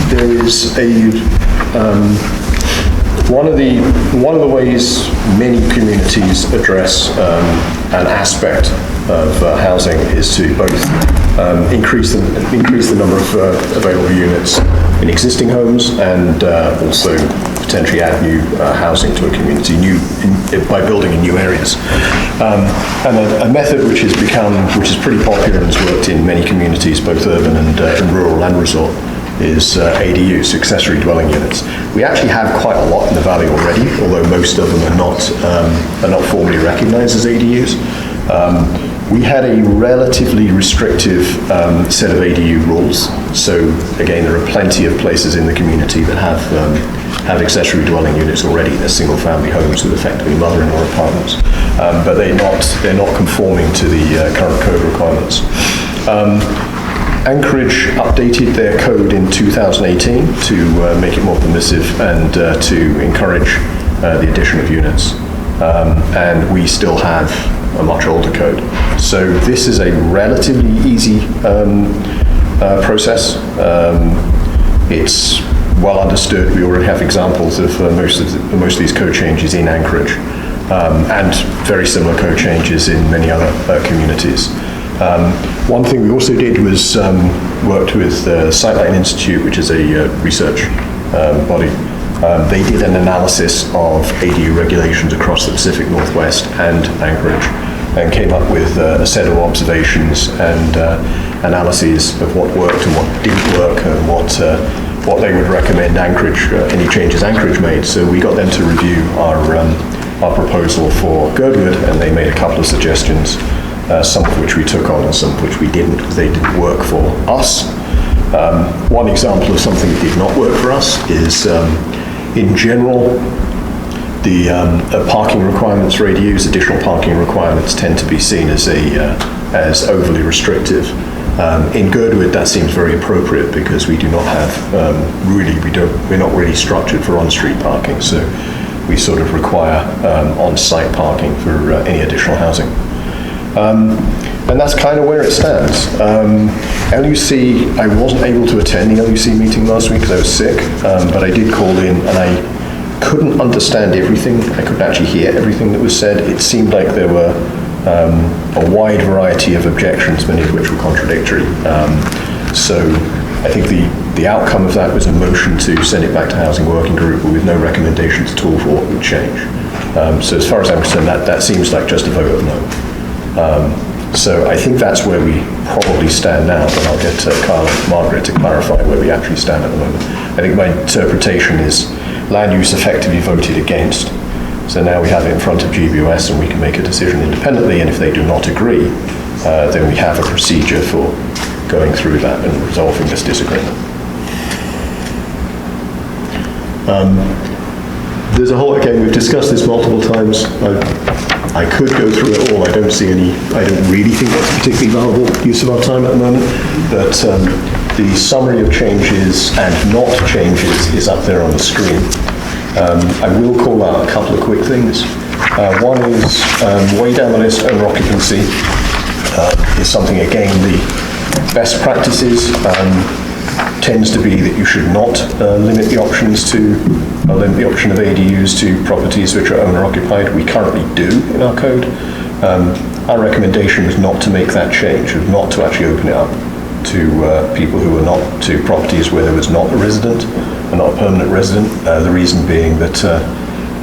there is one of the ways many communities address an aspect of housing is to both increase the number of available units in existing homes and also potentially add new housing to a community by building in new areas. And a method which is pretty popular and has worked in many communities, both urban and rural and resort, is ADUs, accessory dwelling units. We actually have quite a lot in the valley already, although most of them are not formally recognized as ADUs. We had a relatively restrictive set of ADU rules. So again, there are plenty of places in the community that have accessory dwelling units already. They're single-family homes with effectively mother-in-law apartments, but they're not conforming to the current code requirements. Anchorage updated their code in 2018 to make it more permissive and to encourage the addition of units. And we still have a much older code. So this is a relatively easy process. It's well understood. We already have examples of most of these code changes in Anchorage, and very similar code changes in many other communities. One thing we also did was worked with the Sightline Institute, which is a research body. They did an analysis of ADU regulations across the Pacific Northwest and Anchorage, and came up with a set of observations and analyses of what worked and what didn't work, and what they would recommend Anchorage, any changes Anchorage made. So we got them to review our proposal for Girdwood, and they made a couple of suggestions, some of which we took on and some of which we didn't, because they didn't work for us. One example of something that did not work for us is, in general, the parking requirements for ADUs, additional parking requirements, tend to be seen as overly restrictive. In Girdwood, that seems very appropriate because we do not have we're not really structured for on-street parking, so we sort of require on-site parking for any additional housing. And that's kind of where it stands. LUC, I wasn't able to attend the LUC meeting last week because I was sick, but I did call in, and I couldn't understand everything. I couldn't actually hear everything that was said. It seemed like there were a wide variety of objections, many of which were contradictory. So I think the outcome of that was a motion to send it back to Housing Working Group, but with no recommendations at all for what would change. So as far as I'm concerned, that seems like just a vote of no. So I think that's where we probably stand now, but I'll get Kyle and Margaret to clarify where we actually stand at the moment. I think my interpretation is land use effectively voted against. So now we have it in front of GBOS and we can make a decision independently, and if they do not agree, then we have a procedure for going through that and resolving this disagreement. There's a whole, again, we've discussed this multiple times. I could go through it all. I don't really think that's a particularly valuable use of our time at the moment, but the summary of changes and not changes is up there on the screen. I will call out a couple of quick things. One is way down the list, owner occupancy is something, again, the best practices tends to be that you should not limit the option of ADUs to properties which are owner occupied. We currently do in our code. Our recommendation was not to make that change, not to actually open it up to people who are not, to properties where there was not a resident and not a permanent resident. The reason being that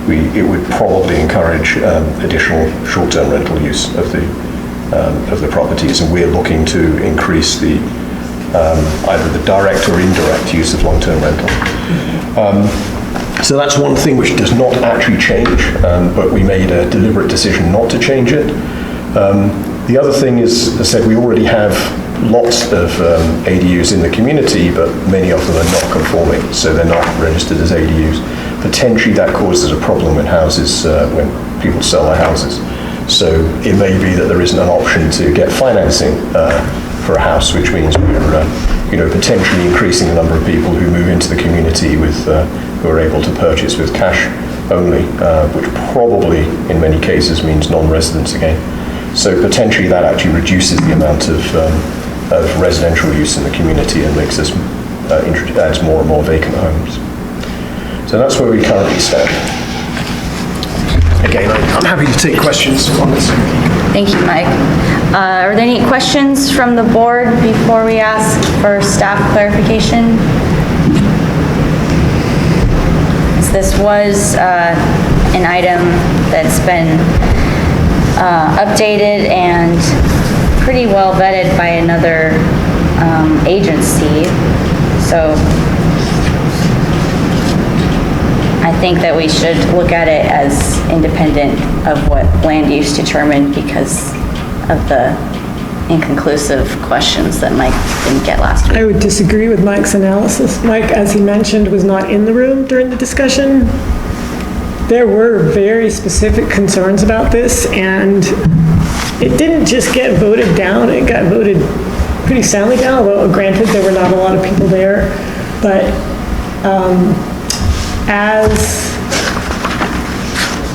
it would probably encourage additional short-term rental use of the properties, and we're looking to increase the either the direct or indirect use of long-term rental. So that's one thing which does not actually change, but we made a deliberate decision not to change it. The other thing is, as I said, we already have lots of ADUs in the community, but many of them are not conforming, so they're not registered as ADUs. Potentially that causes a problem when when people sell their houses. So it may be that there isn't an option to get financing for a house, which means we're potentially increasing the number of people who move into the community with who are able to purchase with cash only, which probably in many cases means non-residents again. So potentially that actually reduces the amount of residential use in the community and makes us adds more and more vacant homes. So that's where we currently stand. Again, I'm happy to take questions on this. Thank you, Mike. Are there any questions from the board before we ask for staff clarification? This was an item that's been updated and pretty well vetted by another agency. So I think that we should look at it as independent of what land use determined because of the inconclusive questions that Mike didn't get last week. I would disagree with Mike's analysis. Mike, as he mentioned, was not in the room during the discussion. There were very specific concerns about this, and it didn't just get voted down, it got voted pretty soundly down, although granted there were not a lot of people there, but as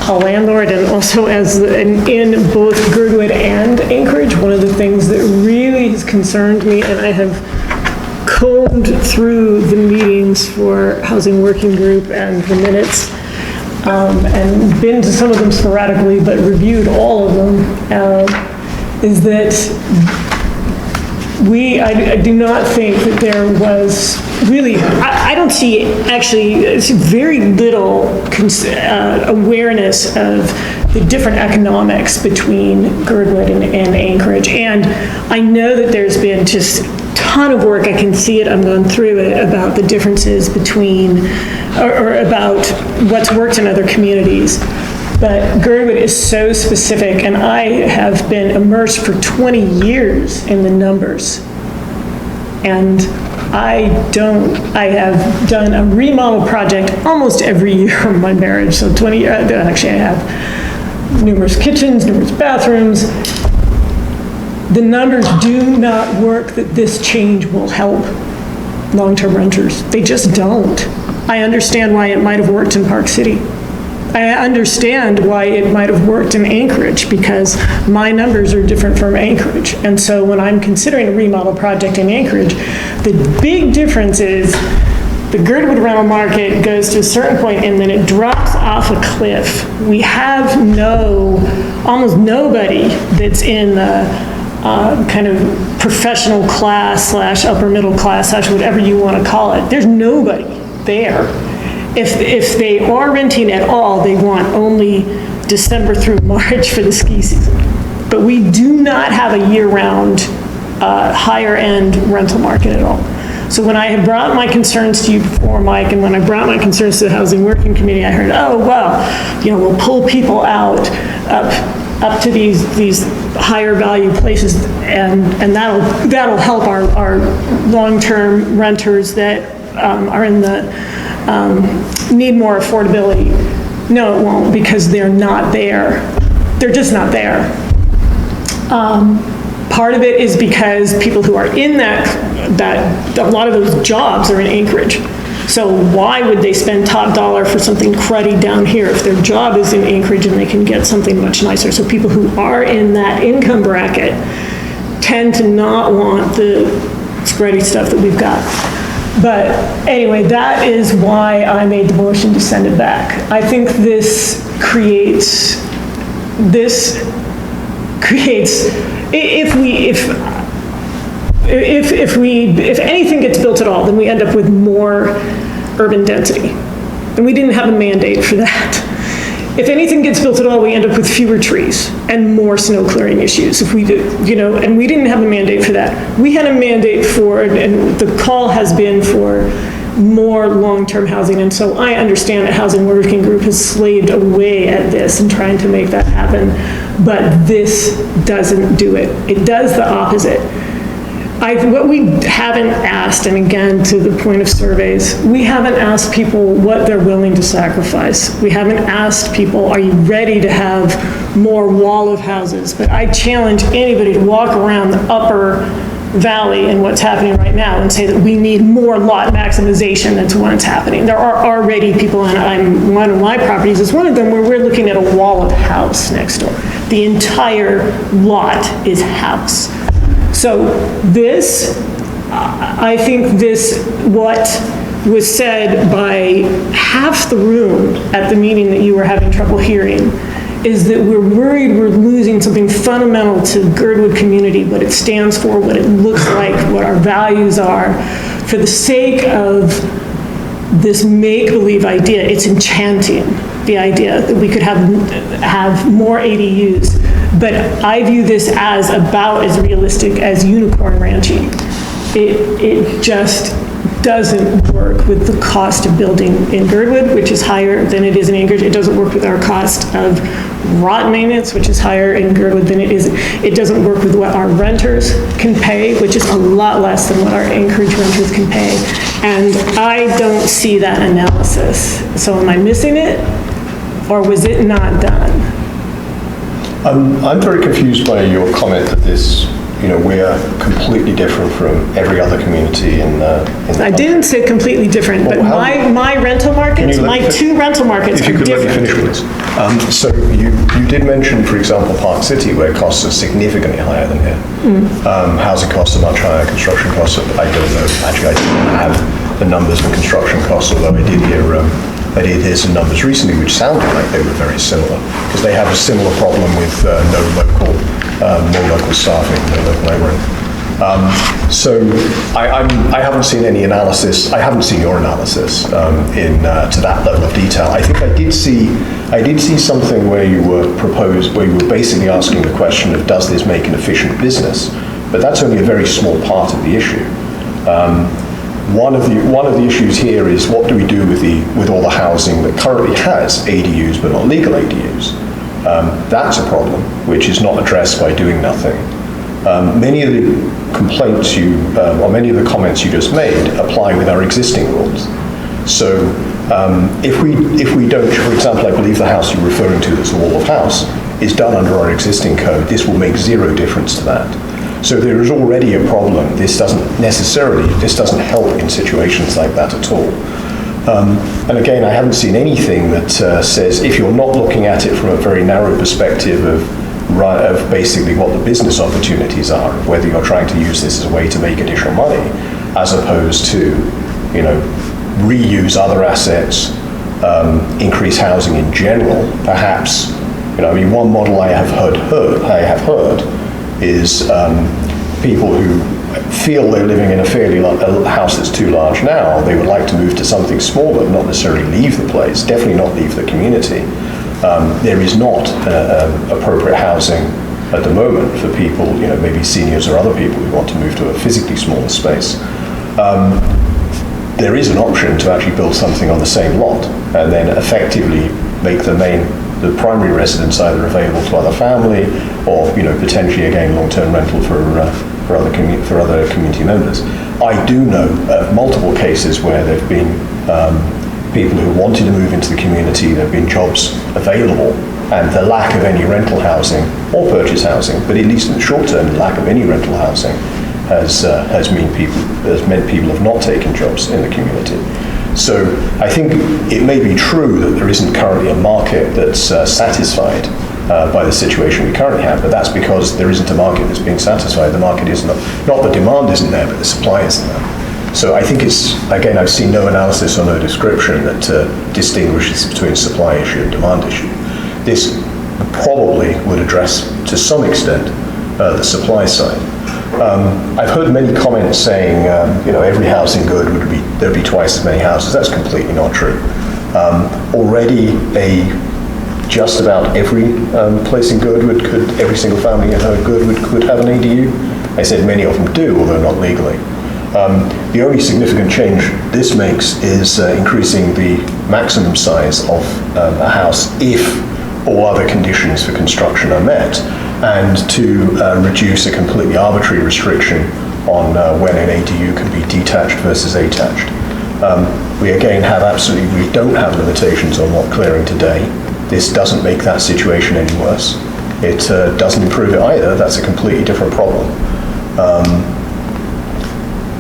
a landlord and also in both Girdwood and Anchorage, one of the things that really has concerned me, and I have combed through the meetings for Housing Working Group and the minutes, and been to some of them sporadically, but reviewed all of them, is that I do not think that there was really, I don't see actually very little awareness of the different economics between Girdwood and Anchorage. And I know that there's been just a ton of work, I can see it, I'm going through it, about the differences between, or about what's worked in other communities. But Girdwood is so specific, and I have been immersed for 20 years in the numbers. And I have done a remodel project almost every year of my marriage, so 20 years, actually I have numerous kitchens, numerous bathrooms. The numbers do not work that this change will help long-term renters. They just don't. I understand why it might have worked in Park City. I understand why it might have worked in Anchorage, because my numbers are different from Anchorage. And so when I'm considering a remodel project in Anchorage, the big difference is the Girdwood rental market goes to a certain point and then it drops off a cliff. We have almost nobody that's in the kind of professional class / upper middle class / whatever you want to call it. There's nobody there. If they are renting at all, they want only December through March for the ski season. But we do not have a year-round higher end rental market at all. So when I have brought my concerns to you before, Mike, and when I brought my concerns to the Housing Working Committee, I heard, oh, well, we'll pull people out up to these higher value places, and that'll help our long-term renters that are in the need more affordability. No, it won't, because they're not there. They're just not there. Part of it is because people who are in that a lot of those jobs are in Anchorage. So why would they spend top dollar for something cruddy down here if their job is in Anchorage and they can get something much nicer? So people who are in that income bracket tend to not want the cruddy stuff that we've got. But anyway, that is why I made the motion to send it back. I think this creates, if anything gets built at all, then we end up with more urban density. And we didn't have a mandate for that. If anything gets built at all, we end up with fewer trees and more snow clearing issues. If we do, and we didn't have a mandate for that. We had a mandate for, and the call has been for more long-term housing. And so I understand that Housing Working Group has slaved away at this and trying to make that happen. But this doesn't do it. It does the opposite. What we haven't asked, and again, to the point of surveys, we haven't asked people what they're willing to sacrifice. We haven't asked people, are you ready to have more wall of houses? But I challenge anybody to walk around the upper valley and what's happening right now and say that we need more lot maximization than what's happening. There are already people, and one of my properties is one of them, where we're looking at a wall of house next door. The entire lot is house. So this, I think what was said by half the room at the meeting that you were having trouble hearing is that we're worried we're losing something fundamental to Girdwood community, what it stands for, what it looks like, what our values are, for the sake of this make-believe idea. It's enchanting, the idea that we could have more ADUs. But I view this as about as realistic as unicorn ranching. It just doesn't work with the cost of building in Girdwood, which is higher than it is in Anchorage. It doesn't work with our cost of rot maintenance, which is higher in Girdwood than it is. It doesn't work with what our renters can pay, which is a lot less than what our Anchorage renters can pay. And I don't see that analysis. So am I missing it, or was it not done? I'm very confused by your comment that this we're completely different from every other community in the I didn't say completely different, but my rental markets, my two rental markets If you are could let me different. finish, please. So you did mention, for example, Park City, where costs are significantly higher than here. Housing costs are much higher, construction costs are, I don't know, actually I don't have the numbers for construction costs, although I did hear some numbers recently which sounded like they were very similar, because they have a similar problem with more local staffing, no local labouring. So I haven't seen any analysis, I haven't seen your analysis to that level of detail. I think I did see something where you were basically asking the question of, does this make an efficient business? But that's only a very small part of the issue. One of the issues here is, what do we do with all the housing that currently has ADUs but not legal ADUs? That's a problem which is not addressed by doing nothing. Many of the complaints or many of the comments you just made apply with our existing rules. So if we don't, for example, I believe the house you're referring to, that's a wall of house, is done under our existing code, this will make zero difference to that. So there is already a problem. This doesn't help in situations like that at all. And again, I haven't seen anything that says, if you're not looking at it from a very narrow perspective of basically what the business opportunities are, whether you're trying to use this as a way to make additional money, as opposed to, reuse other assets, increase housing in general, perhaps. One model I have heard is people who feel they're living in a house that's too large now, they would like to move to something smaller, not necessarily leave the place, definitely not leave the community. There is not appropriate housing at the moment for people, maybe seniors or other people who want to move to a physically smaller space. There is an option to actually build something on the same lot and then effectively make the primary residence either available to other family or, potentially again long-term rental for other community members. I do know of multiple cases where there've been people who wanted to move into the community, there have been jobs available, and the lack of any rental housing or purchase housing, but at least in the short term, the lack of any rental housing has meant people have not taken jobs in the community. So I think it may be true that there isn't currently a market that's satisfied by the situation we currently have, but that's because there isn't a market that's being satisfied. The market is not the demand isn't there, but the supply isn't there. So I think again, I've seen no analysis or no description that distinguishes between supply issue and demand issue. This probably would address, to some extent, the supply side. I've heard many comments saying, every house in Girdwood there'd be twice as many houses. That's completely not true. Already, just about every place in Girdwood every single family in Girdwood could have an ADU. I said many of them do, although not legally. The only significant change this makes is increasing the maximum size of a house if all other conditions for construction are met, and to reduce a completely arbitrary restriction on when an ADU can be detached versus attached. We again we don't have limitations on lot clearing today. This doesn't make that situation any worse. It doesn't improve it either. That's a completely different problem.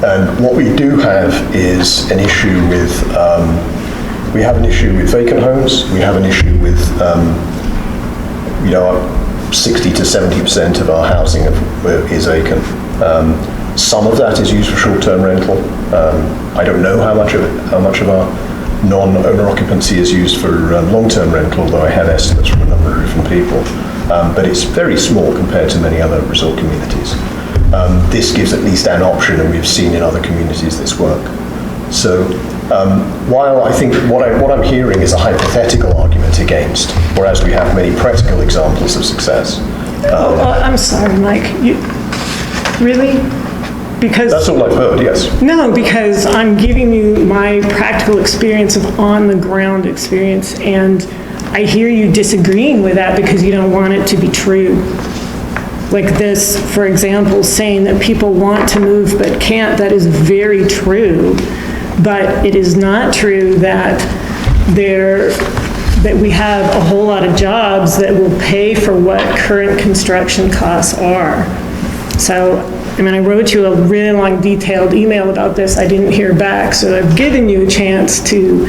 And what we do have is an issue with, we have an issue with vacant homes. We have an issue with, 60 to 70% of our housing is vacant. Some of that is used for short-term rental. I don't know how much of our non-owner occupancy is used for long-term rental, although I have estimates from a number of different people. But it's very small compared to many other resort communities. This gives at least an option, and we've seen in other communities this work. So while I think what I'm hearing is a hypothetical argument against, whereas we have many practical examples of success. I'm sorry, Mike. Really? Because that's all I've heard, yes. No, because I'm giving you my practical experience of on-the-ground experience, and I hear you disagreeing with that because you don't want it to be true. Like this, for example, saying that people want to move but can't, that is very true. But it is not true that we have a whole lot of jobs that will pay for what current construction costs are. So, I mean, I wrote you a really long detailed email about this, I didn't hear back, so I've given you a chance to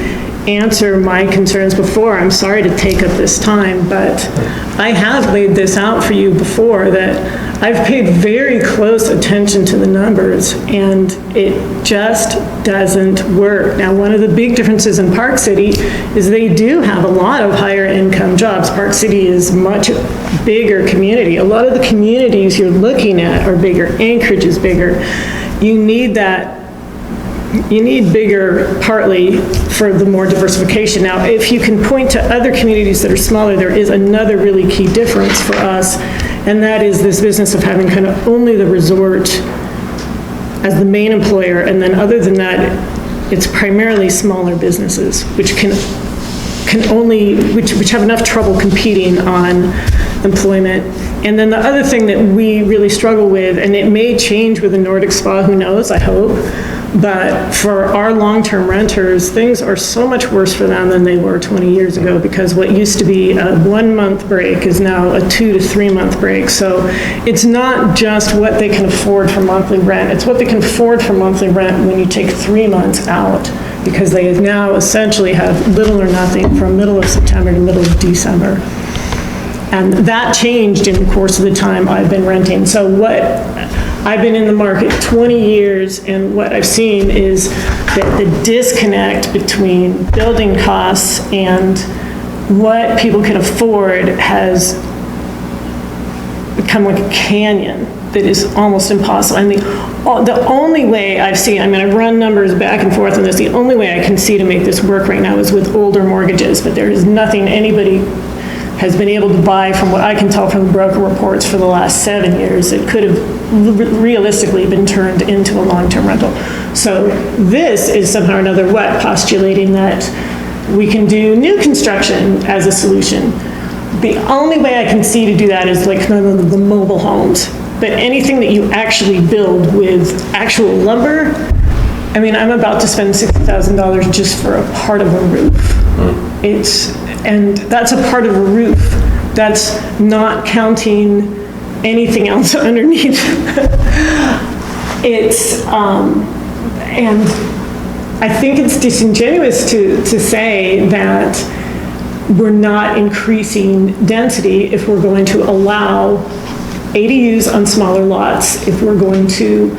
answer my concerns before. I'm sorry to take up this time, but I have laid this out for you before, that I've paid very close attention to the numbers, and it just doesn't work. Now, one of the big differences in Park City is they do have a lot of higher income jobs. Park City is much bigger community. A lot of the communities you're looking at are bigger. Anchorage is bigger. You need that. You need bigger partly for the more diversification. Now, if you can point to other communities that are smaller, there is another really key difference for us, and that is this business of having kind of only the resort as the main employer, and then other than that, it's primarily smaller businesses, which which have enough trouble competing on employment. And then the other thing that we really struggle with, and it may change with the Nordic Spa, who knows, I hope, but for our long-term renters, things are so much worse for them than they were 20 years ago, because what used to be a 1-month break is now a 2 to 3 month break. So it's not just what they can afford for monthly rent, it's what they can afford for monthly rent when you take 3 months out, because they now essentially have little or nothing from middle of September to middle of December. And that changed in the course of the time I've been renting. So I've been in the market 20 years, and what I've seen is that the disconnect between building costs and what people can afford has become like a canyon that is almost impossible. And the only way I've seen, I mean, I've run numbers back and forth on this, the only way I can see to make this work right now is with older mortgages, but there is nothing anybody has been able to buy, from what I can tell from the broker reports for the last 7 years, it could have realistically been turned into a long-term rental. So this is somehow or another postulating that we can do new construction as a solution. The only way I can see to do that is like kind of the mobile homes. But anything that you actually build with actual lumber, I mean, I'm about to spend $60,000 just for a part of a roof. And that's a part of a roof. That's not counting anything else underneath. And I think it's disingenuous to say that we're not increasing density if we're going to allow ADUs on smaller lots, if we're going to,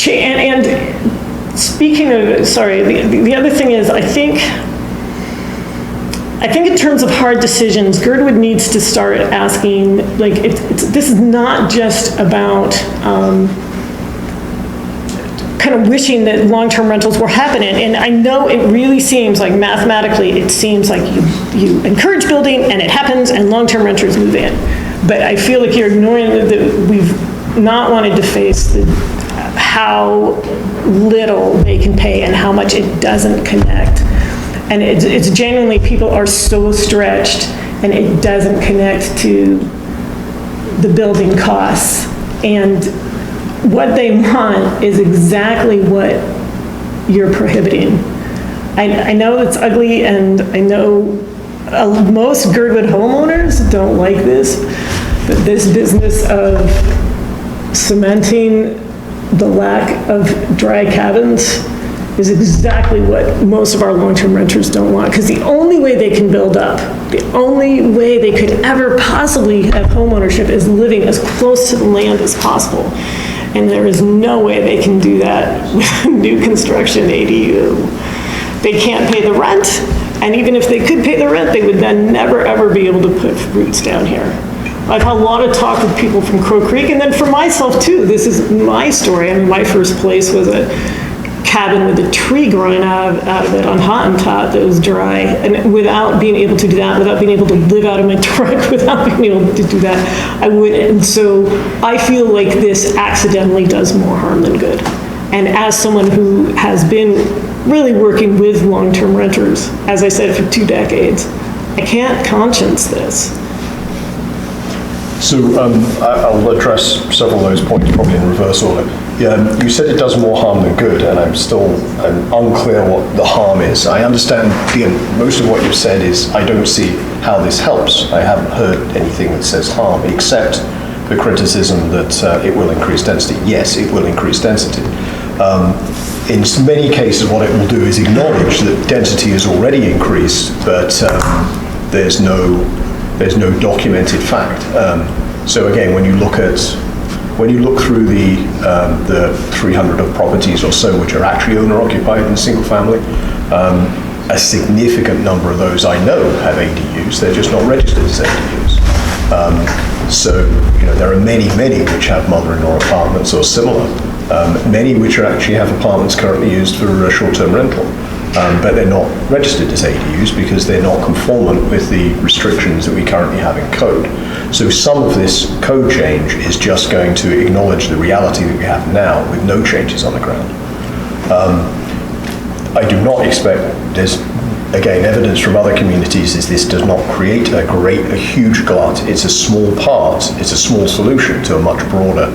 and speaking of, sorry, the other thing is, I think in terms of hard decisions, Girdwood needs to start asking, like, this is not just about kind of wishing that long-term rentals were happening. And I know it really seems like mathematically, it seems like you encourage building and it happens and long-term renters move in. But I feel like you're ignoring that we've not wanted to face how little they can pay and how much it doesn't connect. And it's genuinely, people are so stretched and it doesn't connect to the building costs. And what they want is exactly what you're prohibiting. I know it's ugly, and I know most Girdwood homeowners don't like this, but this business of cementing the lack of dry cabins is exactly what most of our long-term renters don't want, because the only way they can build up, the only way they could ever possibly have homeownership is living as close to the land as possible. And there is no way they can do that with new construction ADU. They can't pay the rent, and even if they could pay the rent, they would then never ever be able to put roots down here. I've had a lot of talk with people from Crow Creek, and then for myself too. This is my story. I mean, my first place was a cabin with a tree growing out of it on Hottentot that was dry, and without being able to do that, without being able to live out of my truck, without being able to do that, I wouldn't. And so I feel like this accidentally does more harm than good. And as someone who has been really working with long-term renters, as I said, for 2 decades, I can't conscience this. So I'll address several of those points probably in reverse order. Yeah, you said it does more harm than good, and I'm unclear what the harm is. I understand, again, most of what you've said is, I don't see how this helps. I haven't heard anything that says harm, except the criticism that it will increase density. Yes, it will increase density. In many cases, what it will do is acknowledge that density has already increased, but there's no documented fact. So again, when you look through the 300 of properties or so which are actually owner-occupied in single family, a significant number of those I know have ADUs. They're just not registered as ADUs. So there are many which have mother-in-law apartments or similar. Many which actually have apartments currently used for short-term rental, but they're not registered as ADUs because they're not conformant with the restrictions that we currently have in code. So some of this code change is just going to acknowledge the reality that we have now with no changes on the ground. I do not expect, there's again evidence from other communities is this does not create a huge glut. It's a small part, it's a small solution to a much broader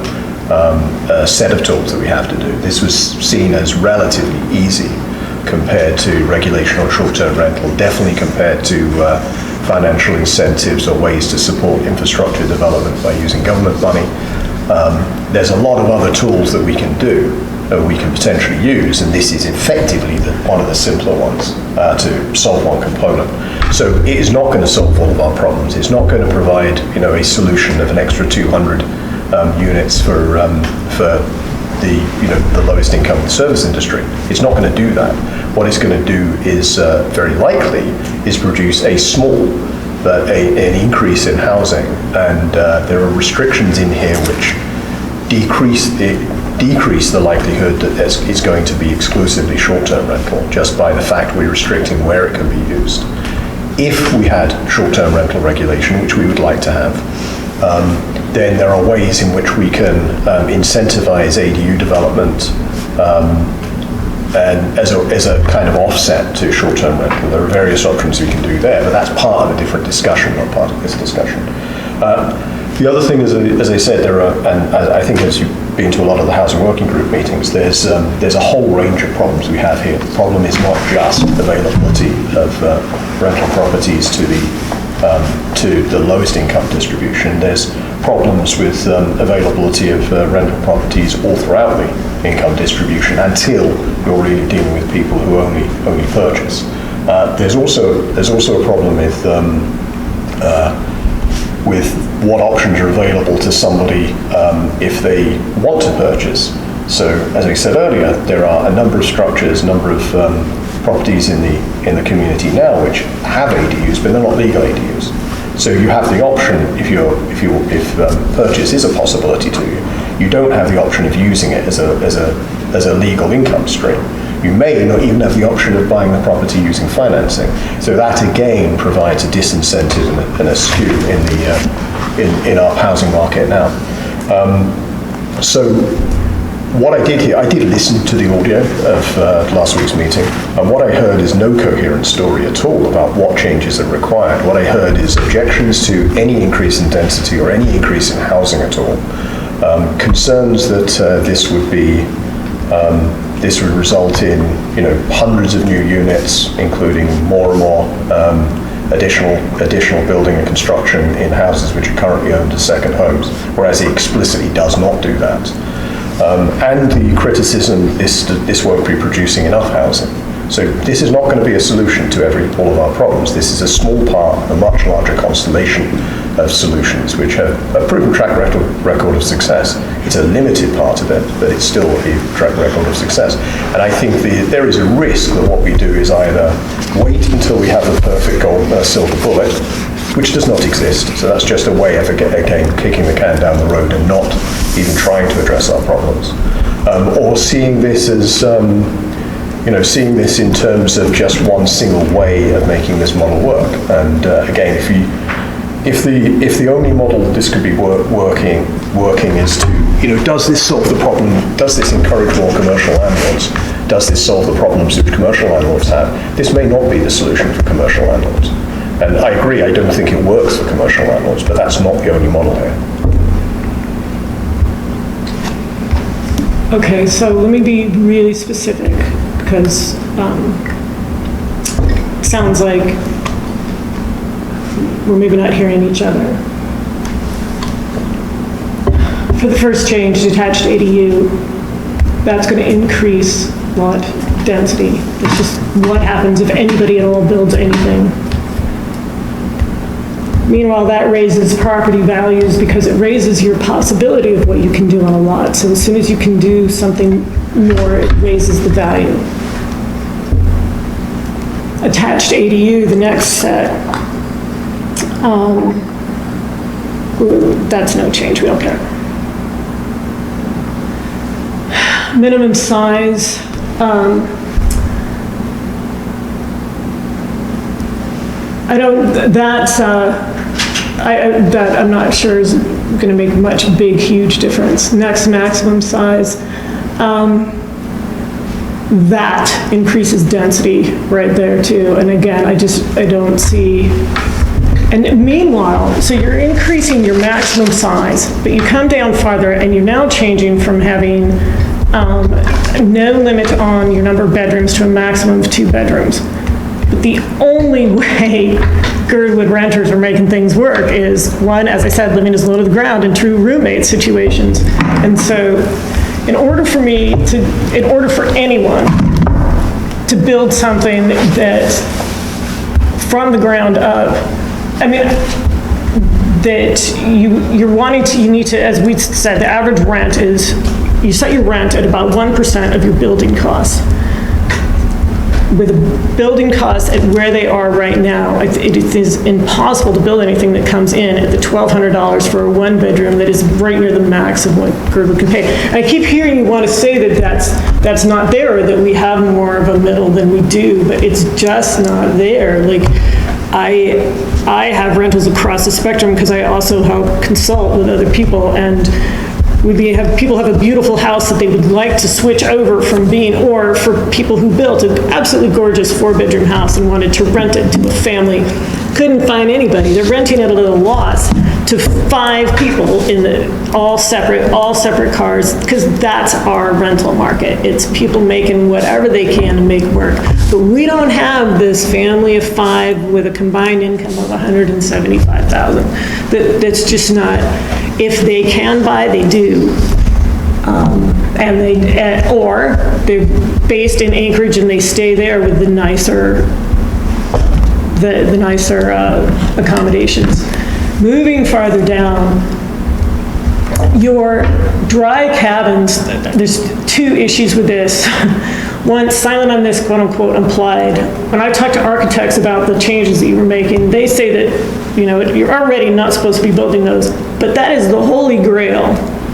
set of tools that we have to do. This was seen as relatively easy compared to regulation on short-term rental, definitely compared to financial incentives or ways to support infrastructure development by using government money. There's a lot of other tools that we can do, that we can potentially use, and this is effectively one of the simpler ones to solve one component. So it is not going to solve all of our problems. It's not going to provide, a solution of an extra 200 units for the lowest income in the service industry. It's not going to do that. What it's going to do is very likely is produce a small but an increase in housing, and there are restrictions in here which decrease the likelihood that it's going to be exclusively short-term rental just by the fact we're restricting where it can be used. If we had short-term rental regulation, which we would like to have, then there are ways in which we can incentivize ADU development and as a kind of offset to short-term rental. There are various options we can do there, but that's part of a different discussion, not part of this discussion. The other thing is, as I said, there are, and I think as you've been to a lot of the housing working group meetings, there's a whole range of problems we have here. The problem is not just availability of rental properties to the lowest income distribution. There's problems with availability of rental properties all throughout the income distribution until you're really dealing with people who only purchase. There's also a problem with what options are available to somebody if they want to purchase. So, as I said earlier, there are a number of structures, a number of properties in the community now which have ADUs, but they're not legal ADUs. So you have the option, if purchase is a possibility to you, you don't have the option of using it as a legal income stream. You may not even have the option of buying the property using financing. So that again provides a disincentive and a skew in our housing market now. So what I did here, I did listen to the audio of last week's meeting, and what I heard is no coherent story at all about what changes are required. What I heard is objections to any increase in density or any increase in housing at all. Concerns that this would result in, hundreds of new units, including more and more additional building and construction in houses which are currently owned as second homes, whereas it explicitly does not do that. And the criticism this won't be producing enough housing. So this is not going to be a solution to all of our problems. This is a small part of a much larger constellation of solutions which have a proven track record of success. It's a limited part of it, but it's still a track record of success. And I think there is a risk that what we do is either wait until we have the perfect silver bullet, which does not exist. So that's just a way of, again, kicking the can down the road and not even trying to address our problems. Or seeing this as, seeing this in terms of just one single way of making this model work. And again, if the only model that this could be working is to, does this solve the problem? Does this encourage more commercial landlords? Does this solve the problems that commercial landlords have? This may not be the solution for commercial landlords. And I agree, I don't think it works for commercial landlords, but that's not the only model here. Okay, so let me be really specific, because sounds like we're maybe not hearing each other. for the first change, detached ADU, that's going to increase lot density. It's just what happens if anybody at all builds anything. Meanwhile, that raises property values because it raises your possibility of what you can do on a lot. So as soon as you can do something more, it raises the value. Attached ADU, the next set, that's no change, we don't care. Minimum size, I don't, that's, that I'm not sure is gonna make much big, huge difference. Next, maximum size, that increases density right there too. And again, I don't see, and meanwhile, so you're increasing your maximum size, but you come down farther and you're now changing from having no limit on your number of bedrooms to a maximum of 2 bedrooms. But the only way Girdwood renters are making things work is, one, as I said, living as low to the ground in true roommate situations. And so in order for anyone to build something that from the ground up, I mean, that you need to, as we said, the average rent is, you set your rent at about 1% of your building costs. With the building costs at where they are right now, it is impossible to build anything that comes in at the $1,200 for a 1-bedroom that is right near the max of what Girdwood can pay. And I keep hearing you want to say that that's not there, or that we have more of a middle than we do, but it's just not there. Like, I have rentals across the spectrum because I also help consult with other people, and people have a beautiful house that they would like to switch over from being, or for people who built an absolutely gorgeous 4-bedroom house and wanted to rent it to a family, couldn't find anybody. They're renting at a little loss to 5 people in all separate cars, because that's our rental market. It's people making whatever they can to make work. But we don't have this family of 5 with a combined income of $175,000. That's just not. If they can buy, they do. Or they're based in Anchorage and they stay there with the nicer accommodations. Moving farther down, your dry cabins, there's 2 issues with this. One, silent on this, quote unquote, implied. When I talk to architects about the changes that you were making, they say that, you're already not supposed to be building those, but that is the holy grail.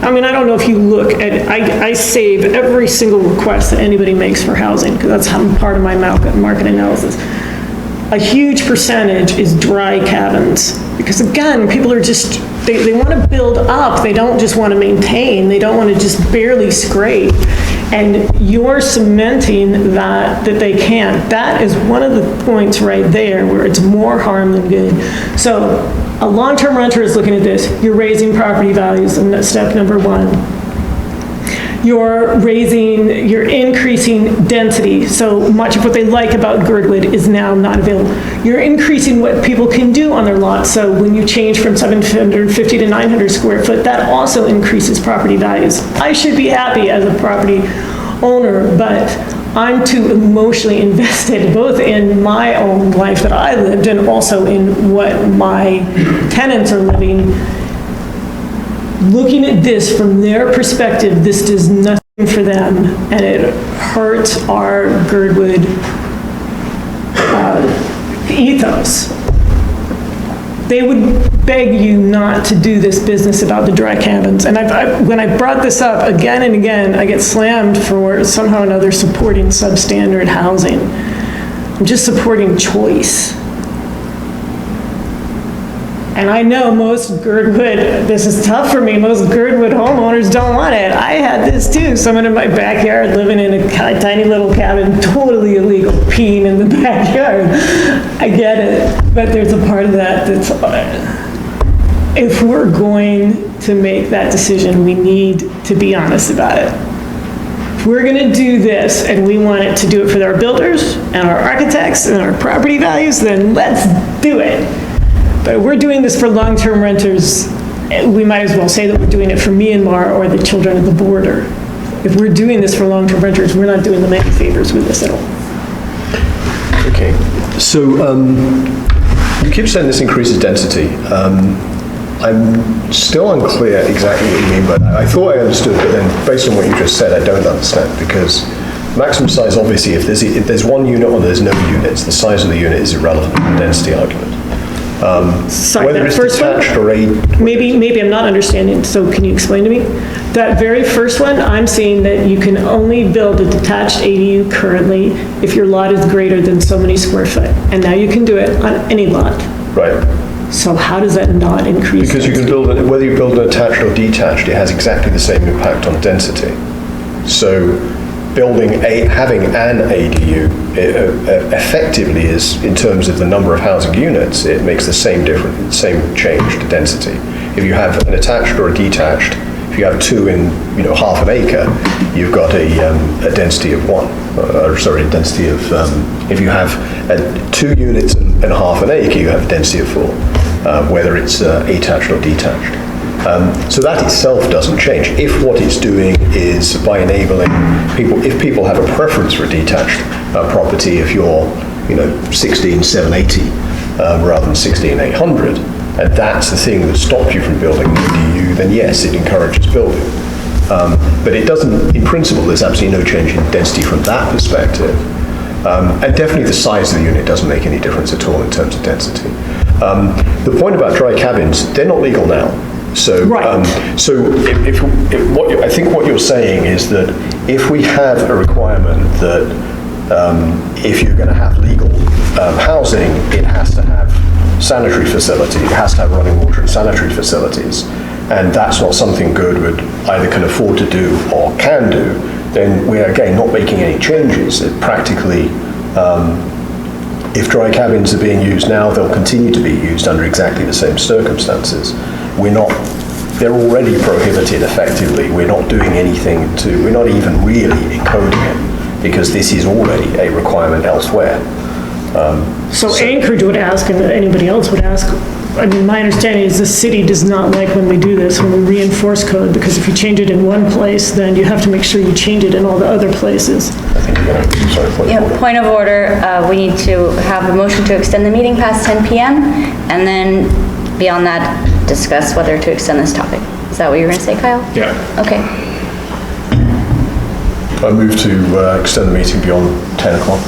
I mean, I don't know if you look at it, I save every single request that anybody makes for housing, because that's part of my market analysis. A huge percentage is dry cabins, because again, people are just, they want to build up, they don't just want to maintain, they don't want to just barely scrape. And you're cementing that they can't. That is one of the points right there where it's more harm than good. So a long-term renter is looking at this. You're raising property values, and that's step number 1. You're increasing density. So much of what they like about Girdwood is now not available. You're increasing what people can do on their lots. So when you change from 750 to 900 square foot, that also increases property values. I should be happy as a property owner, but I'm too emotionally invested both in my own life that I lived and also in what my tenants are living. Looking at this from their perspective, this does nothing for them, and it hurts our Girdwood ethos. They would beg you not to do this business about the dry cabins. And when I brought this up again and again, I get slammed for somehow or another supporting substandard housing. I'm just supporting choice. And I know most Girdwood, this is tough for me, most Girdwood homeowners don't want it. I had this too, someone in my backyard living in a tiny little cabin, totally illegal, peeing in the backyard. I get it, but there's a part of that that's, if we're going to make that decision, we need to be honest about it. If we're gonna do this and we want it to do it for our builders and our architects and our property values, then let's do it. But we're doing this for long-term renters. we might as well say that we're doing it for Myanmar or the children of the border. If we're doing this for long-term renters, we're not doing them any favors with this at all. Okay, so you keep saying this increases density. I'm still unclear exactly what you mean by that. I thought I understood, but then based on what you just said, I don't understand, because maximum size, obviously, if there's one unit or there's no units, the size of the unit is irrelevant in the density argument. Sorry, Whether that it's first one? detached or Maybe I'm not understanding, so can you explain to me? That very first one, I'm seeing that you can only build a detached ADU currently if your lot is greater than so many square foot, and now you can do it on any lot. Right. So how does that not increase? Because you can build it, whether you build it attached or detached, it has exactly the same impact on density. So having an ADU effectively is, in terms of the number of housing units, it makes the same change to density. If you have an attached or a detached, if you have two in half an acre, you've got a density of one. A density of, if you have 2 units and half an acre, you have a density of 4, whether it's attached or detached. So that itself doesn't change. If what it's doing is by enabling people, if people have a preference for a detached property, if you're 16,780 rather than 16,800, and that's the thing that stopped you from building an ADU, then yes, it encourages building. But it doesn't, in principle, there's absolutely no change in density from that perspective. And definitely the size of the unit doesn't make any difference at all in terms of density. The point about dry cabins, they're not legal now. So, I think what you're saying is that if we have a requirement that if you're going to have legal housing, it has to have sanitary facility, it has to have running water and sanitary facilities, and that's not something Girdwood either can afford to do or can do, then we're again not making any changes. It practically, if dry cabins are being used now, they'll continue to be used under exactly the same circumstances. They're already prohibited effectively. We're not doing anything we're not even really encoding it, because this is already a requirement elsewhere. So Anchorage would ask, and anybody else would ask, I mean, my understanding is the city does not like when we do this, when we reinforce code, because if you change it in one place, then you have to make sure you change it in all the other places. I think you're going to, sorry, Point of order, we need to have a motion to extend the meeting past 10 PM, and then beyond that, discuss whether to extend this topic. Is that what you were going to say, Kyle? Yeah. Okay. I move to extend the meeting beyond 10 o'clock.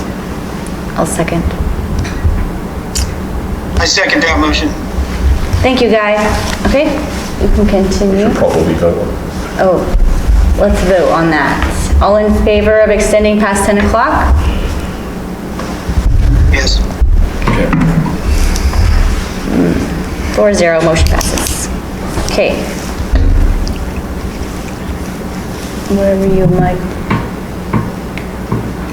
I'll second. I second that motion. Thank you, guys. Okay, you can continue. Should probably vote on it. Oh, let's vote on that. All in favor of extending past 10 o'clock? Yes. Okay. 4-0, motion passes. Okay. Where were you, Mike?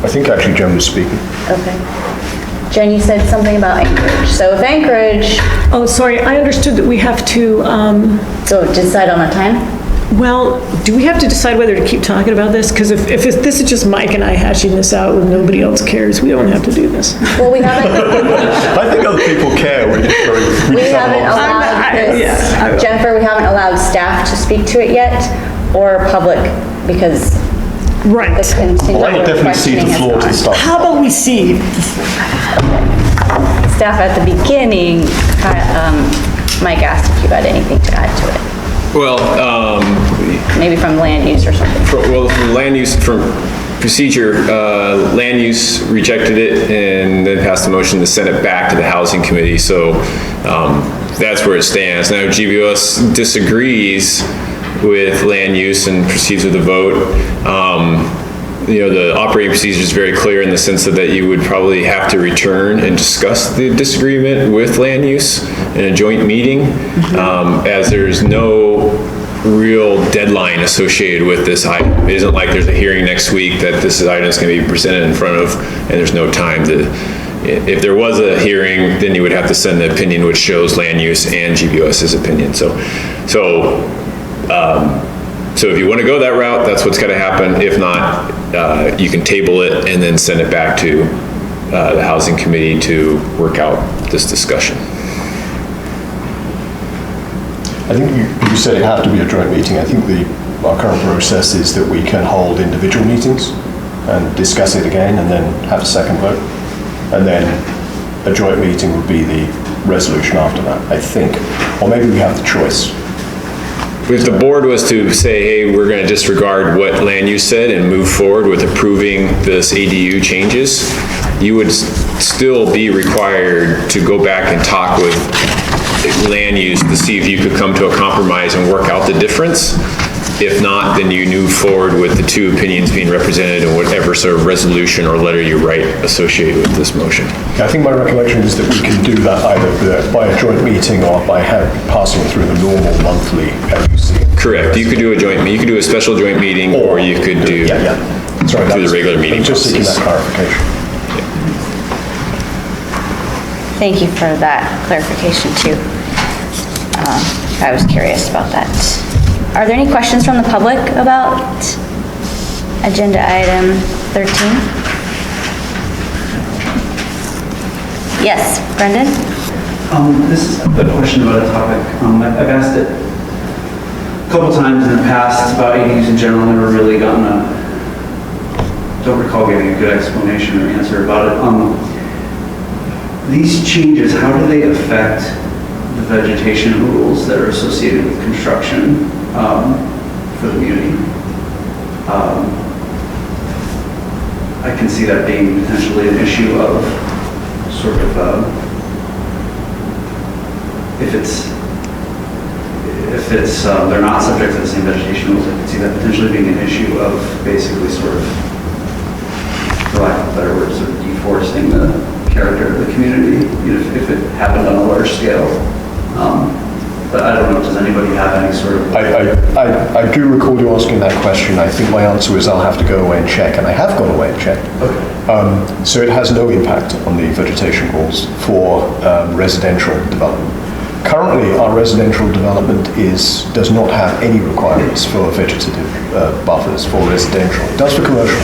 I think actually Jen was speaking. Okay. Jen, you said something about Anchorage. So if Anchorage... Oh, sorry, I understood that we have to... So decide on a time? Well, do we have to decide whether to keep talking about this? Because if this is just Mike and I hashing this out and nobody else cares, we don't have to do this. Well, we haven't... I think other people care. We haven't allowed this. Jennifer, we haven't allowed staff to speak to it yet, or public, because... Right. Well, I would definitely cede the floor to the staff. How about we see? Staff at the beginning, Mike asked if you had anything to add to it. Well, Maybe from land use or something. from land use, from procedure, land use rejected it and then passed a motion to send it back to the housing committee. So that's where it stands. Now, GBOS disagrees with land use and proceeds with a vote. The operating procedure is very clear in the sense that you would probably have to return and discuss the disagreement with land use in a joint meeting, as there's no real deadline associated with this item. It isn't like there's a hearing next week that this item is going to be presented in front of, and there's no time to, if there was a hearing, then you would have to send the opinion which shows land use and GBOS's opinion. So if you want to go that route, that's what's going to happen. If not, you can table it and then send it back to the housing committee to work out this discussion. I think you said it had to be a joint meeting. I think our current process is that we can hold individual meetings and discuss it again and then have a second vote. And then a joint meeting would be the resolution after that, I think. Or maybe we have the choice. If the board was to say, hey, we're gonna disregard what land use said and move forward with approving this ADU changes, you would still be required to go back and talk with land use to see if you could come to a compromise and work out the difference. If not, then you move forward with the two opinions being represented in whatever sort of resolution or letter you write associated with this motion. I think my recollection is that we can do that either by a joint meeting or by passing through the normal monthly LUC. Correct. You could do a joint, you could do a special joint meeting, or you could do through the regular meeting process. Just seeking that process. clarification. Thank you for that clarification too. I was curious about that. Are there any questions from the public about agenda item 13? Yes, Brendan? This is a question about a topic. I've asked it a couple times in the past about ADUs in general, never really gotten don't recall getting a good explanation or answer about it. These changes, how do they affect the vegetation rules that are associated with construction for the community? I can see that being potentially an issue of sort of, if they're not subject to the same vegetation rules, I can see that potentially being an issue of basically sort of, for lack of better words, sort of deforesting the character of the community, if it happened on a large scale. But I don't know, does anybody have any sort of... I do recall you asking that question. I think my answer is I'll have to go away and check, and I have gone away and checked. Okay. So it has no impact on the vegetation rules for residential development. Currently, our residential development does not have any requirements for vegetative buffers for residential. It does for commercial.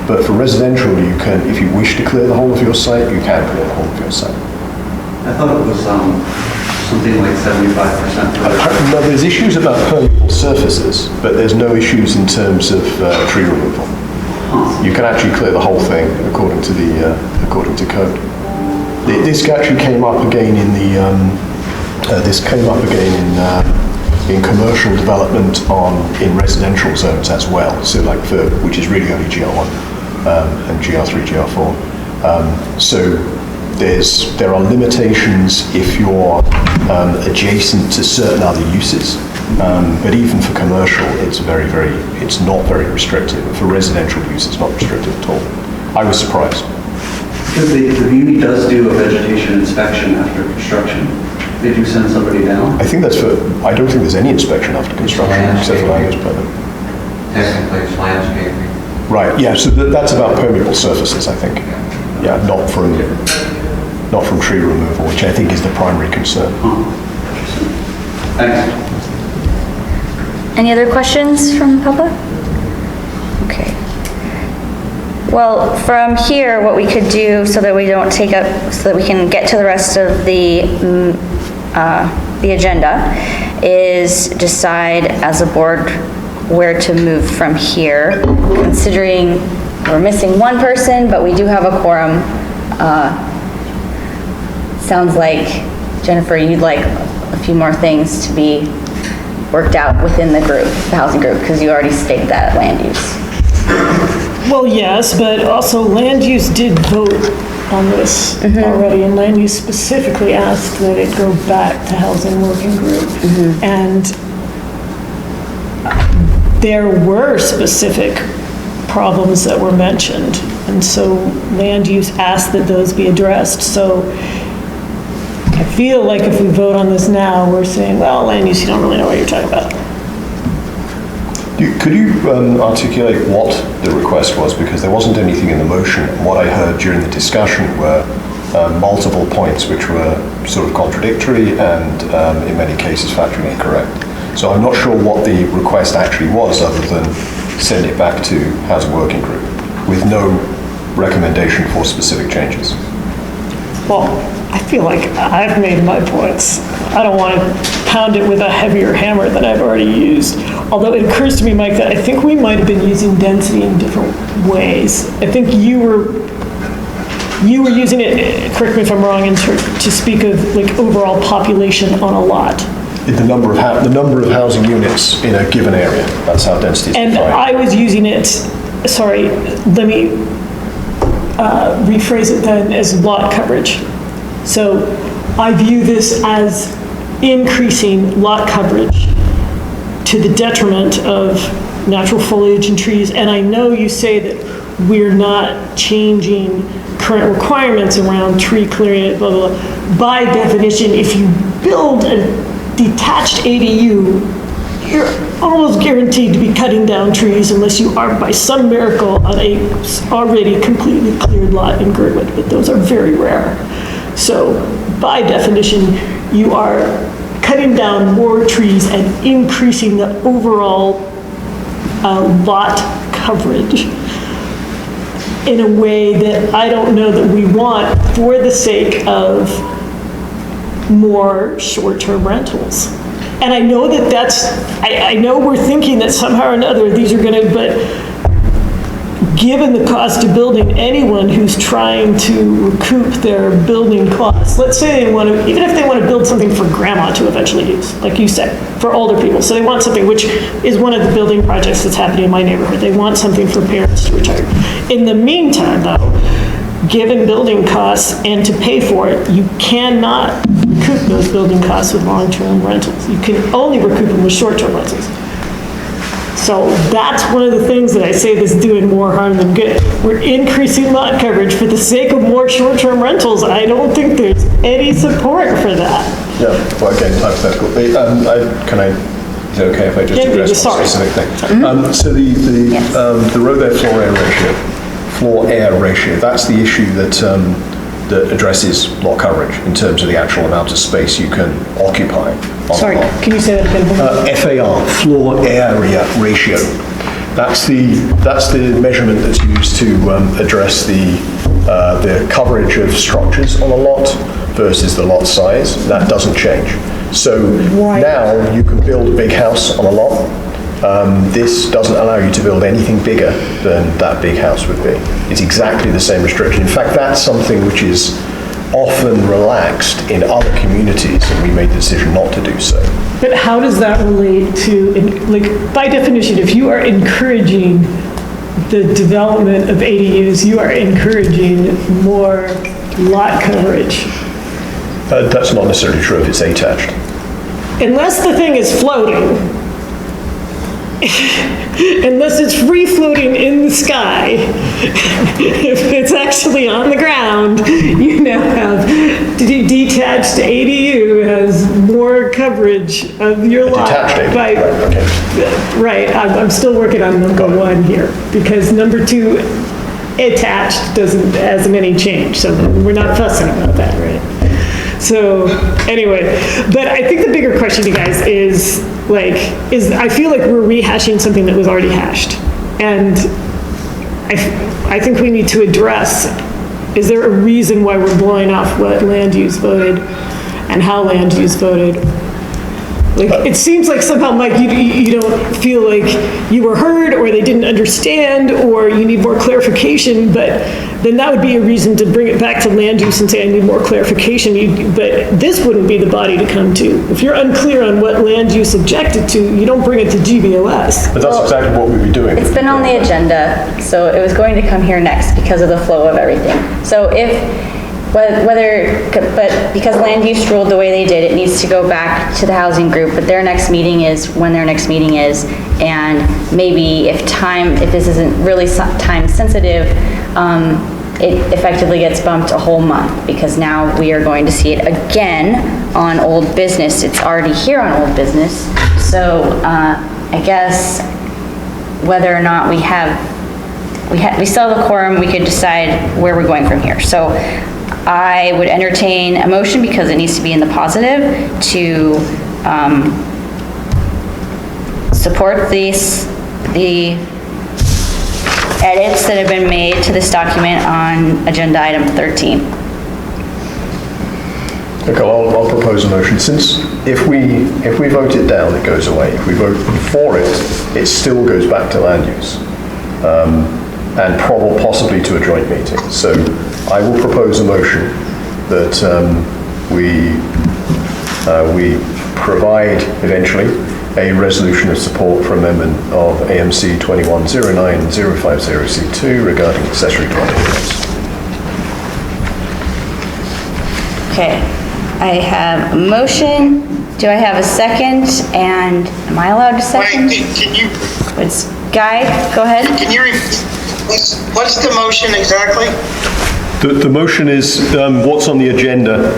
But for residential, you can, if you wish to clear the whole of your site, you can clear the whole of your site. I thought it was something like 75%. No, there's issues about permeable surfaces, but there's no issues in terms of tree removal. You can actually clear the whole thing according to code. This actually came up again in in commercial development in residential zones as well. So like which is really only GR1 and GR3, GR4. So there are limitations if you're adjacent to certain other uses. But even for commercial, it's not very restrictive. For residential use, it's not restrictive at all. I was surprised. Because the community does do a vegetation inspection after construction. They do send somebody down? I think I don't think there's any inspection after construction except for land use permit. Technically, it's landscaping. Right, yeah, so that's about permeable surfaces, I think. Yeah, not from tree removal, which I think is the primary concern. Thanks. Any other questions from the public? Okay. Well, from here, what we could do so that we don't take up, so that we can get to the rest of the agenda, is decide as a board where to move from here, considering we're missing one person, but we do have a quorum. Sounds like, Jennifer, you'd like a few more things to be worked out within the group, the housing group, because you already stated that land use. Well, yes, but also land use did vote on this already, and land use specifically asked that it go back to housing working group. And there were specific problems that were mentioned, and so land use asked that those be addressed. So I feel like if we vote on this now, we're saying, well, land use, you don't really know what you're talking about. Could you articulate what the request was? Because there wasn't anything in the motion. What I heard during the discussion were multiple points which were sort of contradictory and in many cases factually incorrect. So I'm not sure what the request actually was other than send it back to Housing Working Group with no recommendation for specific changes. Well, I feel like I've made my points. I don't want to pound it with a heavier hammer than I've already used. Although it occurs to me, Mike, that I think we might have been using density in different ways. I think you were using it, correct me if I'm wrong, to speak of like overall population on a lot. The number of housing units in a given area. That's how density is And defined. I was using it, sorry, let me rephrase it then, as lot coverage. So I view this as increasing lot coverage to the detriment of natural foliage and trees. And I know you say that we're not changing current requirements around tree clearing, blah, blah, blah. By definition, if you build a detached ADU, you're almost guaranteed to be cutting down trees unless you are by some miracle on a already completely cleared lot in Girdwood, but those are very rare. So by definition, you are cutting down more trees and increasing the overall lot coverage in a way that I don't know that we want for the sake of more short-term rentals. And I know that I know we're thinking that somehow or another these are gonna, but given the cost of building, anyone who's trying to recoup their building costs, let's say they want to, even if they want to build something for grandma to eventually use, like you said, for older people. So they want something, which is one of the building projects that's happening in my neighborhood. They want something for parents to retire. In the meantime, though, given building costs and to pay for it, you cannot recoup those building costs with long-term rentals. You can only recoup them with short-term rentals. So that's one of the things that I say that's doing more harm than good. We're increasing lot coverage for the sake of more short-term rentals. I don't think there's any support for that. Yeah, well, again, hypothetical. Is it okay if I just address one specific thing? So the road air floor air ratio, that's the issue that addresses lot coverage in terms of the actual amount of space you can occupy. Sorry, can you say that again? FAR, floor area ratio. That's the measurement that's used to address the coverage of structures on a lot versus the lot size. That doesn't change. So now you can build a big house on a lot. This doesn't allow you to build anything bigger than that big house would be. It's exactly the same restriction. In fact, that's something which is often relaxed in other communities, and we made the decision not to do so. But how does that relate to, like, by definition, if you are encouraging the development of ADUs, you are encouraging more lot coverage? That's not necessarily true if it's attached. Unless the thing is floating. Unless it's free floating in the sky, if it's actually on the ground, you now have detached ADU has more coverage of your lot. Detached ADU, Right, I'm still working on number one here, because number two, attached doesn't, hasn't any change, so we're not fussing about that, right? So anyway, but I think the bigger question, you guys, is I feel like we're rehashing something that was already hashed. And I think we need to address, is there a reason why we're blowing off what land use voted and how land use voted? Like, it seems like somehow, Mike, you don't feel like you were heard, or they didn't understand, or you need more clarification, but then that would be a reason to bring it back to land use and say, I need more clarification. But this wouldn't be the body to come to. If you're unclear on what land use objected to, you don't bring it to GBOS. But that's exactly what we'd be doing. It's been on the agenda, so it was going to come here next because of the flow of everything. So but because land use ruled the way they did, it needs to go back to the housing group, but their next meeting is when their next meeting is, and maybe if this isn't really time sensitive, it effectively gets bumped a whole month, because now we are going to see it again on old business. It's already here on old business, so I guess whether or not we still have a quorum, we could decide where we're going from here. So I would entertain a motion, because it needs to be in the positive, to support the edits that have been made to this document on agenda item 13. Okay, I'll propose a motion. Since if we vote it down, it goes away. If we vote for it, it still goes back to land use, and possibly to a joint meeting. So I will propose a motion that we provide eventually a resolution of support for amendment of AMC 2109-050C2 regarding accessory dwelling units. Okay, I have a motion. Do I have a second? And am I allowed to second? Wait, can you, It's Guy, go ahead. can you, what's the motion exactly? The motion is what's on the agenda.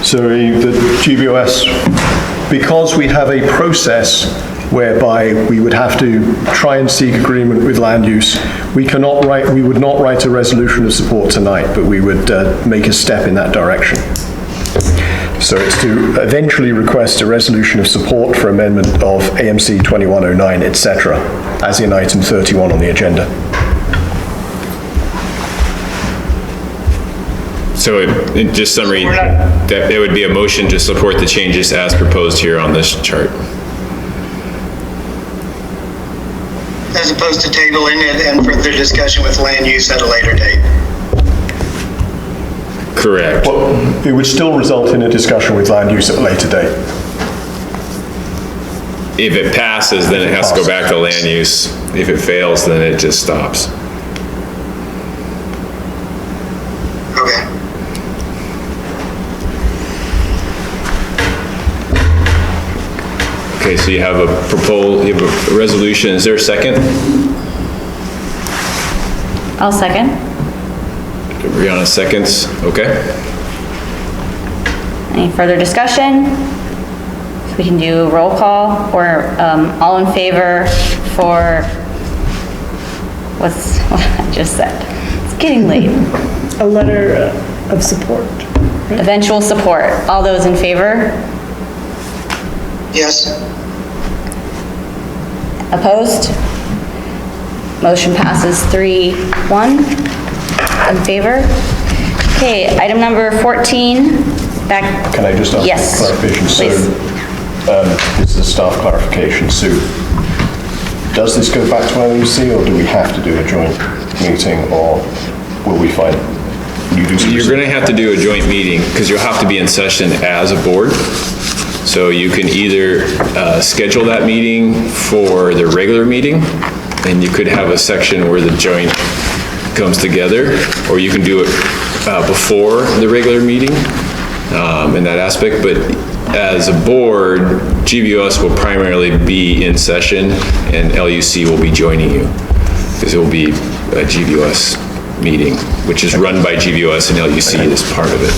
So the GBOS, because we have a process whereby we would have to try and seek agreement with land use, we would not write a resolution of support tonight, but we would make a step in that direction. So it's to eventually request a resolution of support for amendment of AMC 2109, etc., as in item 31 on the agenda. So in just summary, that it would be a motion to support the changes as proposed here on this chart. As opposed to tabling it and further discussion with land use at a later date. Correct. Well, it would still result in a discussion with land use at a later date. If it passes, then it has to go back to land use. If it fails, then it just stops. Okay. Okay, so you have a you have a resolution. Is there a second? I'll second. Brianna seconds. Okay. Any further discussion? So we can do a roll call, or all in favor for what I just said. It's getting late. A letter of support. Eventual support. All those in favor? Yes. Opposed? Motion passes 3-1 in favor. Okay, item number 14, back. Can I just ask Yes, clarification? please. So, this is a staff clarification. So, does this go back to LUC, or do we have to do a joint meeting, or will we find? You're going to have to do a joint meeting because you'll have to be in session as a board. So you can either schedule that meeting for the regular meeting, and you could have a section where the joint comes together, or you can do it before the regular meeting in that aspect. But as a board, GBOS will primarily be in session, and LUC will be joining you, because it will be a GBOS meeting, which is run by GBOS, and LUC is part of it.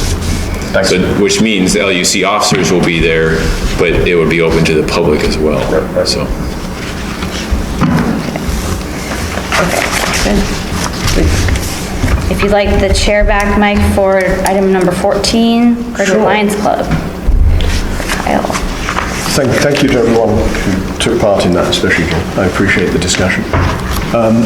So, which means the LUC officers will be there, but it would be open to the public as well, so. Okay, good. If you'd like the chair back, Mike, for item number 14, Girdwood Lions Club. Kyle. Thank you to everyone who took part in that, especially John. I appreciate the discussion.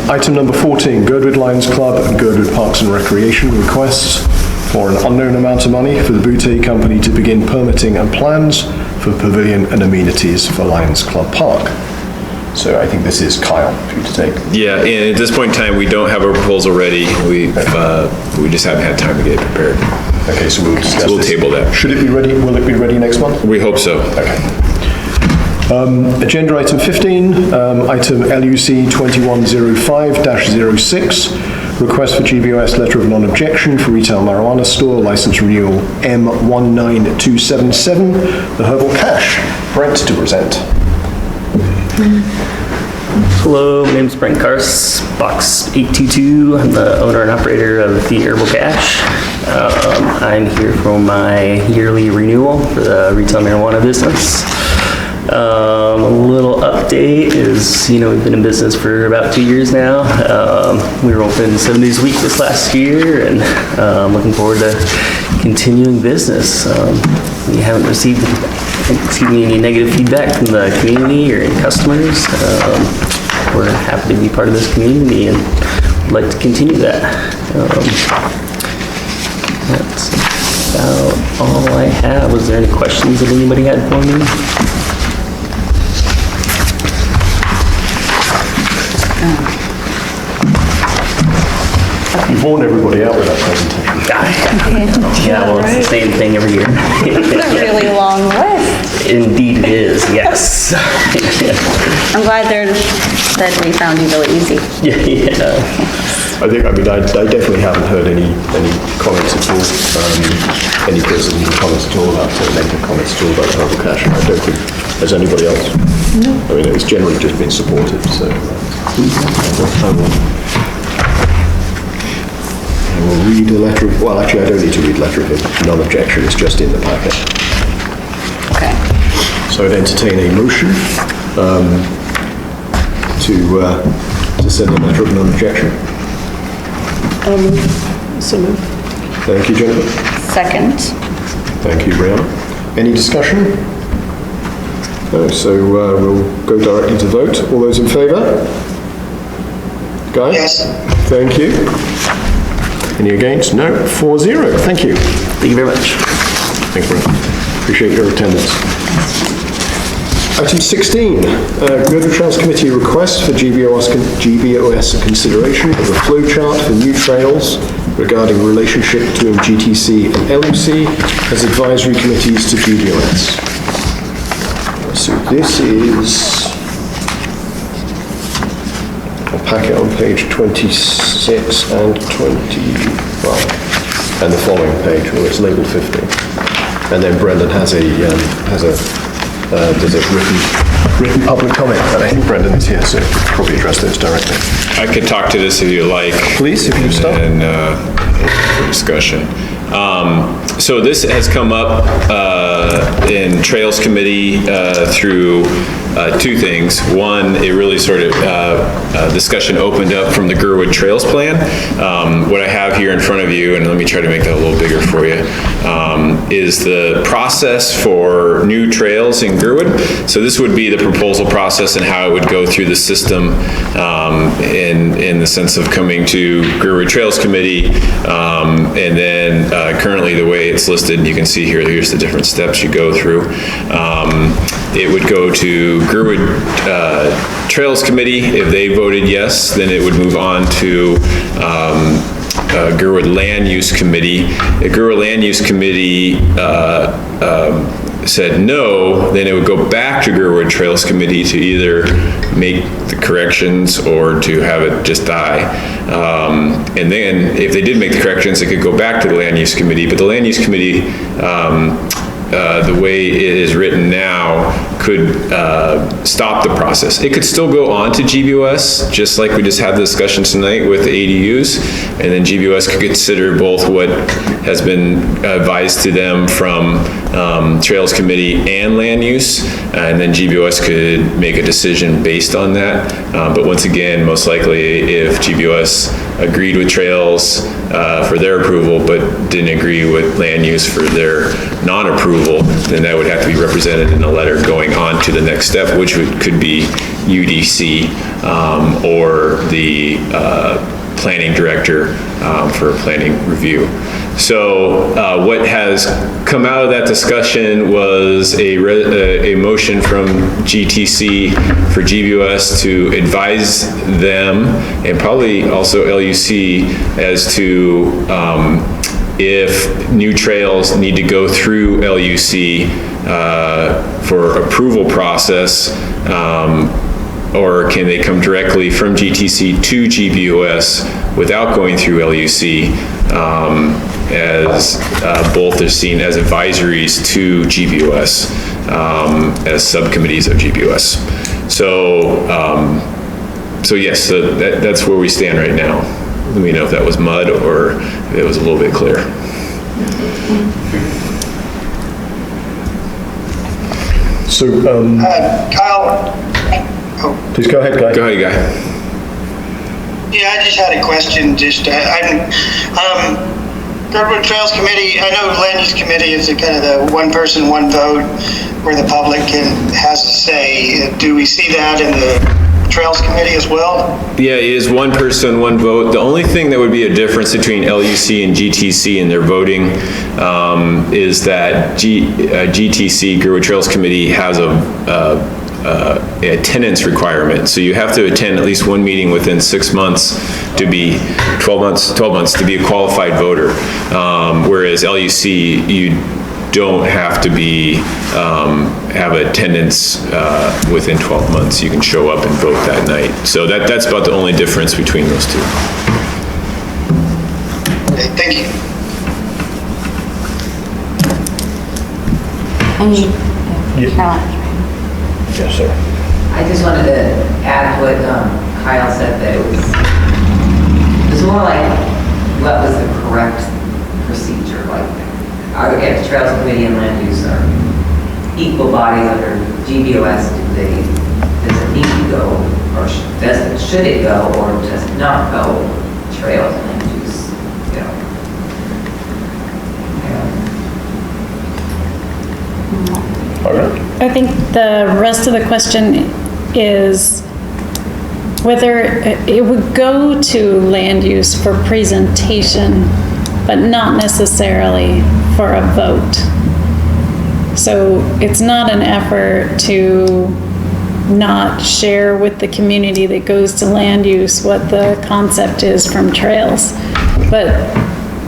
Item number 14, Girdwood Lions Club and Girdwood Parks and Recreation requests for an unknown amount of money for the Boutte Company to begin permitting and plans for pavilion and amenities for Lions Club Park. So I think this is Kyle for you to take. Yeah, and at this point in time, we don't have a proposal ready. We just haven't had time to get it prepared. Okay, so we'll discuss We'll this. table that. Should it be ready? Will it be ready next month? We hope so. Okay. Agenda item 15, item LUC 2105-06, request for GBOS letter of non-objection for retail marijuana store, license renewal M19277, the Herbal Cash. Brent to present. Hello, my name's Brent Kars, box 822. I'm the owner and operator of the Herbal Cash. I'm here for my yearly renewal for the retail marijuana business. A little update is, we've been in business for about 2 years now. We were open 7 days a week this last year, and looking forward to continuing business. We haven't received any negative feedback from the community or any customers. We're happy to be part of this community and would like to continue that. about all I have. Was there any questions that anybody had for me? You've worn everybody out with that presentation. Yeah, well, it's the same thing every year. It's a really long list. Indeed it is, yes. I'm glad that we found you really easy. Yeah. I definitely haven't heard any comments at all, any criticism or comments at all about, negative comments at all about Herbal Cash. I don't think there's anybody else. No. I mean, it's generally just been supported, so I will read a letter of, well, actually, I don't need to read letter of non-objection, it's just in the packet. Okay. So I'd entertain a motion to send a letter of non-objection. So moved. Thank you, Jennifer. Second. Thank you, Brianna. Any discussion? No, so we'll go directly to vote. All those in favour? Guy? Yes. Thank you. Any against? No. 4-0. Thank you. Thank you very much. Thanks, Brian. Appreciate your attendance. Item 16, Girdwood Trails Committee request for GBOS consideration of a flow chart for new trails regarding relationship between GTC and LUC as advisory committees to GBOS. So this is a packet on page 26 and 25, and the following page, where it's labelled 50. And then Brendan has there's a written public comment, and I think Brendan is here, so probably address those directly. I could talk to this if you like. Please, if you start. And for discussion. So this has come up in Trails Committee through two things. One, it really sort of discussion opened up from the Girdwood Trails Plan. What I have here in front of you, and let me try to make that a little bigger for you, is the process for new trails in Girdwood. So this would be the proposal process and how it would go through the system in the sense of coming to Girdwood Trails Committee, and then currently the way it's listed, you can see here, here's the different steps you go through. It would go to Girdwood Trails Committee. If they voted yes, then it would move on to Girdwood Land Use Committee. The Girdwood Land Use Committee said no, then it would go back to Girdwood Trails Committee to either make the corrections or to have it just die. And then if they did make the corrections, it could go back to the Land Use Committee, but the Land Use Committee, the way it is written now, could stop the process. It could still go on to GBOS, just like we just had the discussion tonight with the ADUs, and then GBOS could consider both what has been advised to them from Trails Committee and Land Use, and then GBOS could make a decision based on that. But once again, most likely, if GBOS agreed with Trails for their approval, but didn't agree with Land Use for their non-approval, then that would have to be represented in a letter going on to the next step, which could be UDC or the planning director for planning review. So what has come out of that discussion was a motion from GTC for GBOS to advise them, and probably also LUC, as to if new trails need to go through LUC for approval process, or can they come directly from GTC to GBOS without going through LUC, as both are seen as advisories to GBOS, as subcommittees of GBOS. So yes, that's where we stand right now. Let me know if that was mud or if it was a little bit clear. So, Kyle. Please go ahead, Guy. Go ahead, Guy. Yeah, I just had a question. Girdwood Trails Committee, I know Land Use Committee is a kind of the one person, one vote, where the public has a say. Do we see that in the Trails Committee as well? Yeah, it is one person, one vote. The only thing that would be a difference between LUC and GTC in their voting is that GTC, Girdwood Trails Committee, has a attendance requirement. So you have to attend at least one meeting within 6 months to be, 12 months to be a qualified voter. Whereas LUC, you don't have to be, have attendance within 12 months. You can show up and vote that night. So that's about the only difference between those two. Okay, thank you. Yes, sir. I just wanted to add what Kyle said, that it was more like, what was the correct procedure? Like, are the Trails Committee and Land Use are equal bodies under GBOS? Does it need to go, or should it go, or does it not go? Trails and Land Use, I think the rest of the question is whether it would go to land use for presentation, but not necessarily for a vote. So it's not an effort to not share with the community that goes to land use what the concept is from Trails, but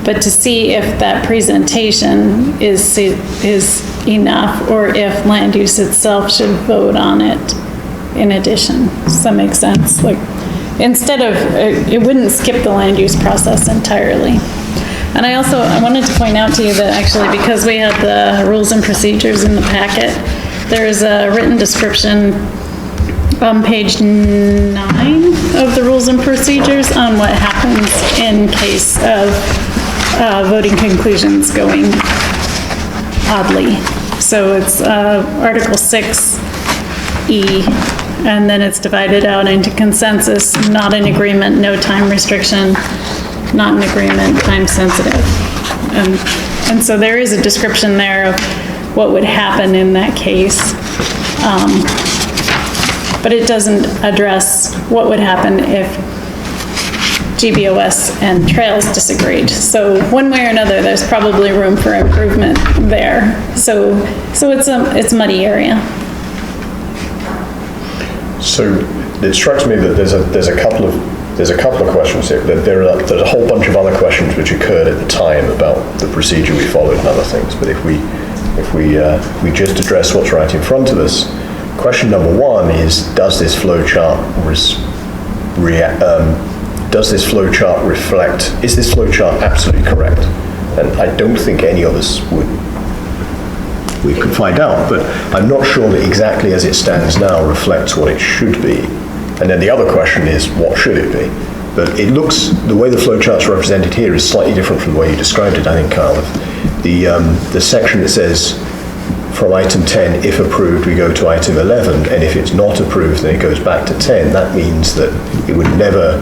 to see if that presentation is enough, or if land use itself should vote on it in addition. Does that make sense? Like, instead of, it wouldn't skip the land use process entirely. And I wanted to point out to you that actually, because we had the rules and procedures in the packet, there's a written description on page 9 of the rules and procedures on what happens in case of voting conclusions going oddly. So it's Article 6E, and then it's divided out into consensus, not in agreement, no time restriction, not in agreement, time sensitive. And so there is a description there of what would happen in that case. But it doesn't address what would happen if GBOS and Trails disagreed. So one way or another, there's probably room for improvement there. So it's a muddy area. So it strikes me that there's a couple of questions here. That there's a whole bunch of other questions which occurred at the time about the procedure we followed and other things. But if we just address what's right in front of us, question number one is: does this flow chart reflect? Is this flow chart absolutely correct? And I don't think any of us would. We could find out, but I'm not sure that exactly as it stands now reflects what it should be. And then the other question is, what should it be? But it looks, the way the flow chart's represented here is slightly different from the way you described it, I think, Carl. The section that says, from item 10, if approved, we go to item 11, and if it's not approved, then it goes back to 10. That means that it would never,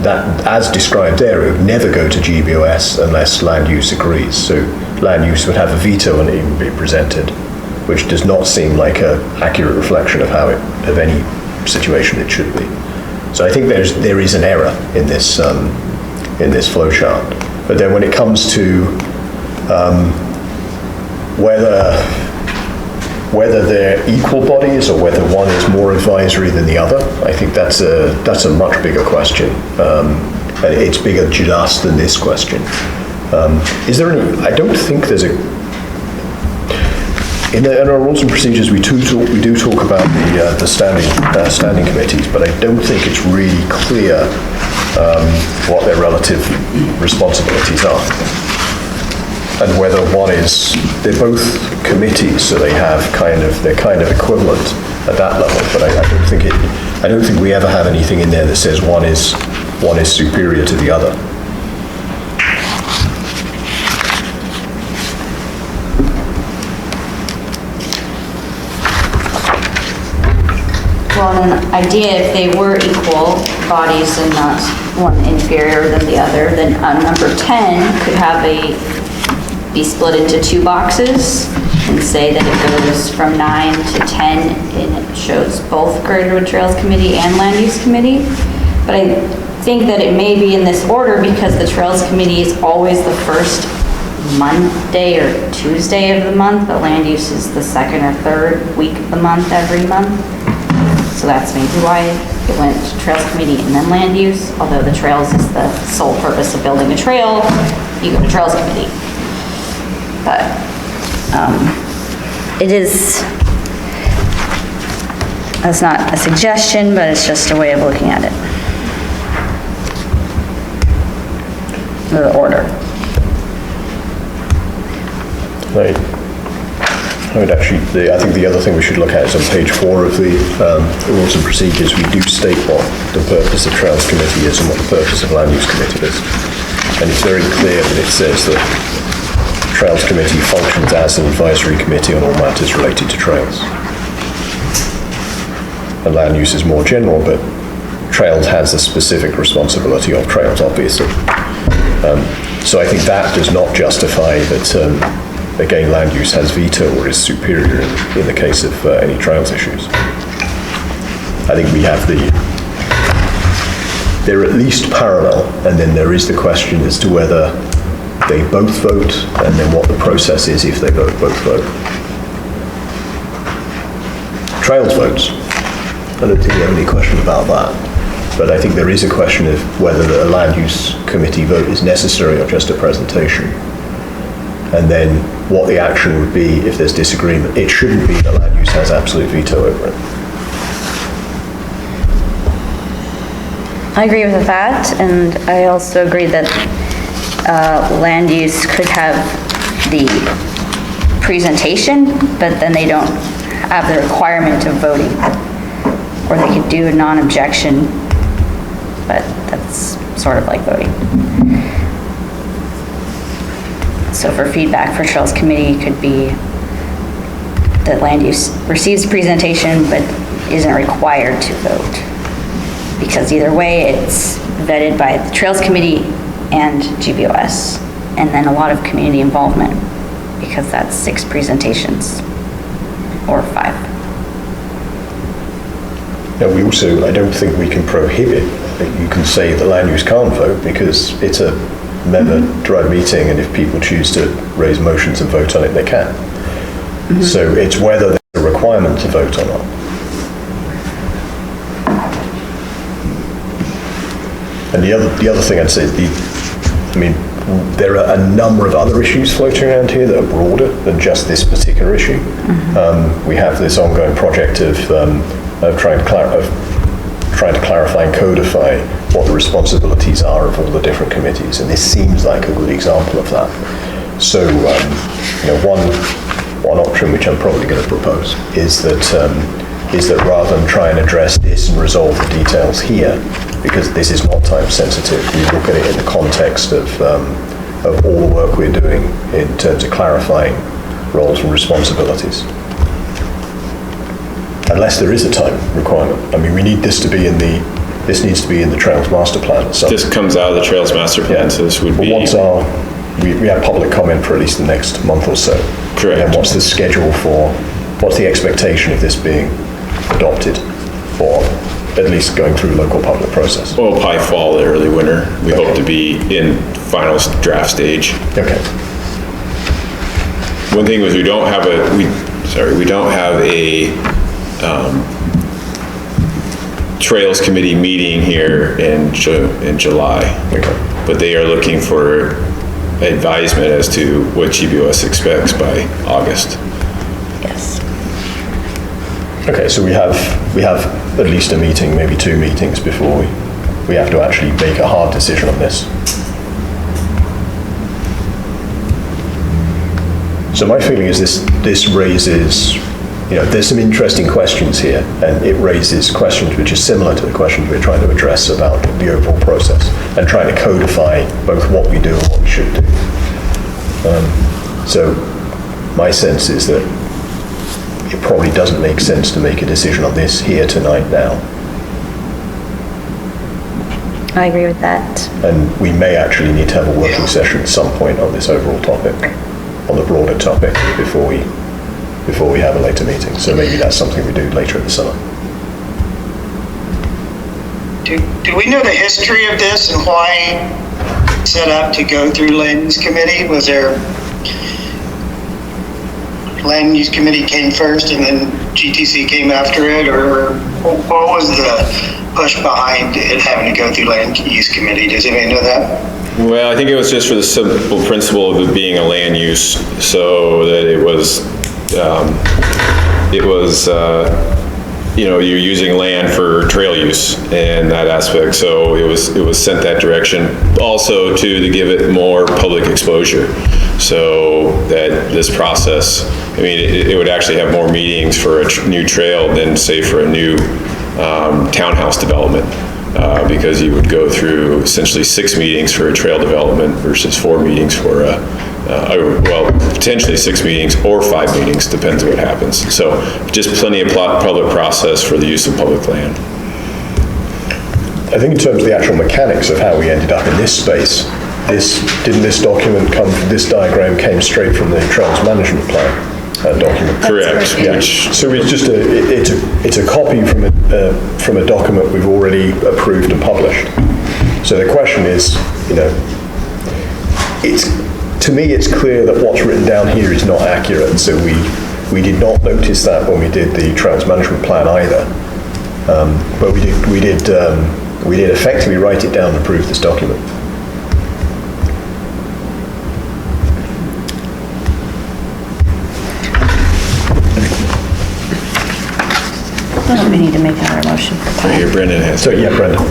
that, as described there, it would never go to GBOS unless land use agrees. So land use would have a veto on it even be presented, which does not seem like an accurate reflection of how of any situation it should be. So I think there is an error in this flow chart. But then when it comes to whether they're equal bodies or whether one is more advisory than the other, I think that's a much bigger question. And it's bigger just than this question. Is there any? I don't think there's a. In our rules and procedures, we do talk about the standing committees, but I don't think it's really clear what their relative responsibilities are, and whether one is. They're both committees, so they're kind of equivalent at that level. But I don't think we ever have anything in there that says one is superior to the other. Well, an idea, if they were equal bodies and not one inferior than the other, then number 10 could be split into two boxes, and say that it goes from 9 to 10, and it shows both Girdwood Trails Committee and Land Use Committee. But I think that it may be in this order because the Trails Committee is always the first Monday or Tuesday of the month, but Land Use is the second or third week of the month every month. So that's maybe why it went to Trails Committee and then Land Use, although the Trails is the sole purpose of building a trail, you go to Trails Committee. But it is, that's not a suggestion, but it's just a way of looking at it. The order. Right. I think the other thing we should look at is on page 4 of the rules and procedures, we do state what the purpose of Trails Committee is and what the purpose of Land Use Committee is. And it's very clear that it says that Trails Committee functions as an advisory committee on all matters related to trails. And Land Use is more general, but Trails has the specific responsibility of trails, obviously. So I think that does not justify that again, Land Use has veto or is superior in the case of any trails issues. I think we have they're at least parallel, and then there is the question as to whether they both vote, and then what the process is if they both vote. Trails votes. I don't think we have any question about that. But I think there is a question of whether the Land Use Committee vote is necessary or just a presentation. And then what the action would be if there's disagreement. It shouldn't be that Land Use has absolute veto over it. I agree with that, and I also agree that Land Use could have the presentation, but then they don't have the requirement of voting. Or they could do a non-objection, but that's sort of like voting. So for feedback for Trails Committee, it could be that Land Use receives presentation but isn't required to vote. Because either way, it's vetted by the Trails Committee and GBOS. And then a lot of community involvement, because that's 6 presentations or 5. Now we also, I don't think we can prohibit, you can say the Land Use can't vote because it's a member-driven meeting, and if people choose to raise motions and vote on it, they can. So it's whether there's a requirement to vote or not. And the other thing I'd say is there are a number of other issues floating around here that are broader than just this particular issue. We have this ongoing project of trying to clarify and codify what the responsibilities are of all the different committees, and this seems like a good example of that. So, one option which I'm probably going to propose is that rather than try and address this and resolve the details here, because this is not time sensitive, we look at it in the context of all the work we're doing in terms of clarifying roles and responsibilities. Unless there is a time requirement. We need this to be this needs to be in the Trails Master Plan. This comes out of the Trails Master Plan, so this would be... we have public comment for at least the next month or so. Correct. And what's the schedule what's the expectation of this being adopted, or at least going through local public process? Well, probably fall, early winter. We hope to be in final draft stage. Okay. One thing was we don't have a Trails Committee meeting here in July. Okay. But they are looking for advisement as to what GBOS expects by August. Yes. Okay, so we have at least a meeting, maybe 2 meetings before we have to actually make a hard decision on this. So my feeling is this raises, there's some interesting questions here, and it raises questions which are similar to the questions we're trying to address about the overall process, and trying to codify both what we do and what we should do. So my sense is that it probably doesn't make sense to make a decision on this here tonight now. I agree with that. And we may actually need to have a working session at some point on this overall topic, on the broader topic, before we before we have a later meeting. So maybe that's something we do later in the summer. Do we know the history of this and why it's set up to go through Land Use Committee? Was there, Land Use Committee came first and then GTC came after it, or what was the push behind it having to go through Land Use Committee? Does anybody know that? Well, I think it was just for the simple principle of it being a land use, so that it was, you know, you're using land for trail use and that aspect, so it was sent that direction. Also to give it more public exposure, so that this process, I mean, it would actually have more meetings for a new trail than say for a new townhouse development. Because you would go through essentially 6 meetings for a trail development versus 4 meetings for well, potentially 6 meetings or 5 meetings, depends what happens. So just plenty of public process for the use of public land. I think in terms of the actual mechanics of how we ended up in this space, didn't this document come, this diagram came straight from the Trails Management Plan document? Correct. Yeah. So it's just it's a copy from a document we've already approved and published. So the question is, you know, to me it's clear that what's written down here is not accurate. So we did not notice that when we did the Trails Management Plan either. But we did effectively write it down and approve this document. We need to make another motion. So here, Brendan has. So yeah, Brendan,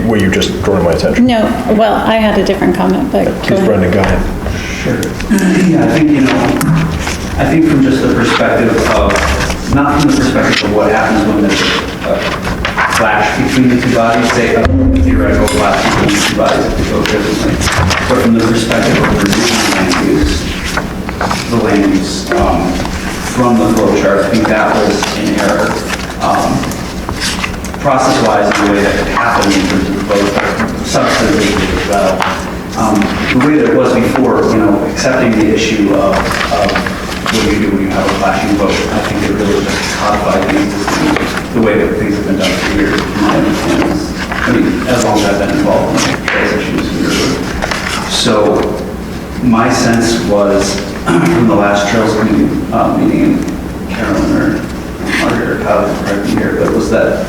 were you just drawing my attention? No, well, I had a different comment, but Please, Brendan, go ahead. Sure. Yeah, I think from just the perspective of, not from the perspective of what happens when there's a clash between the two bodies, say a theoretical clash between the two bodies if they go differently, but from the perspective of the land use from the flow chart, I think that was an error. Process-wise, in the way that it happened in terms of both substantively as well. The way that it was before, you know, accepting the issue of what do you do when you have a clashing vote, I think it really just codified the way that things have been done for years. I mean, as long as I've been involved in those issues in Girdwood. So my sense was from the last Trails Committee meeting, Carolyn or Margaret or Kyle correct me here, but was that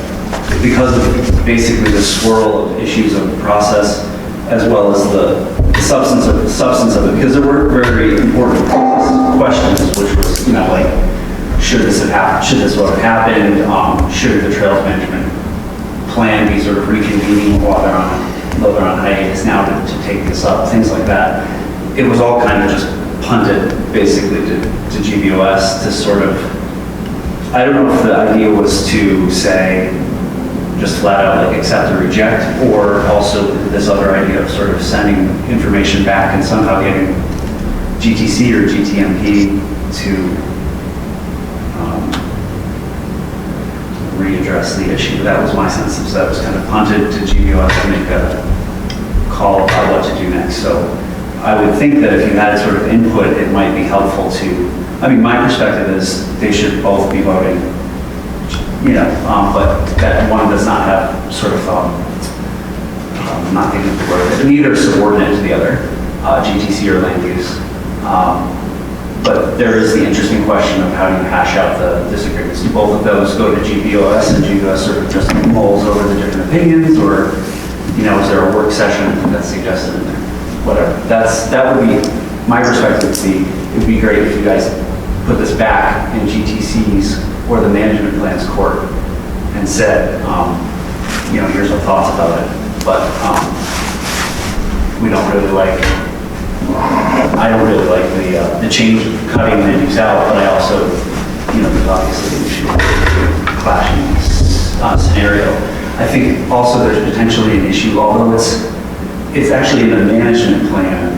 because of basically the swirl of issues of process as well as the substance of it, because there were very important questions, which was, you know, like, should this have happened? Should this vote have happened? Should the Trails Management Plan be sort of reconvening while they're on hiatus now to take this up? Things like that. It was all kind of just punted basically to GBOS to sort of, I don't know if the idea was to say just flat out like accept or reject, or also this other idea of sort of sending information back and somehow getting GTC or GTMP to readdress the issue. That was my sense. So that was kind of punted to GBOS to make a call about what to do next. So I would think that if you had sort of input, it might be helpful to, I mean, my perspective is they should both be voting, you know, but that one does not have sort of, not thinking of the word, neither is subordinate to the other, GTC or land use. But there is the interesting question of how do you hash out the disagreements. Do both of those go to GBOS and GBOS sort of just mulls over the different opinions, or, you know, is there a work session that's suggested in there? Whatever. That would be, my perspective it would be great if you guys put this back in GTC's or the management plans court and said, you know, here's our thoughts about it. But we don't really like, I don't really like the change of cutting land use out, but I also, you know, there's obviously an issue with clashing scenario. I think also there's potentially an issue, although it's actually in the management plan,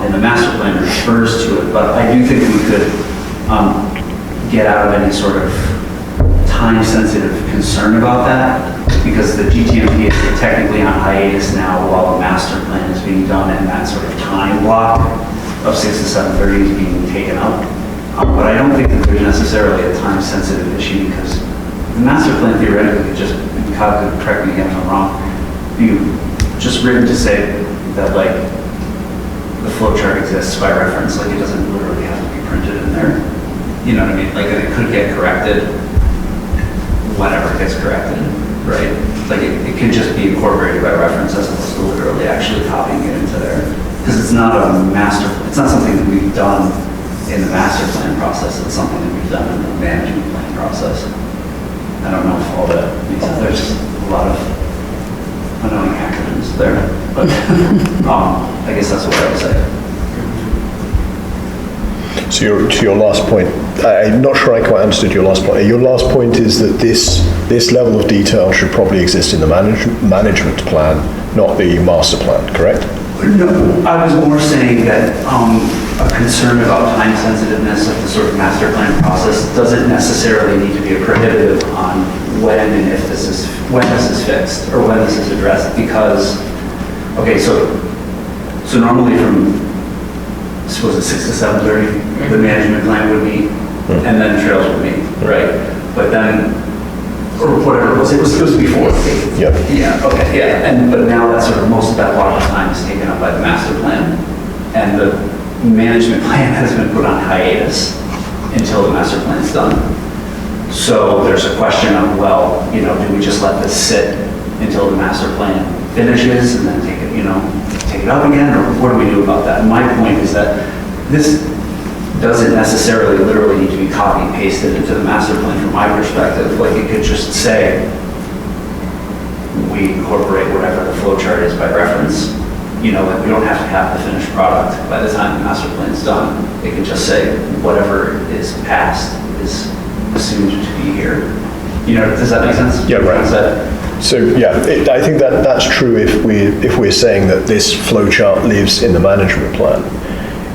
and the master plan refers to it, but I do think we could get out of any sort of time-sensitive concern about that, because the GTMP is technically on hiatus now while the master plan is being done, and that sort of time block of 6 to 7:30 is being taken up. But I don't think that there's necessarily a time-sensitive issue because the master plan theoretically could just, Kyle could correct me again if I'm wrong, be just written to say that like the flow chart exists by reference, like it doesn't literally have to be printed in there. You know what I mean? Like it could get corrected whenever it gets corrected, right? Like it could just be incorporated by reference as opposed to literally actually copying it into there. Because it's not a master, it's not something that we've done in the master plan process, it's something that we've done in the management plan process. I don't know if all that makes sense. There's just a lot of annoying acronyms there, but I guess that's what I would say. So your last point, I'm not sure I quite understood your last point. Your last point is that this level of detail should probably exist in the management plan, not the master plan, correct? No, I was more saying that a concern about time sensitiveness of the sort of master plan process doesn't necessarily need to be a prohibitive on when and if this is fixed or when this is addressed because, okay, so normally from, suppose it's 6 to 7:30, the management plan would meet and then trails would meet, right? But then, or whatever it was before. Yep. Yeah, okay, yeah, but now that sort of, most of that block of time is taken up by the master plan and the management plan has been put on hiatus until the master plan is done. So there's a question of, well, you know, do we just let this sit until the master plan finishes and then take it up again, or what do we do about that? And my point is that this doesn't necessarily literally need to be copy and pasted into the master plan from my perspective. Like it could just say, we incorporate whatever the flow chart is by reference. You know, like we don't have to have the finished product by the time the master plan is done. It can just say whatever is passed is assumed to be here. You know, does that make sense? Yeah, right. So yeah, I think that's true if we're saying that this flow chart lives in the management plan.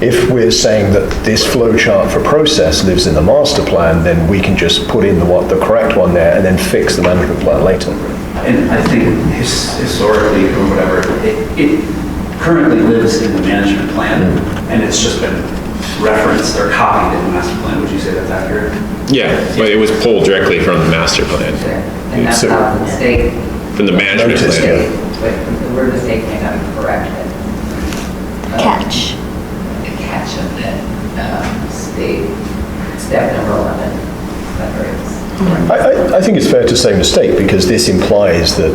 If we're saying that this flow chart for process lives in the master plan, then we can just put in the correct one there and then fix the management plan later. And I think historically or whatever, it currently lives in the management plan and it's just been referenced or copied in the master plan. Would you say that's accurate? Yeah, but it was pulled directly from the master plan. And that's how the mistake. From the management plan. But the word mistake may not be correct. Catch. The catch of that state, step number 11. I think it's fair to say mistake because this implies that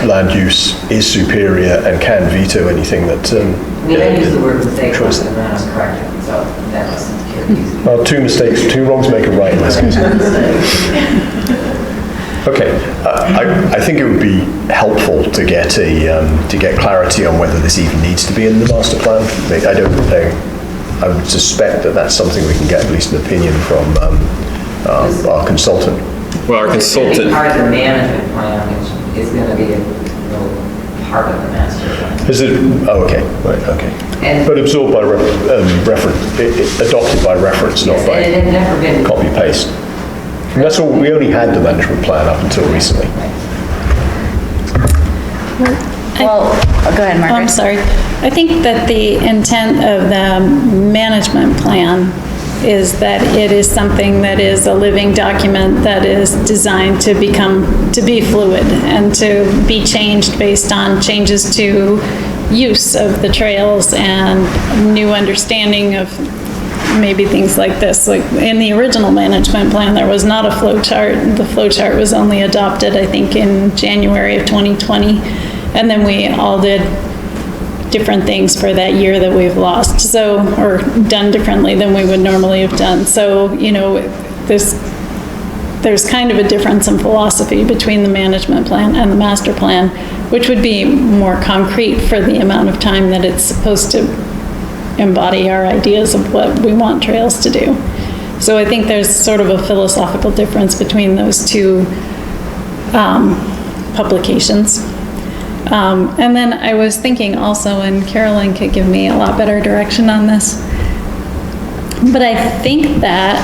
land use is superior and can veto anything that. I mean, I use the word mistake once and then I was corrected, so that was confusing. Well, two wrongs make a right in this case. Okay, I think it would be helpful to get clarity on whether this even needs to be in the master plan. I don't know. I would suspect that that's something we can get at least an opinion from our consultant. Well, our consultant. Part of the management plan, which is going to be a little part of the master plan. Is it? Oh, okay. Right. Okay. But absorbed by reference, adopted by reference, not by and it had never been copy paste. And that's all. We only had the management plan up until recently. Well, go ahead, Margaret. I'm sorry. I think that the intent of the management plan is that it is something that is a living document that is designed to be fluid and to be changed based on changes to use of the trails and new understanding of maybe things like this. Like in the original management plan, there was not a flow chart. The flow chart was only adopted, I think, in January of 2020. And then we all did different things for that year that we've lost, so, or done differently than we would normally have done. So, you know, there's kind of a difference in philosophy between the management plan and the master plan, which would be more concrete for the amount of time that it's supposed to embody our ideas of what we want trails to do. So I think there's sort of a philosophical difference between those two publications. And then I was thinking also, and Carolyn could give me a lot better direction on this, but I think that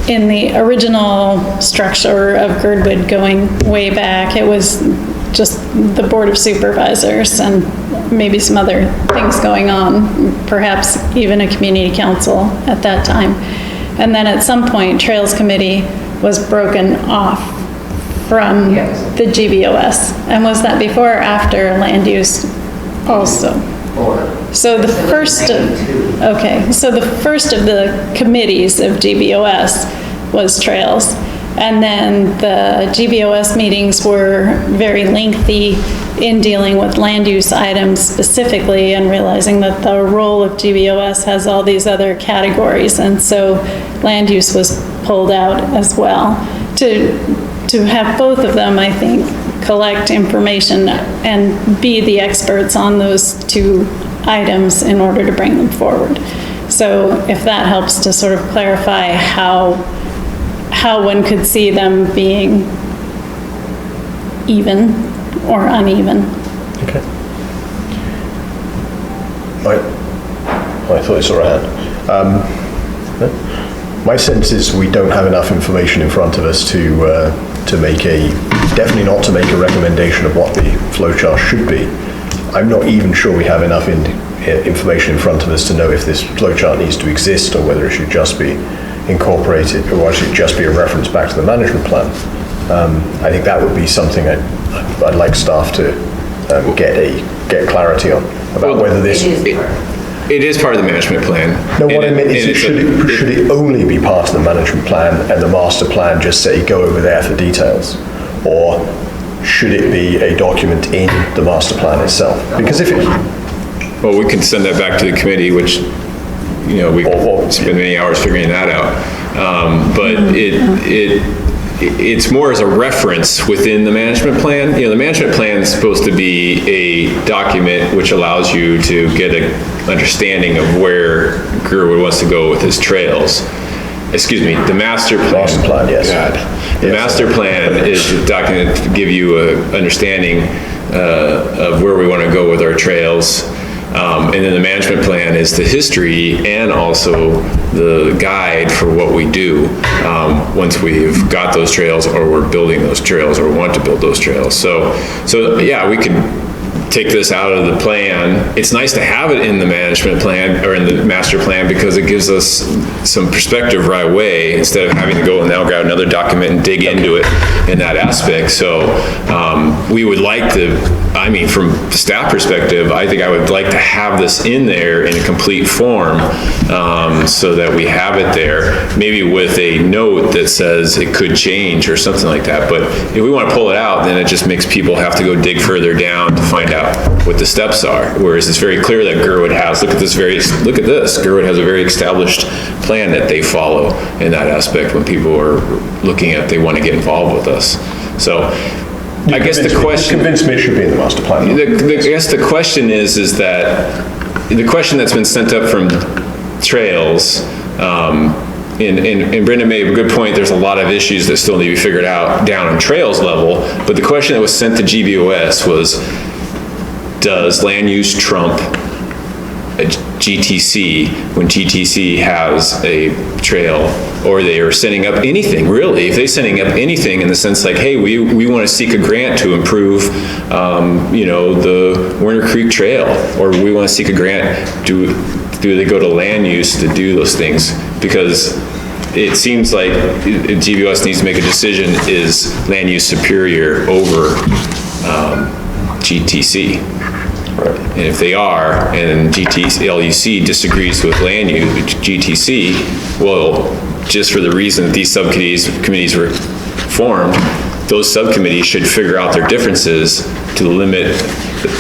in the original structure of Girdwood going way back, it was just the Board of Supervisors and maybe some other things going on, perhaps even a community council at that time. And then at some point, Trails Committee was broken off from the GBOS. And was that before or after land use also? So the first, okay, so the first of the committees of GBOS was Trails. And then the GBOS meetings were very lengthy in dealing with land use items specifically and realizing that the role of GBOS has all these other categories. And so land use was pulled out as well. To have both of them, I think, collect information and be the experts on those two items in order to bring them forward. So if that helps to sort of clarify how one could see them being even or uneven. Okay. I thought I saw a hand. My sense is we don't have enough information in front of us to make definitely not to make a recommendation of what the flowchart should be. I'm not even sure we have enough information in front of us to know if this flowchart needs to exist or whether it should just be incorporated, or should it just be a reference back to the management plan. I think that would be something I'd like staff to get clarity on about whether this. It is part of the management plan. No, what I meant is should it only be part of the management plan and the master plan just say go over there for details, or should it be a document in the master plan itself? Because if it, well, we can send that back to the committee, which we spend many hours figuring that out. But it's more as a reference within the management plan. The management plan is supposed to be a document which allows you to get an understanding of where Girdwood wants to go with his trails. Excuse me, the master plan. Master plan, yes. God. The master plan is a document to give you an understanding of where we want to go with our trails. And then the management plan is the history and also the guide for what we do once we've got those trails or we're building those trails or want to build those trails. So yeah, we could take this out of the plan. It's nice to have it in the management plan or in the master plan because it gives us some perspective right away instead of having to go and now grab another document and dig into it in that aspect. So we would like to, from the staff perspective, I think I would like to have this in there in a complete form so that we have it there, maybe with a note that says it could change or something like that. But if we want to pull it out, then it just makes people have to go dig further down to find out what the steps are. Whereas it's very clear that Girdwood has, look at this, Girdwood has a very established plan that they follow in that aspect when people are looking at, they want to get involved with us. So I guess the question. Convince me it should be in the master plan. I guess the question is that the question that's been sent up from Trails, and Brenda made a good point, there's a lot of issues that still need to be figured out down on Trails level, but the question that was sent to GBOS was, does land use trump a GTC when GTC has a trail, or they are setting up anything, really? If they're setting up anything in the sense like, hey, we want to seek a grant to improve, the Werner Creek Trail, or we want to seek a grant, do they go to land use to do those things? Because it seems like GBOS needs to make a decision, is land use superior over GTC? And if they are, and LUC disagrees with land use, GTC, well, just for the reason that these committees were formed, those subcommittees should figure out their differences to limit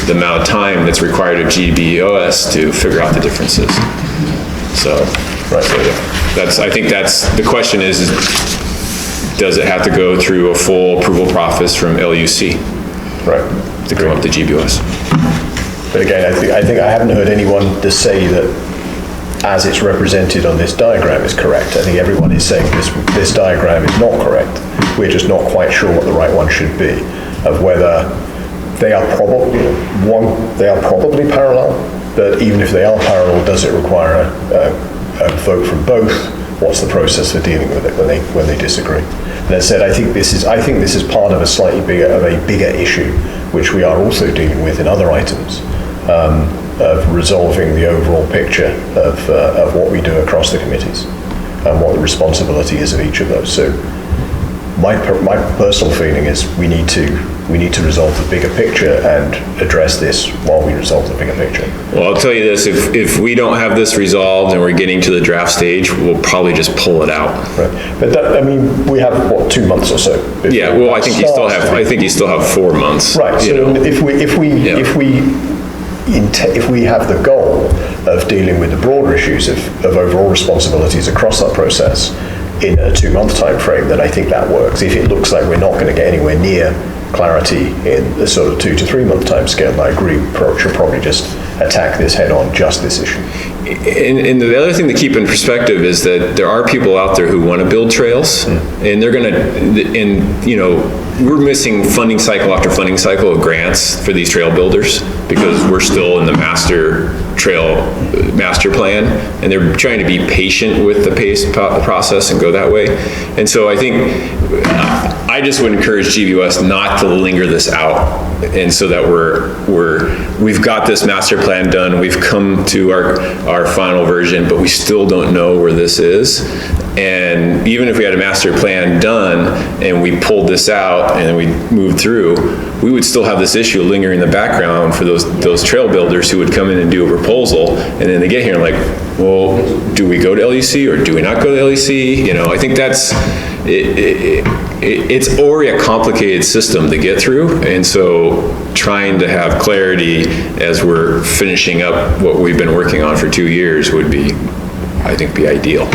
the amount of time that's required of GBOS to figure out the differences. So, I think that's, the question is, does it have to go through a full approval process from LUC? Right. To go up to GBOS. But again, I think I haven't heard anyone to say that as it's represented on this diagram is correct. I think everyone is saying this diagram is not correct. We're just not quite sure what the right one should be, of whether they are probably parallel, but even if they are parallel, does it require a vote from both? What's the process for dealing with it when they disagree? And as I said, I think this is part of a slightly bigger issue, which we are also dealing with in other items, of resolving the overall picture of what we do across the committees. and what the responsibility is of each of those. So my personal feeling is we need to resolve the bigger picture and address this while we resolve the bigger picture. Well, I'll tell you this, if we don't have this resolved and we're getting to the draft stage, we'll probably just pull it out. Right. But that, I mean, we have, what, 2 months or so? Yeah, well, I think you still have 4 months. Right, so if we have the goal of dealing with the broader issues of overall responsibilities across that process in a 2-month time frame, then I think that works. If it looks like we're not going to get anywhere near clarity in the sort of 2 to 3 month time scale, I agree, should probably just attack this head on, just this issue. And the other thing to keep in perspective is that there are people out there who want to build trails, and they're going to, and you know, we're missing funding cycle after funding cycle of grants for these trail builders because we're still in the master plan, and they're trying to be patient with the process and go that way. And so I think I just would encourage GBUS not to linger this out, and so that we've got this master plan done, we've come to our final version, but we still don't know where this is. And even if we had a master plan done and we pulled this out and we moved through, we would still have this issue lingering in the background for those trail builders who would come in and do a proposal, and then they get here and like, well, do we go to LUC or do we not go to LUC? You know, I think that's, it's already a complicated system to get through, and so trying to have clarity as we're finishing up what we've been working on for 2 years would be, I think, be ideal.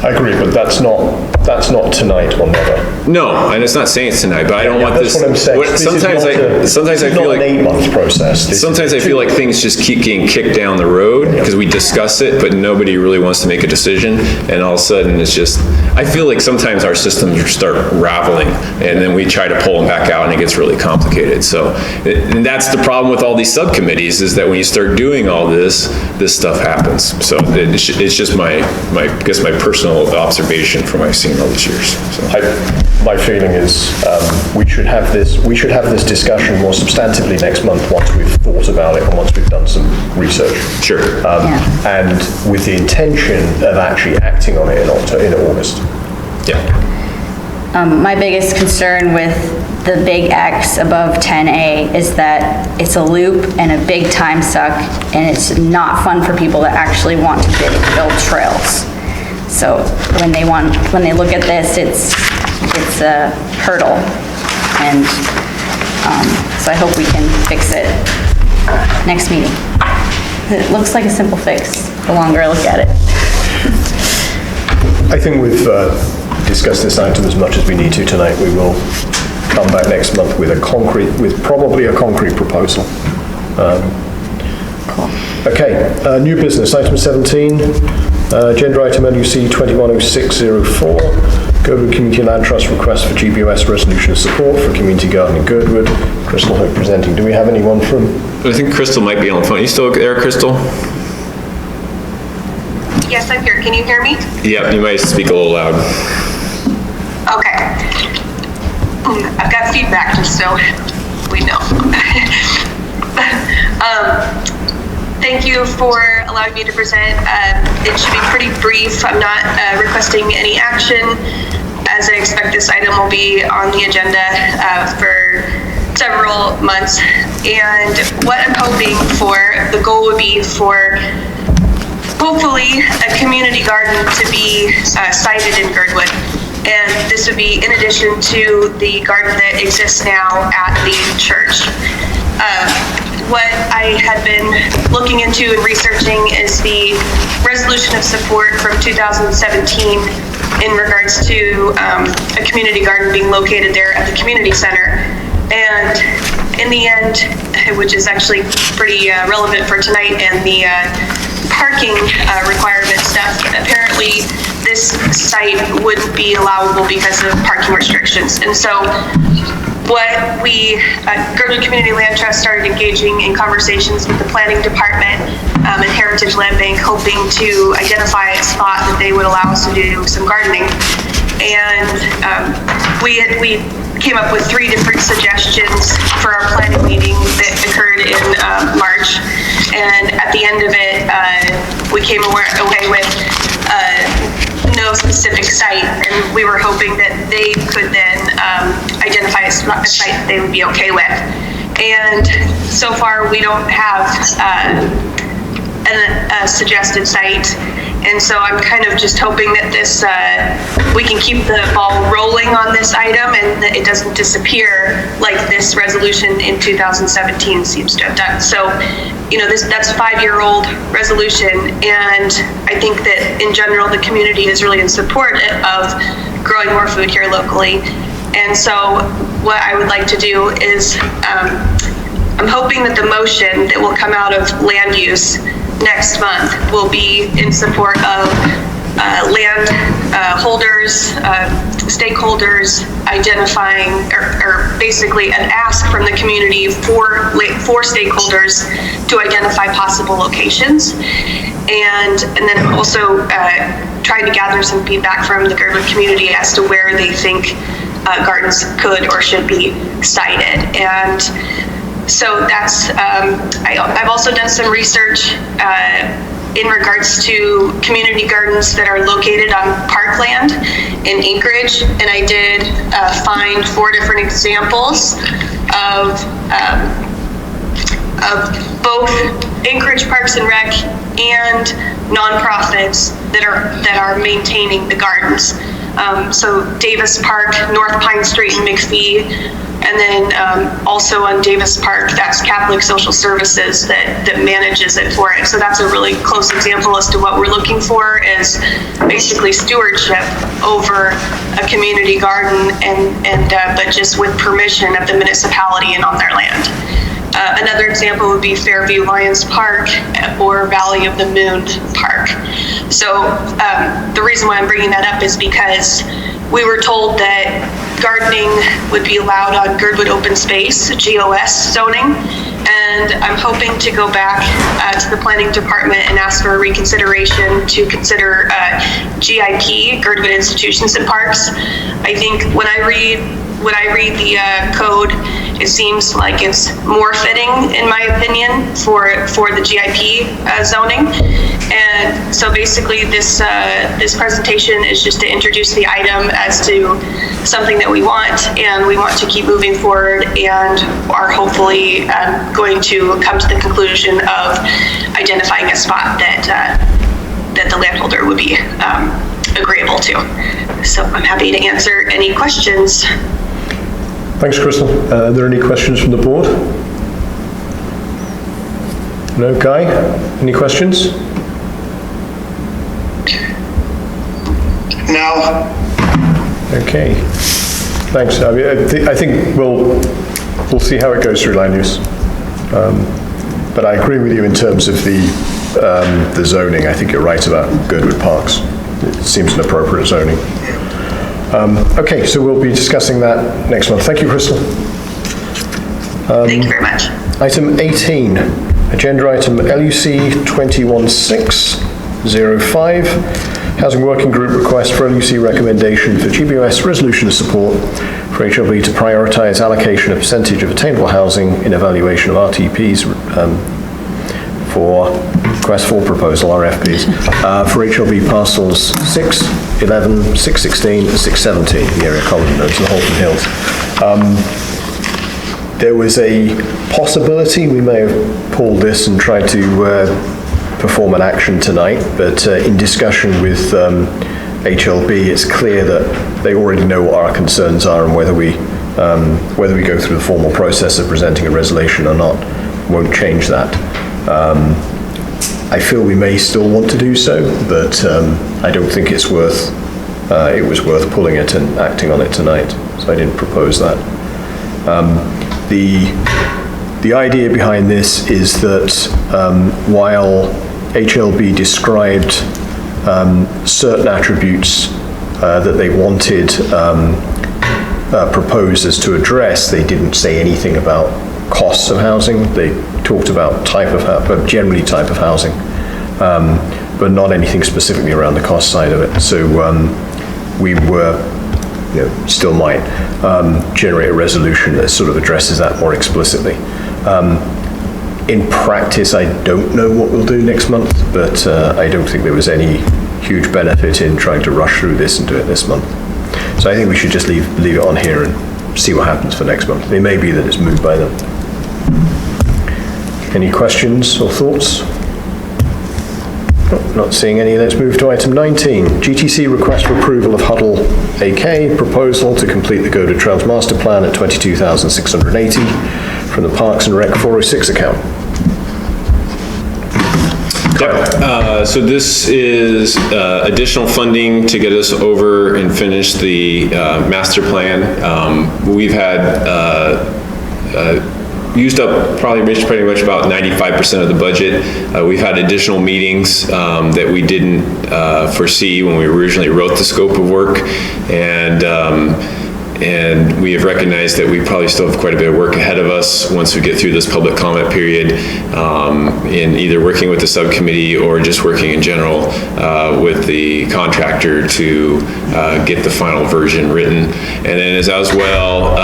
I agree, but that's not tonight or never. No, and it's not saying it's tonight, but I don't want this. That's what I'm saying. Sometimes I feel like an 8-month process. Sometimes I feel like things just keep getting kicked down the road because we discuss it, but nobody really wants to make a decision, and all of a sudden it's just. I feel like sometimes our systems start raveling, and then we try to pull them back out, and it gets really complicated. So, and that's the problem with all these subcommittees is that when you start doing all this stuff happens. So it's just my personal observation from what I've seen all these years. So. My feeling is we should have this discussion more substantively next month once we've thought about it and once we've done some research. Sure. And with the intention of actually acting on it in August. Yeah. My biggest concern with the big X above 10A is that it's a loop and a big time suck, and it's not fun for people that actually want to build trails. So when they look at this, it's a hurdle, and so I hope we can fix it next meeting. It looks like a simple fix the longer I look at it. I think we've discussed this item as much as we need to tonight. We will come back next month with probably a concrete proposal. Cool. Okay, new business, item 17, agenda item LUC 210604, Girdwood Community Land Trust request for GBUS resolution of support for community garden in Girdwood. Crystal Hope presenting. Do we have anyone from? I think Crystal might be on the phone. Are you still there, Crystal? Yes, I'm here. Can you hear me? Yeah, you might speak a little loud. Okay. I've got feedback just so we know. Thank you for allowing me to present. It should be pretty brief. I'm not requesting any action, as I expect this item will be on the agenda for several months. And what I'm hoping for, the goal would be for hopefully a community garden to be sited in Girdwood. And this would be in addition to the garden that exists now at the church. What I had been looking into and researching is the resolution of support from 2017 in regards to a community garden being located there at the community center. And in the end, which is actually pretty relevant for tonight and the parking requirement stuff, apparently this site wouldn't be allowable because of parking restrictions. And so what we at Girdwood Community Land Trust started engaging in conversations with the planning department and Heritage Land Bank, hoping to identify a spot that they would allow us to do some gardening. And we came up with 3 different suggestions for our planning meeting that occurred in March. And at the end of it, we came away with no no specific site, and we were hoping that they could then identify a site that they would be okay with. And so far, we don't have a suggested site. And so I'm kind of just hoping that this, we can keep the ball rolling on this item and that it doesn't disappear like this resolution in 2017 seems to have done. So, you know, that's a 5-year-old resolution, and I think that in general, the community is really in support of growing more food here locally. And so what I would like to do is, I'm hoping that the motion that will come out of land use next month will be in support of land holders, stakeholders identifying, or basically an ask from the community for stakeholders to identify possible locations, and then also trying to gather some feedback from the Girdwood community as to where they think gardens could or should be sited. And so that's, I've also done some research in regards to community gardens that are located on parkland in Anchorage, and I did find 4 different examples of both Anchorage Parks and Rec and nonprofits that are maintaining the gardens. So Davis Park, North Pine Street in McPhee, and then also on Davis Park, that's Catholic Social Services that manages it for it. So that's a really close example as to what we're looking for is basically stewardship over a community garden, but just with permission of the municipality and on their land. Another example would be Fairview Lions Park or Valley of the Moon Park. So the reason why I'm bringing that up is because we were told that gardening would be allowed on Girdwood open space, GOS zoning, and I'm hoping to go back to the planning department and ask for a reconsideration to consider GIP, Girdwood Institutions and Parks. I think when I read the code, it seems like it's more fitting, in my opinion, for the GIP zoning. And so basically this presentation is just to introduce the item as to something that we want, and we want to keep moving forward, and are hopefully going to come to the conclusion of identifying a spot that the landholder would be agreeable to. So I'm happy to answer any questions. Thanks, Crystal. Are there any questions from the board? No? Guy, any questions? No. Okay. Thanks. I mean, I think we'll see how it goes through land use. But I agree with you in terms of the zoning. I think you're right about Girdwood Parks. It seems an appropriate zoning. Okay, so we'll be discussing that next month. Thank you, Crystal. Thank you very much. Item 18, agenda item LUC 21-605, Housing Working Group request for LUC recommendation for GBOS resolution of support for HLB to prioritise allocation of percentage of attainable housing in evaluation of RTPs for request for proposal, RFPs, for HLB parcels 6, 11, 616, and 617, the area column notes, the Holton Hills. There was a possibility we may have pulled this and tried to perform an action tonight, but in discussion with HLB, it's clear that they already know what our concerns are, and whether we go through the formal process of presenting a resolution or not won't change that. I feel we may still want to do so, but I don't think it was worth pulling it and acting on it tonight, so I didn't propose that. The idea behind this is that while HLB described certain attributes that they wanted proposers to address, they didn't say anything about costs of housing. They talked about generally type of housing, but not anything specifically around the cost side of it. So we were, still might generate a resolution that sort of addresses that more explicitly. In practice, I don't know what we'll do next month, but I don't think there was any huge benefit in trying to rush through this and do it this month. So I think we should just leave it on here and see what happens for next month. It may be that it's moved by then. Any questions or thoughts? Not seeing any. Let's move to item 19. GTC request for approval of Huddle AK proposal to complete the Go to Trails master plan at 22,680 from the Parks and Rec 406 account. So this is additional funding to get us over and finish the master plan. We've had used up pretty much about 95% of the budget. We've had additional meetings that we didn't foresee when we originally wrote the scope of work, and we have recognized that we probably still have quite a bit of work ahead of us once we get through this public comment period, in either working with the subcommittee or just working in general with the contractor to get the final version written. And then as well,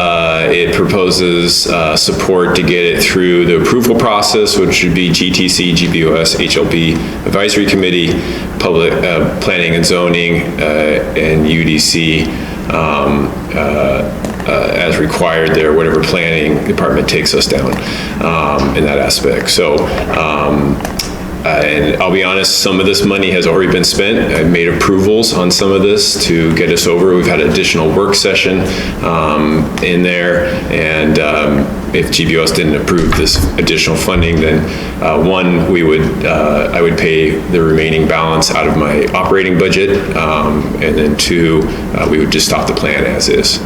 it proposes support to get it through the approval process, which would be GTC, GBOS, HLB Advisory Committee, Public Planning and Zoning, and UDC. As required there, whatever planning department takes us down in that aspect. So, and I'll be honest, some of this money has already been spent. I've made approvals on some of this to get us over. We've had additional work session in there, and if GBOS didn't approve this additional funding, then one, I would pay the remaining balance out of my operating budget, and then two, we would just stop the plan as is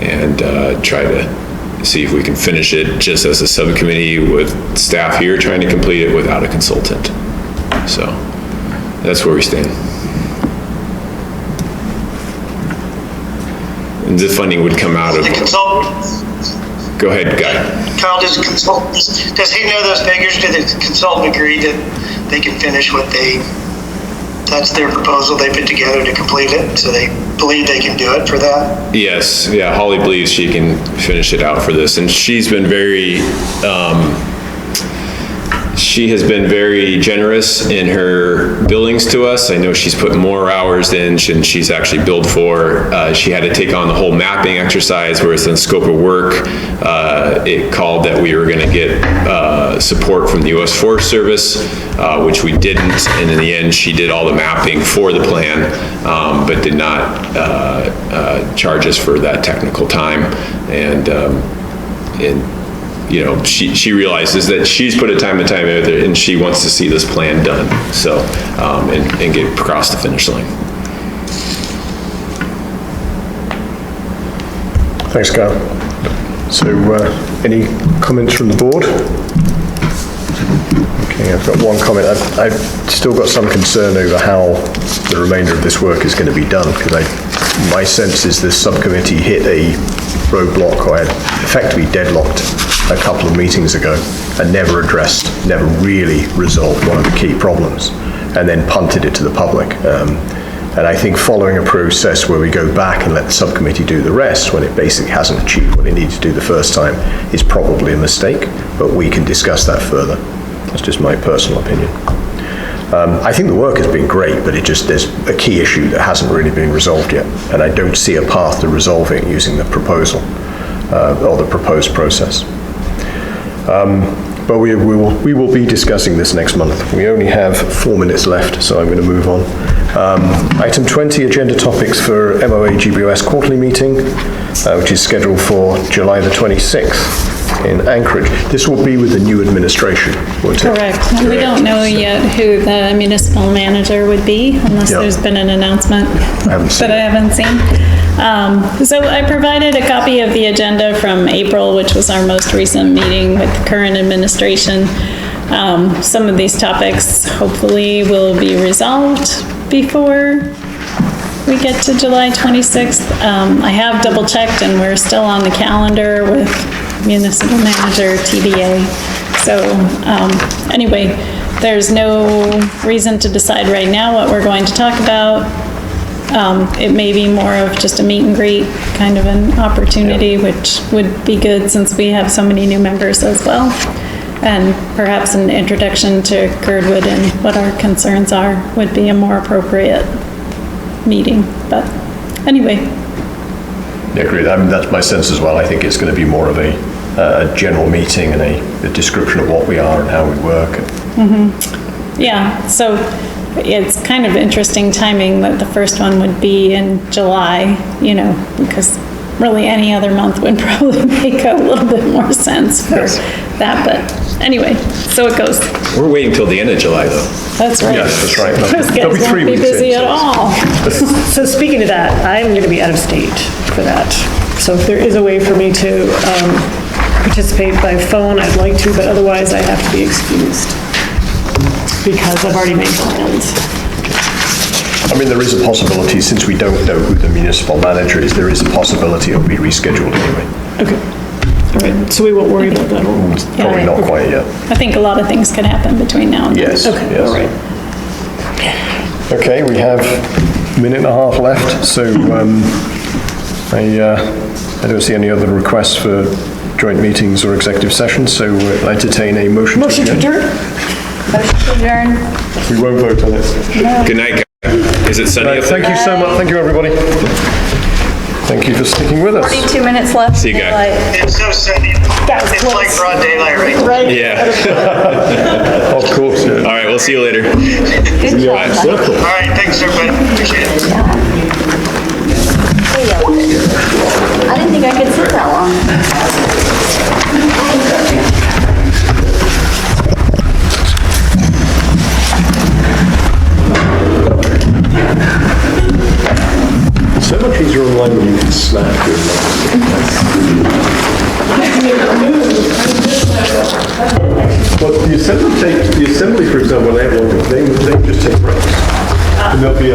and try to see if we can finish it just as a subcommittee with staff here trying to complete it without a consultant. So that's where we stand. And the funding would come out of... The consultant. Go ahead, Guy. Carl, does he know those figures? Did the consultant agree that they can finish that's their proposal they put together to complete it, so they believe they can do it for that? Yes, yeah, Holly believes she can finish it out for this, and she's been very, she has been very generous in her billings to us. I know she's put more hours in than she's actually billed for. She had to take on the whole mapping exercise, whereas in the scope of work, it called that we were going to get support from the U.S. Forest Service, which we didn't, and in the end, she did all the mapping for the plan, but did not charge us for that technical time. And you know, she realizes that she's put a time and time in and she wants to see this plan done. So, and get across the finish line. Thanks, Kyle. So, any comments from the board? Okay, I've got one comment. I've still got some concern over how the remainder of this work is going to be done, because my sense is this subcommittee hit a roadblock, or had effectively deadlocked a couple of meetings ago and never really resolved one of the key problems, and then punted it to the public. And I think following a process where we go back and let the subcommittee do the rest when it basically hasn't achieved what it needed to do the first time is probably a mistake, but we can discuss that further. That's just my personal opinion. I think the work has been great, but there's a key issue that hasn't really been resolved yet, and I don't see a path to resolving it using the proposal or the proposed process. But we will be discussing this next month. We only have 4 minutes left, so I'm going to move on. Item 20, agenda topics for MOA GBOS quarterly meeting, which is scheduled for July the 26th in Anchorage. This will be with the new administration, won't it? Correct. And we don't know yet who the municipal manager would be, unless there's been an announcement that I haven't seen. So I provided a copy of the agenda from April, which was our most recent meeting with the current administration. Some of these topics hopefully will be resolved before we get to July 26th. I have double checked and we're still on the calendar with municipal manager TBA. So anyway, there's no reason to decide right now what we're going to talk about. It may be more of just a meet and greet kind of an opportunity, which would be good since we have so many new members as well. and perhaps an introduction to Girdwood and what our concerns are would be a more appropriate meeting, but anyway. I agree. I mean, that's my sense as well. I think it's going to be more of a general meeting and a description of what we are and how we work. Yeah, so it's kind of interesting timing that the first one would be in July, because really any other month would probably make a little bit more sense for that, but anyway, so it goes. We're waiting till the end of July, though. That's right. Yes, that's right. Those guys won't be busy at all. So speaking of that, I'm going to be out of state for that. So if there is a way for me to participate by phone, I'd like to, but otherwise I have to be excused because I've already made plans. I mean, there is a possibility, since we don't know who the municipal manager is, there is a possibility it'll be rescheduled anyway. Okay. All right, so we won't worry about that. Probably not quite yet. I think a lot of things can happen between now and then. Yes. Okay, yes. all right. Okay, we have a minute and a half left, so I don't see any other requests for joint meetings or executive sessions, so I entertain a motion to adjourn. Motion to adjourn? Motion to adjourn. We won't vote on it. Good night, guys. Is it sunny up there? Thank you so much. Thank you, everybody. Thank you for sticking with us. 42 minutes left. See you guys. It's so sunny. It's like broad daylight right now. Right. Yeah. Of course, yeah. All right, we'll see you later. Good job. Bye. All right, thanks, everybody. Appreciate it. I didn't think I could sit that long. So much easier online when you can snap your Well, the assembly, for example, when they just take breaks. And there'll be